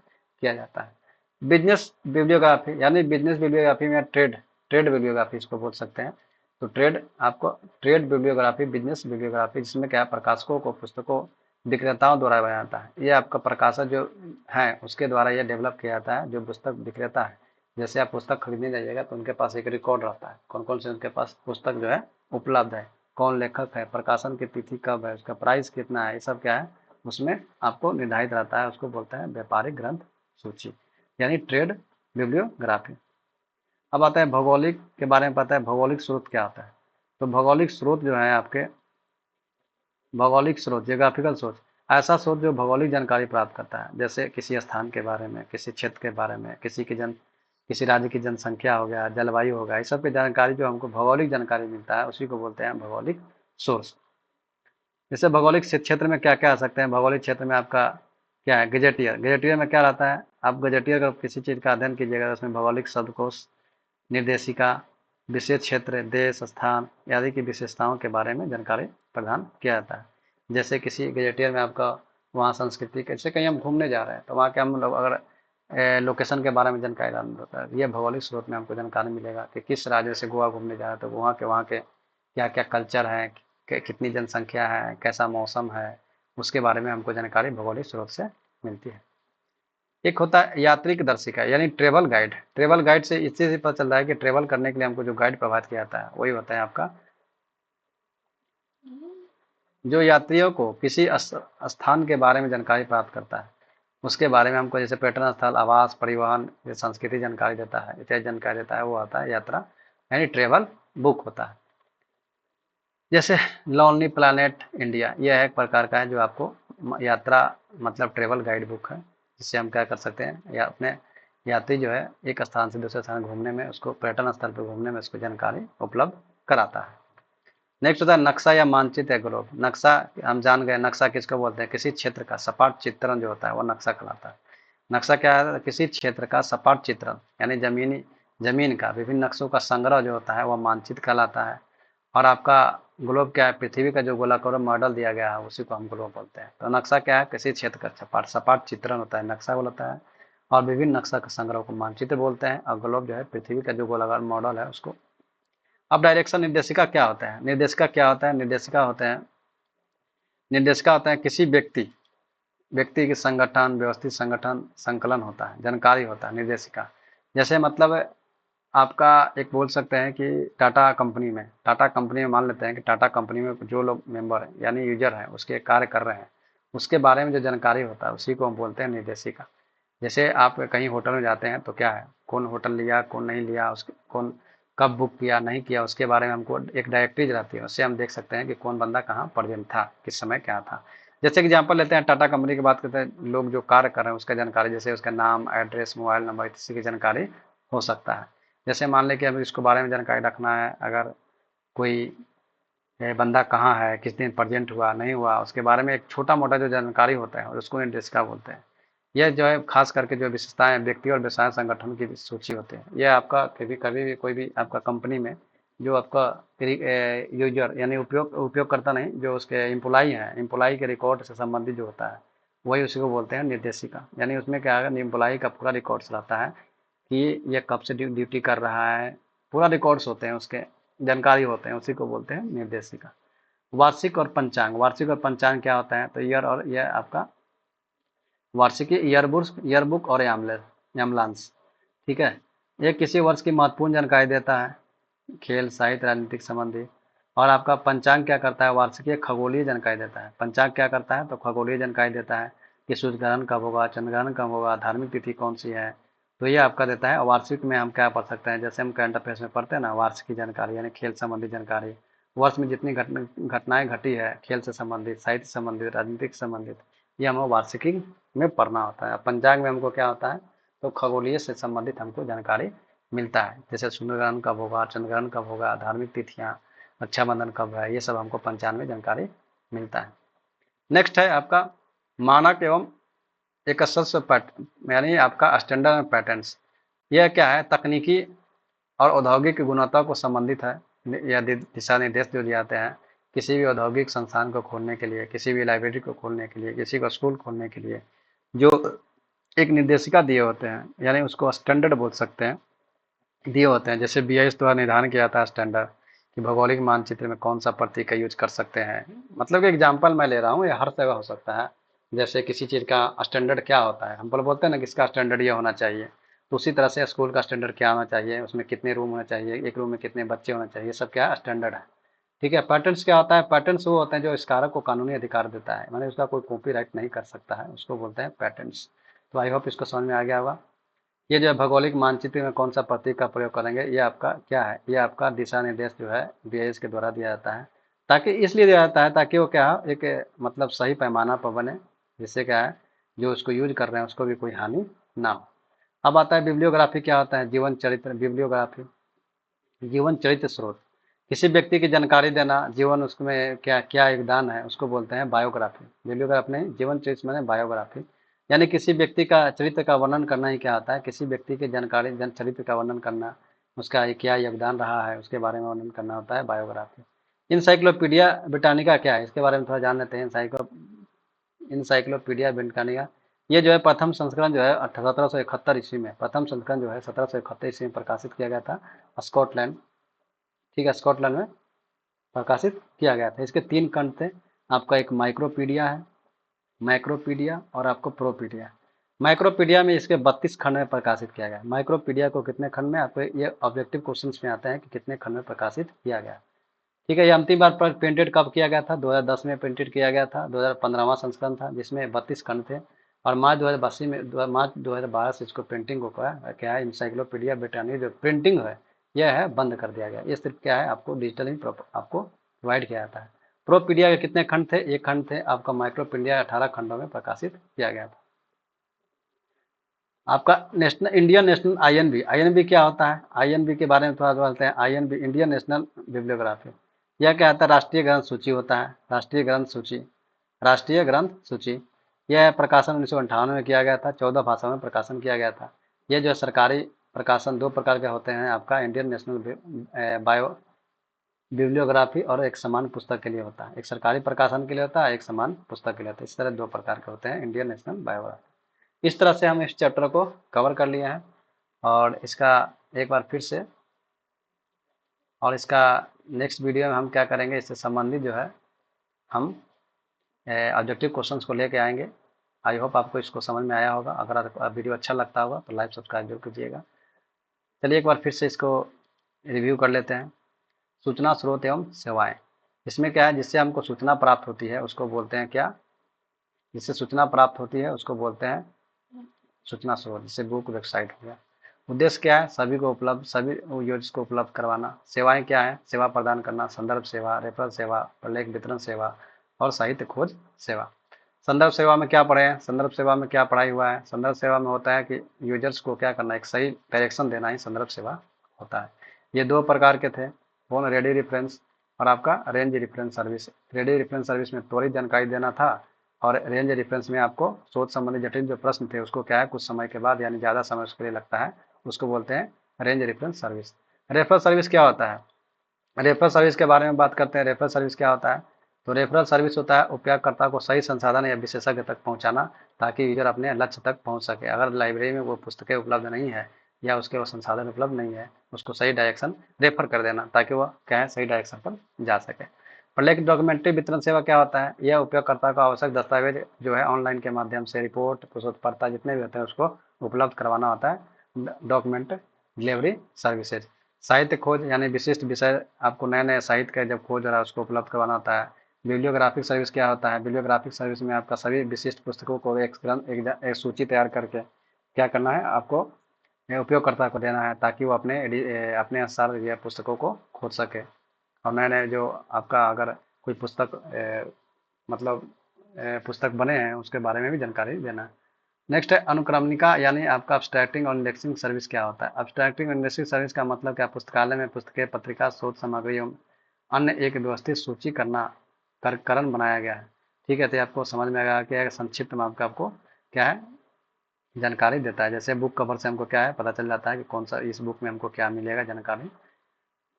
किया जाता है। बिजनेस बिब्लियोग्राफी, यानी बिजनेस बिब्लियोग्राफी में ट्रेड, ट्रेड बिब्लियोग्राफी इसको बोल सकते हैं। तो ट्रेड आपको, ट्रेड बिब्लियोग्राफी, बिजनेस बिब्लियोग्राफी, जिसमें क्या है, प्रकाशकों को पुस्तकों विक्रेताओं द्वारा बनाया जाता है। ये आपका प्रकाशक जो है उसके द्वारा ये डेवलप किया जाता है, जो पुस्तक विक्रेता है। जैसे आप पुस्तक खरीदने जाइएगा तो उनके पास एक रिकॉर्ड रहता है, कौन कौन से उनके पास पुस्तक जो है उपलब्ध है, कौन लेखक है, प्रकाशन की तिथि कब है, उसका प्राइस कितना है, ये सब क्या है उसमें आपको निर्धारित रहता है। उसको बोलते हैं व्यापारिक ग्रंथ सूची, यानी ट्रेड बिब्लियोग्राफी। अब आता है भौगोलिक के बारे में पता है, भौगोलिक स्रोत क्या होता है। तो भौगोलिक स्रोत जो है आपके, भौगोलिक स्रोत, जियोग्राफिकल सोर्स, ऐसा स्रोत जो भौगोलिक जानकारी प्राप्त करता है, जैसे किसी स्थान के बारे में, किसी क्षेत्र के बारे में, किसी राज्य की जनसंख्या हो गया, जलवायु हो गया, इस सब की जानकारी जो हमको भौगोलिक जानकारी मिलता है, उसी को बोलते हैं भौगोलिक सोर्स। जैसे भौगोलिक क्षेत्र में क्या क्या आ सकते हैं, भौगोलिक क्षेत्र में आपका क्या है गजेटियर। गजेटियर में क्या रहता है, आप गजेटियर का किसी चीज़ का अध्ययन कीजिएगा, उसमें भौगोलिक शब्दकोश, निर्देशिका, विशेष क्षेत्र, देश, स्थान आदि की विशेषताओं के बारे में जानकारी प्रदान किया जाता है। जैसे किसी गजेटियर में आपका वहाँ संस्कृति, कैसे कहीं हम घूमने जा रहे हैं तो वहाँ के हम लोग अगर लोकेशन के बारे में जानकारी डालना होता है, ये भौगोलिक स्रोत में हमको जानकारी मिलेगा कि किस राज्य से गोवा घूमने जा रहे हैं तो वहाँ के क्या क्या कल्चर है, कितनी जनसंख्या है, कैसा मौसम है, उसके बारे में हमको जानकारी भौगोलिक स्रोत से मिलती है। एक होता है यात्रिक दर्शिका यानी ट्रेवल गाइड। ट्रेवल गाइड से इससे से पता चल रहा है कि ट्रेवल करने के लिए हमको जो गाइड प्रोवाइड किया जाता है वही होता है आपका, जो यात्रियों को किसी स्थान के बारे में जानकारी प्राप्त करता है, उसके बारे में हमको जैसे पर्यटन स्थल, आवास, परिवहन, संस्कृति जानकारी देता है, इत्यादि जानकारी देता है, वो आता है यात्रा यानी ट्रेवल बुक होता है। जैसे लोनली प्लैनेट इंडिया, यह एक प्रकार का है जो आपको यात्रा मतलब ट्रेवल गाइड बुक है, जिससे हम क्या कर सकते हैं या अपने यात्री जो है एक स्थान से दूसरे स्थान घूमने में, उसको पर्यटन स्थल पर घूमने में उसको जानकारी उपलब्ध कराता है। नेक्स्ट होता है नक्शा या मानचित्र या ग्लोब। नक्शा हम जान गए, नक्शा किसको बोलते हैं, किसी क्षेत्र का सपाट चित्रण जो होता है वो नक्शा कहलाता है। नक्शा क्या है, किसी क्षेत्र का सपाट चित्रण यानी जमीन का विभिन्न नक्शों का संग्रह जो होता है वह मानचित्र कहलाता है। और आपका ग्लोब क्या है, पृथ्वी का जो गोलाकार मॉडल दिया गया है उसी को हम ग्लोब बोलते हैं। तो नक्शा क्या है, किसी क्षेत्र का सपाट चित्रण होता है, नक्शा बोलता है। और विभिन्न नक्शा का संग्रह को मानचित्र बोलते हैं। और ग्लोब जो है पृथ्वी का जो गोलाकार मॉडल है उसको। अब डायरेक्शन निर्देशिका क्या होता है, निर्देशिका क्या होता है, निर्देशिका होता है किसी व्यक्ति के संगठन, व्यवस्थित संगठन, संकलन होता है, जानकारी होता है निर्देशिका। जैसे मतलब आपका एक बोल सकते हैं कि टाटा कंपनी में मान लेते हैं कि टाटा कंपनी में जो लोग मेंबर हैं यानी यूजर हैं, उसके कार्य कर रहे हैं, उसके बारे में जो जानकारी होता है उसी को हम बोलते हैं निर्देशिका। जैसे आप कहीं होटल में जाते हैं तो क्या है, कौन होटल लिया, कौन नहीं लिया, उसके कौन कब बुक किया, नहीं किया, उसके बारे में हमको एक डायरेक्टरीज रहती है, उससे हम देख सकते हैं कि कौन बंदा कहाँ प्रेजेंट था, किस समय क्या था। जैसे एग्जांपल लेते हैं, टाटा कंपनी की बात करते हैं, लोग जो कार्य कर रहे हैं उसका जानकारी, जैसे उसका नाम, एड्रेस, मोबाइल नंबर, इसी की जानकारी हो सकता है। जैसे मान लें कि हमें इसको बारे में जानकारी रखना है, अगर कोई बंदा कहाँ है, किस दिन प्रेजेंट हुआ, नहीं हुआ, उसके बारे में एक छोटा मोटा जो जानकारी होता है और उसको निर्देशिका बोलते हैं। यह जो है खास करके जो विशेषताएं व्यक्ति और व्यवसाय संगठन की सूची होती है, यह आपका कभी भी कोई भी आपका कंपनी में जो आपका यूजर यानी उपयोगकर्ता नहीं, जो उसके एम्प्लॉई हैं, एम्प्लॉई के रिकॉर्ड से संबंधित जो होता है वही उसी को बोलते हैं निर्देशिका। यानी उसमें क्या है, एम्प्लॉई का पूरा रिकॉर्ड्स रहता है कि ये कब से ड्यूटी कर रहा है, पूरा रिकॉर्ड्स होते हैं, उसके जानकारी होते हैं, उसी को बोलते हैं निर्देशिका। वार्षिक और पंचांग, वार्षिक और पंचांग क्या होता है, तो ईयर और यह आपका वार्षिकी, ईयरबुक और यामलांस, ठीक है। ये किसी वर्ष की महत्वपूर्ण जानकारी देता है, खेल, साहित्य, राजनीतिक संबंधी। और आपका पंचांग क्या करता है, वार्षिक खगोलीय जानकारी देता है। पंचांग क्या करता है, तो खगोलीय जानकारी देता है कि सूर्य ग्रहण कब होगा, चंद्र ग्रहण कब होगा, धार्मिक तिथि कौन सी है, तो ये आपका देता है। और वार्षिक में हम क्या पढ़ सकते हैं, जैसे हम करंट अफेयर्स में पढ़ते हैं ना, वार्षिक की जानकारी यानी खेल संबंधी जानकारी, वर्ष में जितनी घटनाएं घटी है खेल से संबंधित, साहित्य से संबंधित, राजनीतिक से संबंधित, ये हमें वार्षिकी में पढ़ना होता है। पंचांग में हमको क्या होता है, तो खगोलीय से संबंधित हमको जानकारी मिलता है, जैसे सूर्य ग्रहण कब होगा, चंद्र ग्रहण कब होगा, धार्मिक तिथियाँ, रक्षाबंधन कब है, ये सब हमको पंचांग में जानकारी मिलता है। नेक्स्ट है आपका मानक एवं एकशस्त्र पैटर्न यानी आपका स्टैंडर्ड पैटर्न्स। यह क्या है, तकनीकी और औद्योगिक गुणवत्ता को संबंधित है, या दिशा निर्देश जो दिए जाते हैं किसी भी औद्योगिक संस्थान को खोलने के लिए, किसी भी लाइब्रेरी को खोलने के लिए, किसी को स्कूल खोलने के लिए जो एक निर्देशिका दिए होते हैं, यानी उसको स्टैंडर्ड बोल सकते हैं, दिए होते हैं। जैसे BIS द्वारा निर्धारण किया जाता है स्टैंडर्ड कि भौगोलिक मानचित्र में कौन सा प्रतीक का यूज कर सकते हैं। मतलब कि एग्जाम्पल मैं ले रहा हूँ, ये हर जगह हो सकता है। जैसे किसी चीज़ का स्टैंडर्ड क्या होता है, हम बोलते हैं ना कि इसका स्टैंडर्ड ये होना चाहिए, तो उसी तरह से स्कूल का स्टैंडर्ड क्या होना चाहिए, उसमें कितने रूम होना चाहिए, एक रूम में कितने बच्चे होना चाहिए, सब क्या स्टैंडर्ड है। ठीक है। पैटर्न्स क्या होता है, पैटर्न्स वो होते हैं जो स्कारक को कानूनी अधिकार देता है, मैंने उसका कोई कॉपीराइट नहीं कर सकता है, उसको बोलते हैं पैटर्न्स। तो आई होप इसको समझ में आ गया होगा। ये जो है भौगोलिक मानचित्र में कौन सा प्रतीक का प्रयोग करेंगे, ये आपका क्या है, ये आपका दिशा निर्देश जो है BIS के द्वारा दिया जाता है। ताकि इसलिए दिया जाता है ताकि वो क्या एक मतलब सही पैमाना पर बने, जिससे क्या है जो उसको यूज कर रहे हैं उसको भी कोई हानि ना हो। अब आता है बिब्लियोग्राफी। क्या होता है, जीवन चरित्र। बिब्लियोग्राफी जीवन चरित्र स्रोत, किसी व्यक्ति की जानकारी देना, जीवन उसमें क्या क्या योगदान है, उसको बोलते हैं बायोग्राफी। बिब्लियोग्राफी नहीं, जीवन चरित्र मैंने बायोग्राफी। यानी किसी व्यक्ति का चरित्र का वर्णन करना ही क्या होता है, किसी व्यक्ति के जानकारी चरित्र का वर्णन करना, उसका क्या योगदान रहा है उसके बारे में वर्णन करना होता है बायोग्राफी। इंसाइक्लोपीडिया ब्रिटानिका क्या है, इसके बारे में थोड़ा जान लेते हैं। इंसाइक्लोपीडिया ब्रिटानिका ये जो है प्रथम संस्करण जो है 1771 ईस्वी में, प्रथम संस्करण जो है 1771 ईस्वी में प्रकाशित किया गया था स्कॉटलैंड, ठीक है, स्कॉटलैंड में प्रकाशित किया गया था। इसके 3 खंड थे, आपका एक माइक्रोपीडिया है, माइक्रोपीडिया और आपको प्रोपीडिया। माइक्रोपीडिया में इसके 32 खंड में प्रकाशित किया गया। माइक्रोपीडिया को कितने खंड में, आपको ये ऑब्जेक्टिव क्वेश्चंस में आता है कि कितने खंड में प्रकाशित किया गया। ठीक है, ये अंतिम बार पर प्रिंटेड कब किया गया था, 2010 में प्रिंटेड किया गया था, 2015वां संस्करण था जिसमें 32 खंड थे, और मार्च 2082 में मार्च 2012 से इसको प्रिंटिंग को क्या है इंसाइक्लोपीडिया ब्रिटानिका जो प्रिंटिंग है यह है बंद कर दिया गया। ये सिर्फ क्या है आपको डिजिटल ही आपको प्रोवाइड किया जाता है। प्रोपीडिया के कितने खंड थे, एक खंड थे, आपका माइक्रोपीडिया 18 खंडों में प्रकाशित किया गया था। आपका national Indian national I&B, I&B क्या होता है, आईएनबी के बारे में थोड़ा बोलते हैं। आईएनबी इंडियन नेशनल बिब्लियोग्राफी, यह क्या होता है, राष्ट्रीय ग्रंथ सूची होता है, राष्ट्रीय ग्रंथ सूची, राष्ट्रीय ग्रंथ सूची। यह प्रकाशन 1958 में किया गया था, 14 भाषाओं में प्रकाशन किया गया था। यह जो है सरकारी प्रकाशन 2 प्रकार के होते हैं, आपका इंडियन नेशनल बायो बिब्लियोग्राफी और एक समान पुस्तक के लिए होता है, एक सरकारी प्रकाशन के लिए होता है, एक समान पुस्तक के लिए होता है। इस तरह 2 प्रकार के होते हैं इंडियन नेशनल बायोग्राफी। इस तरह से हम इस चैप्टर को कवर कर लिए हैं, और इसका एक बार फिर से, और इसका नेक्स्ट वीडियो में हम क्या करेंगे, इससे संबंधित जो है हम ऑब्जेक्टिव क्वेश्चंस को लेके आएंगे। आई होप आपको इसको समझ में आया होगा। अगर आपको वीडियो अच्छा लगता होगा तो लाइक सब्सक्राइब जरूर कीजिएगा। चलिए एक बार फिर से इसको रिव्यू कर लेते हैं। सूचना स्रोत एवं सेवाएं, इसमें क्या है, जिससे हमको सूचना प्राप्त होती है उसको बोलते हैं क्या, जिससे सूचना प्राप्त होती है उसको बोलते हैं सूचना स्रोत, जैसे बुक वेबसाइट हो गया। उद्देश्य क्या है, सभी को उपलब्ध, सभी यूजर्स को उपलब्ध करवाना। सेवाएं क्या है, सेवा प्रदान करना, संदर्भ सेवा, रेफरल सेवा, प्रलेख वितरण सेवा और साहित्य खोज सेवा। संदर्भ सेवा में क्या पढ़े हैं, संदर्भ सेवा में क्या पढ़ाई हुआ है, संदर्भ सेवा में होता है कि यूजर्स को क्या करना है, एक सही डायरेक्शन देना ही संदर्भ सेवा होता है। ये 2 प्रकार के थे, कौन, रेडी रेफरेंस और आपका range reference service. Ready reference service में त्वरित जानकारी देना था, और रेंज रेफरेंस में आपको शोध संबंधी जटिल जो प्रश्न थे उसको क्या है कुछ समय के बाद, यानी ज़्यादा समय उसके लिए लगता है, उसको बोलते हैं range reference service. Referral service क्या होता है, रेफरल सर्विस के बारे में बात करते हैं। रेफरल सर्विस क्या होता है, तो रेफरल सर्विस होता है उपयोगकर्ता को सही संसाधन या विशेषज्ञ तक पहुंचाना, ताकि यूजर अपने लक्ष्य तक पहुंच सके। अगर लाइब्रेरी में वो पुस्तकें उपलब्ध नहीं है या उसके वो संसाधन उपलब्ध नहीं है, उसको सही डायरेक्शन रेफर कर देना, ताकि वह क्या है सही डायरेक्शन पर जा सके। प्रलेख डॉक्यूमेंट्री वितरण सेवा क्या होता है, यह उपयोगकर्ता को आवश्यक दस्तावेज जो है ऑनलाइन के माध्यम से, रिपोर्ट, प्रशोधकर्ता जितने भी होते हैं उसको उपलब्ध करवाना होता है, डॉक्यूमेंट डिलीवरी सर्विसेज। साहित्य खोज यानी विशिष्ट विषय, आपको नए नए साहित्य का जब खोज हो रहा है उसको उपलब्ध करवाना होता है। बिब्लियोग्राफिक सर्विस क्या होता है, बिब्लियोग्राफिक सर्विस में आपका सभी विशिष्ट पुस्तकों को एक सूची तैयार करके क्या करना है आपको उपयोगकर्ता को देना है, ताकि वो अपने अनुसार यह पुस्तकों को खोज सके। और नए नए जो आपका अगर कोई पुस्तक मतलब पुस्तक बने हैं उसके बारे में भी जानकारी देना है। नेक्स्ट है अनुक्रमणिका यानी आपका अब्स्ट्रैक्टिंग और इंडेक्सिंग सर्विस क्या होता है। अब्स्ट्रैक्टिंग और इंडेक्सिंग सर्विस का मतलब क्या, पुस्तकालय में पुस्तकें, पत्रिका, शोध सामग्री एवं अन्य एक व्यवस्थित सूची करण बनाया गया है। ठीक है, तो आपको समझ में आएगा कि संक्षिप्त में आपको क्या है जानकारी देता है। जैसे बुक कवर से हमको क्या है पता चल जाता है कि कौन सा इस बुक में हमको क्या मिलेगा जानकारी।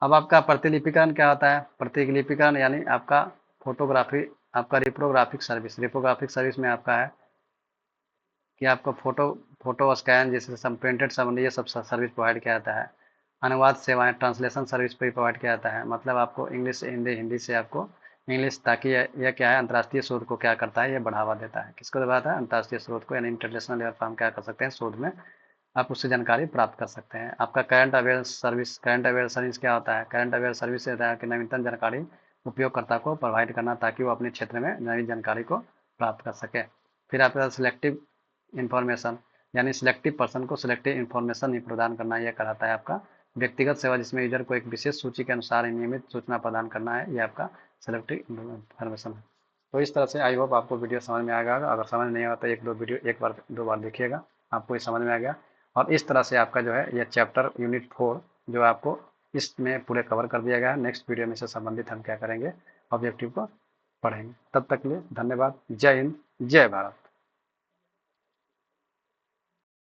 अब आपका प्रतिलिपिकरण क्या होता है, प्रतिलिपिकरण यानी आपका फोटोग्राफी, आपका रिप्रोग्राफिक सर्विस। रिप्रोग्राफिक सर्विस में आपका है कि आपको फोटो स्कैन जैसे सब प्रिंटेड संबंधी ये सब सर्विस प्रोवाइड किया जाता है। अनुवाद सेवाएं, ट्रांसलेशन सर्विस भी प्रोवाइड किया जाता है, मतलब आपको इंग्लिश से हिंदी, हिंदी से आपको इंग्लिश, ताकि यह क्या है अंतर्राष्ट्रीय शोध को क्या करता है, ये बढ़ावा देता है। किसको बढ़ाता है, अंतर्राष्ट्रीय शोध को, यानी इंटरनेशनल लेवल पर हम क्या कर सकते हैं शोध में आप उससे जानकारी प्राप्त कर सकते हैं। आपका current aware service, current aware service क्या होता है, करंट अवेयर सर्विस से होता है कि नवीनतम जानकारी उपयोगकर्ता को प्रोवाइड करना, ताकि वो अपने क्षेत्र में नई जानकारी को प्राप्त कर सके। फिर आपका सिलेक्टिव इंफॉर्मेशन यानी सिलेक्टिव पर्सन को सिलेक्टिव इंफॉर्मेशन ही प्रदान करना, यह कराता है आपका व्यक्तिगत सेवा, जिसमें यूजर को एक विशेष सूची के अनुसार नियमित सूचना प्रदान करना है, यह आपका सिलेक्टिव इंफॉर्मेशन है। तो इस तरह से आई होप आपको वीडियो समझ में आ गया। अगर समझ नहीं आया तो एक बार 2 बार देखिएगा, आपको ये समझ में आ गया। और इस तरह से आपका जो है यह चैप्टर यूनिट 4 जो आपको इसमें पूरे कवर कर दिया गया है। नेक्स्ट वीडियो में से संबंधित हम क्या करेंगे, ऑब्जेक्टिव को पढ़ेंगे। तब तक के लिए धन्यवाद। जय हिंद, जय भारत।